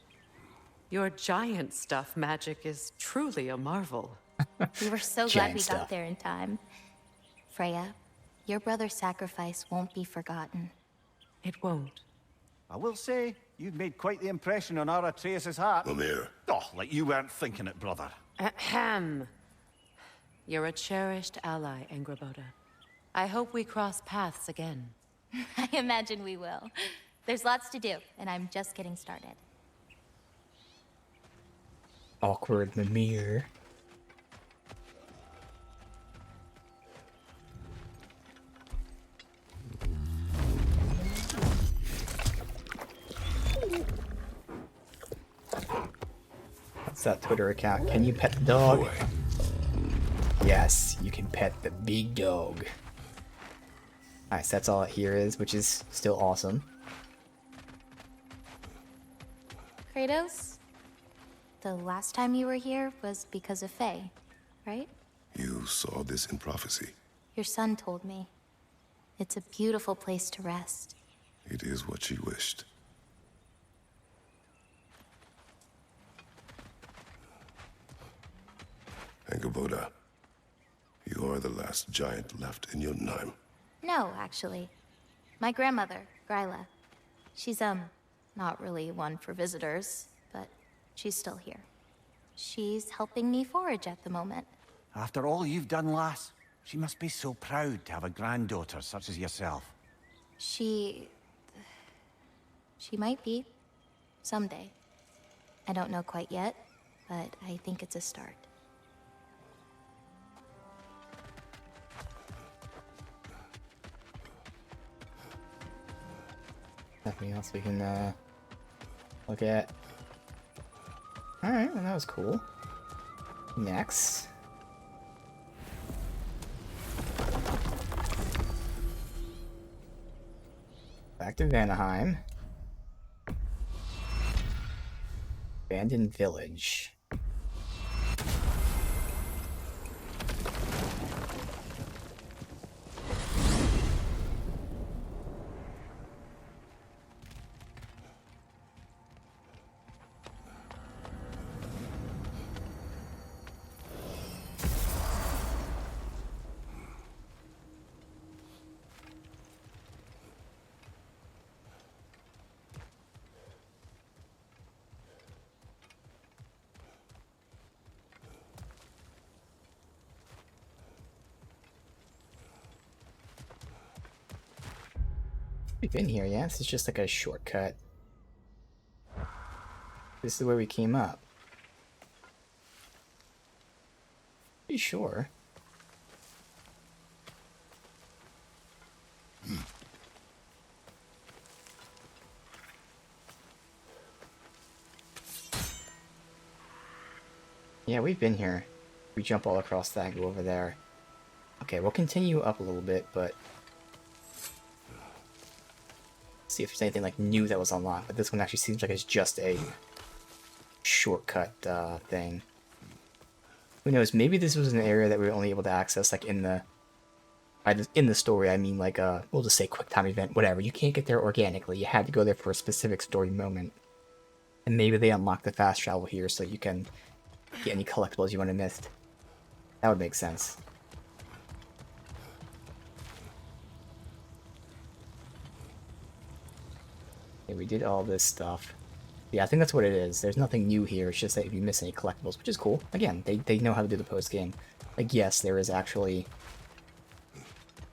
Your giant stuff magic is truly a marvel. We were so glad Giant we stuff. got there in time. Freya, your brother's sacrifice won't be forgotten. It won't. I will say, you've made quite the impression on our Atreus' heart. Mimir. Oh, like you weren't thinking it, brother. Ahem. You're a cherished ally, Angerboda. I hope we cross paths again. I imagine we will. There's lots to do, and I'm just getting started. Awkward Mimir. What's that Twitter account? Can you pet the dog? Yes, you can pet the big dog. Alright, so that's all here is, which is still awesome. Kratos, the last time you were here was because of Faye, right? You saw this in prophecy. Your son told me. It's a beautiful place to rest. It is what she wished. Angerboda, you are the last giant left in Jotunheim. No, actually. My grandmother, Gryla. She's, not really one for visitors, but she's still here. She's helping me forage at the moment. After all you've done, lass, she must be so proud to have a granddaughter such as yourself. She might be. Someday. I don't know quite yet, but I think it's a start. Nothing else we can look at. Alright, well that was cool. Next. Back to Vanaheim. Abandoned village. We've been here, yeah? This is just like a shortcut. This is where we came up. Pretty sure. Yeah, we've been here. We jump all across that and go over there. Okay, we'll continue up a little bit, but see if there's anything like new that was unlocked. But this one actually seems like it's just a shortcut thing. Who knows? Maybe this was an area that we were only able to access like in the story. I mean, like we'll just say quick time event, whatever. You can't get there organically. You had to go there for a specific story moment. And maybe they unlock the fast travel here so you can get any collectibles you want to miss. That would make sense. Okay, we did all this stuff. Yeah, I think that's what it is. There's nothing new here. It's just that if you miss any collectibles, which is cool. Again, they know how to do the post-game. Like, yes, there is actually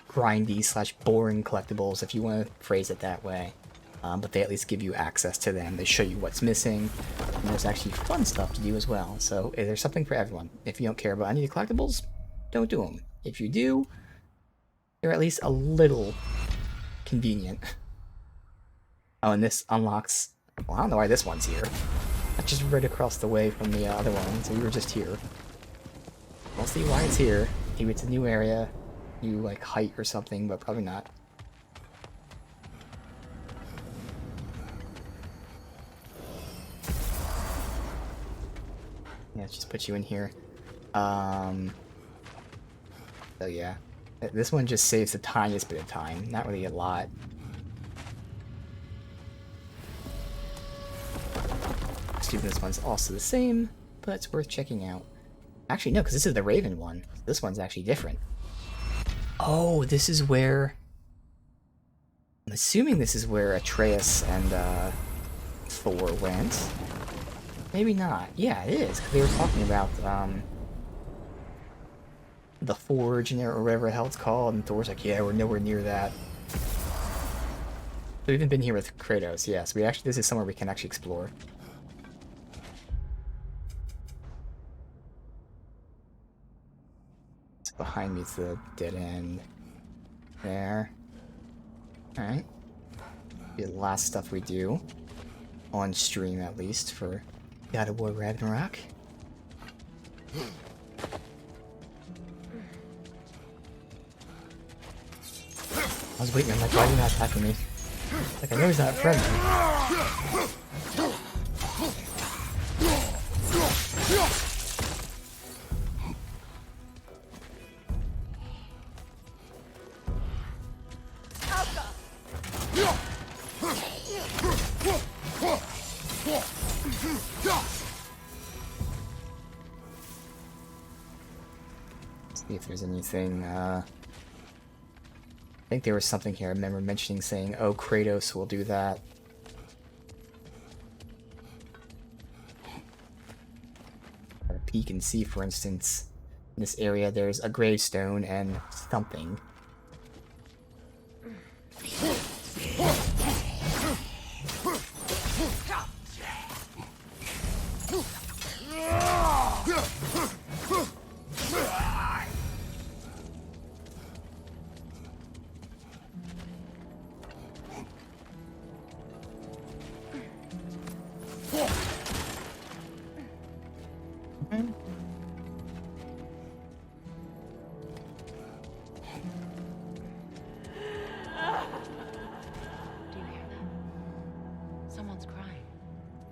grindy / boring collectibles, if you want to phrase it that way. But they at least give you access to them. They show you what's missing. And there's actually fun stuff to do as well. So there's something for everyone. If you don't care about any of the collectibles, don't do them. If you do, they're at least a little convenient. Oh, and this unlocks... Well, I don't know why this one's here. That's just right across the way from the other one, so we were just here. We'll see why it's here. Maybe it's a new area, new, like, height or something, but probably not. Yeah, let's just put you in here. So yeah. This one just saves the tiniest bit of time, not really a lot. This one's also the same, but it's worth checking out. Actually, no, because this is the Raven one. This one's actually different. Oh, this is where... I'm assuming this is where Atreus and Thor went. Maybe not. Yeah, it is, because they were talking about the Forge or whatever the hell it's called, and Thor's like, yeah, we're nowhere near that. We've even been here with Kratos, yes. This is somewhere we can actually explore. Behind me is the dead end. There. Alright. Be the last stuff we do. On stream, at least, for God of War Ragnarok. I was waiting, I'm like, why are you not attacking me? Like, I know he's not friendly. See if there's anything, I think there was something here I remember mentioning saying, oh, Kratos will do that. A peek and see, for instance, in this area there's a gravestone and something.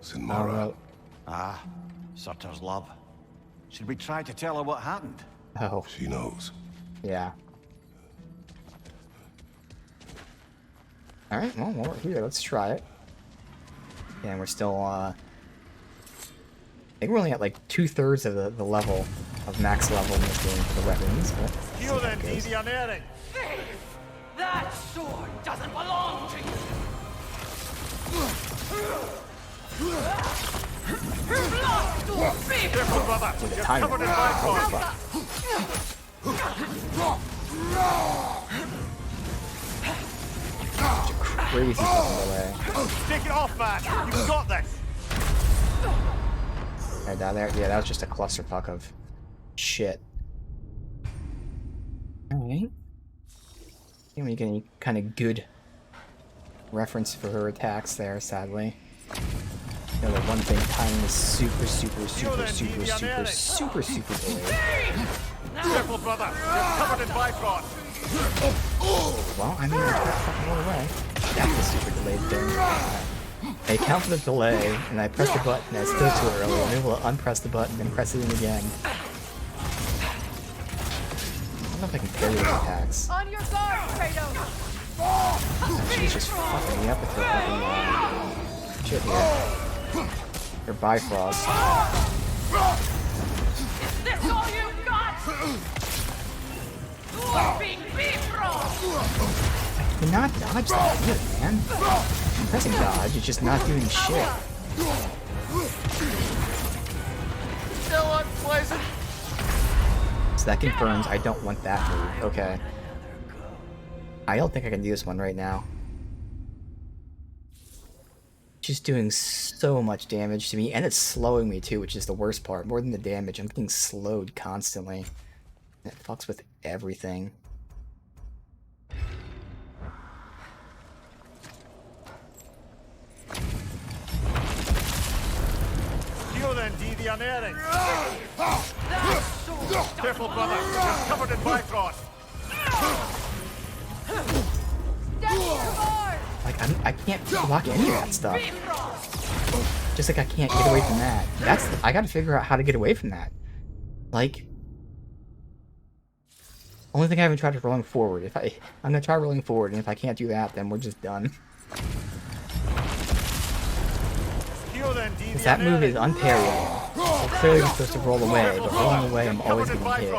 Sinmara. Ah, Surtur's love. Should we try to tell her what happened? Oh. She knows. Yeah. Alright, well, while we're here, let's try it. And we're still, I think we're only at like 2/3 of the level, of max level in this game for the weapons, but... Kill them, unerring! That sword doesn't belong to you! Careful, brother! You're covered in my Crazy fucking delay. Take it off, man! You've got this! Right down there? Yeah, that was just a clusterfuck of shit. Alright. I think we get any kind of good reference for her attacks there, sadly. You know, the one thing timing is super delayed. Careful, brother. You're covered in Bifrost. Well, I mean, I got fucking all the way. That's the super delayed thing. I account for the delay, and I press the button, and it's still too early. I'm able to unpress the button, and press it in again. I don't know if I can parry those attacks. On your guard, Kratos! She's just fucking me up with her fucking shit here. Her Bifrost. Is this all you've got? I cannot dodge that either, man. I'm pressing dodge, it's just not doing shit. Still unpleasant. So that confirms I don't want that move. Okay. I don't think I can do this one right now. She's doing so much damage to me, and it's slowing me too, which is the worst part. More than the damage, I'm getting slowed constantly. And it fucks with everything. You then, Devianering. Careful, brother. You're covered in Bifrost. Like, I can't block any of that stuff. Just like I can't get away from that. I gotta figure out how to get away from that. Like, only thing I haven't tried is rolling forward. I'm gonna try rolling forward, and if I can't do that, then we're just done. Because that move is unparryable. So clearly I'm supposed to roll away, but rolling away I'm always getting hit.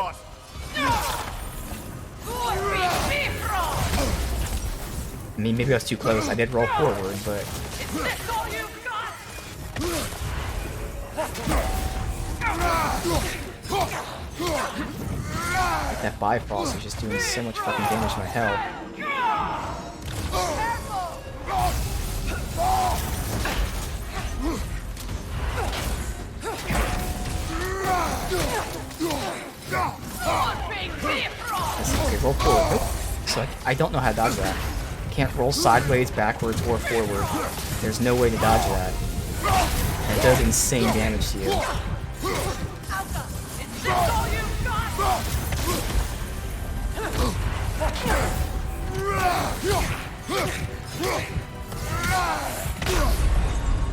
I mean, maybe I was too close. I did roll forward, but... Like that Bifrost is just doing so much fucking damage to my health. Okay, roll forward. Nope. So I don't know how to dodge that. Can't roll sideways, backwards, or forward. There's no way to dodge that. And it does insane damage to you.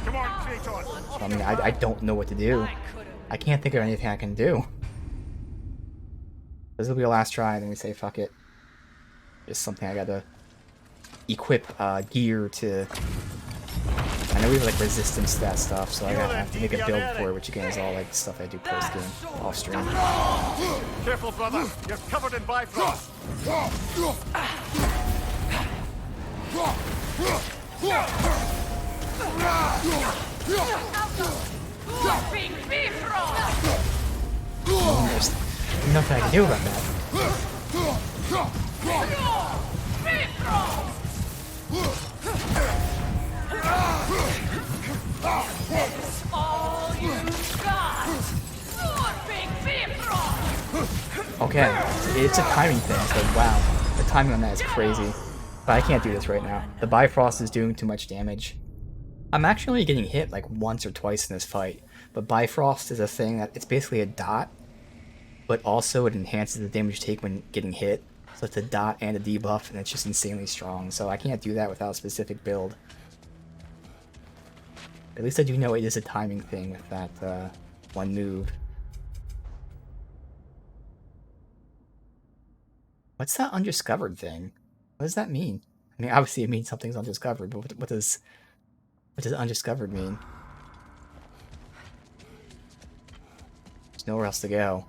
Come on, Kratos. So, I mean, I don't know what to do. I can't think of anything I can do. This will be our last try, and then we say fuck it. Just something I gotta equip gear to... I know we have like resistance to that stuff, so I gotta have to make a build for it, which again is all like stuff I do post game, off stream. Careful, brother. You're covered in Bifrost. There's nothing I can do about that. It's all you got. Okay, it's a timing thing, so wow. The timing on that is crazy. But I can't do this right now. The Bifrost is doing too much damage. I'm actually getting hit like once or twice in this fight, but Bifrost is a thing that it's basically a dot, but also it enhances the damage you take when getting hit. So it's a dot and a debuff, and it's just insanely strong, so I can't do that without a specific build. At least I do know it is a timing thing with that one move. What's that undiscovered thing? What does that mean? I mean, obviously it means something's undiscovered, but what does undiscovered mean? There's nowhere else to go.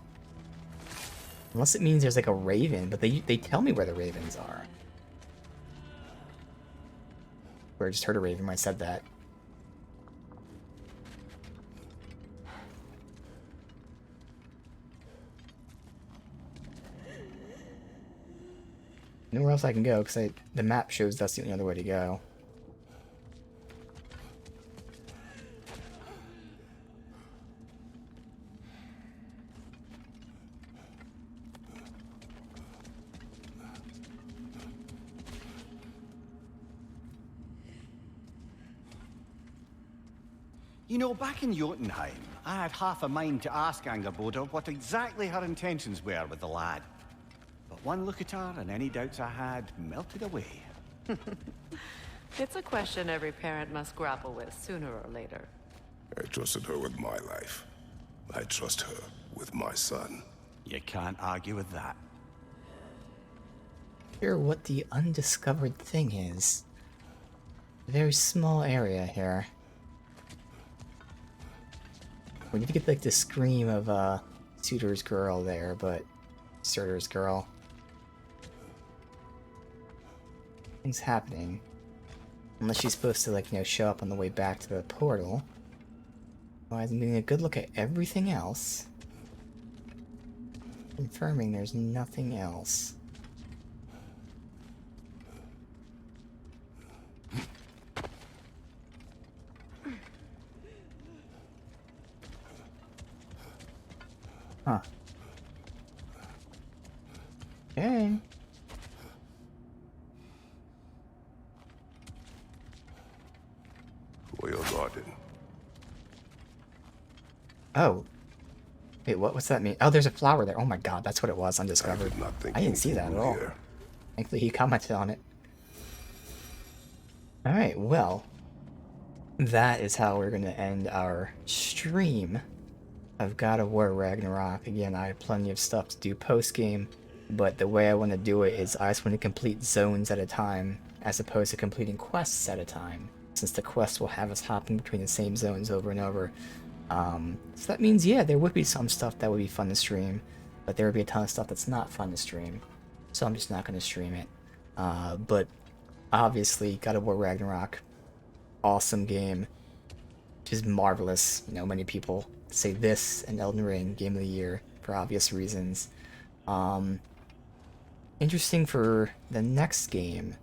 Unless it means there's like a raven, but they tell me where the ravens are. Or I just heard a raven when I said that. Nowhere else I can go, because the map shows that's the only other way to go. You know, back in Jotunheim, I had half a mind to ask Angerboda what exactly her intentions were with the lad. But one look at her and any doubts I had melted away. It's a question every parent must grapple with sooner or later. I trusted her with my life. I trust her with my son. You can't argue with that. Hear what the undiscovered thing is. A very small area here. We need to get like the scream of Suitor's girl there, but Surtur's girl. Things happening. Unless she's supposed to, like, you know, show up on the way back to the portal. Otherwise, I'm getting a good look at everything else. Confirming there's nothing else. Huh. Okay. Royal Garden. Oh. Wait, what's that mean? Oh, there's a flower there. Oh my god, that's what it was, undiscovered. I didn't see that at all. Thankfully he commented on it. Alright, well. That is how we're gonna end our stream of God of War Ragnarok. Again, I have plenty of stuff to do post-game, but the way I want to do it is I just want to complete zones at a time, as opposed to completing quests at a time, since the quests will have us hopping between the same zones over and over. So that means, yeah, there would be some stuff that would be fun to stream, but there would be a ton of stuff that's not fun to stream, so I'm just not going to stream it. But obviously, God of War Ragnarok, awesome game, just marvelous. You know, many people say this and Elden Ring, Game of the Year, for obvious reasons. Interesting for the next game.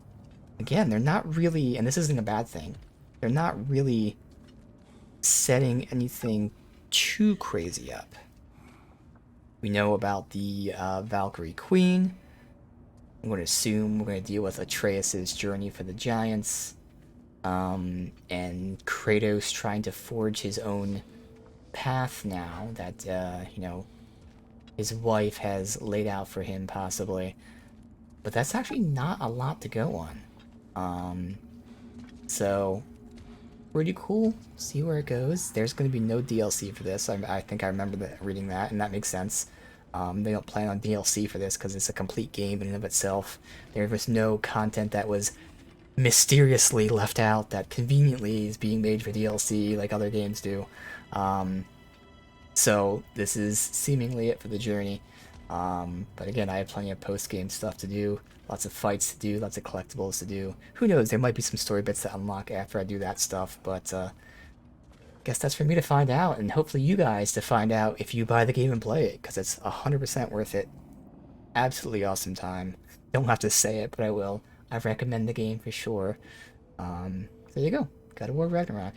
Again, they're not really, and this isn't a bad thing, they're not really setting anything too crazy up. We know about the Valkyrie Queen. I'm going to assume we're going to deal with Atreus' journey for the Giants, and Kratos trying to forge his own path now that, you know, his wife has laid out for him, possibly. But that's actually not a lot to go on. So, pretty cool. See where it goes. There's going to be no DLC for this. I think I remember reading that, and that makes sense. They don't plan on DLC for this because it's a complete game in and of itself. There was no content that was mysteriously left out that conveniently is being made for DLC like other games do. So this is seemingly it for the journey. But again, I have plenty of post-game stuff to do, lots of fights to do, lots of collectibles to do. Who knows, there might be some story bits to unlock after I do that stuff, but guess that's for me to find out, and hopefully you guys to find out if you buy the game and play it, because it's 100% worth it. Absolutely awesome time. Don't have to say it, but I will. I recommend the game for sure. There you go. God of War Ragnarok.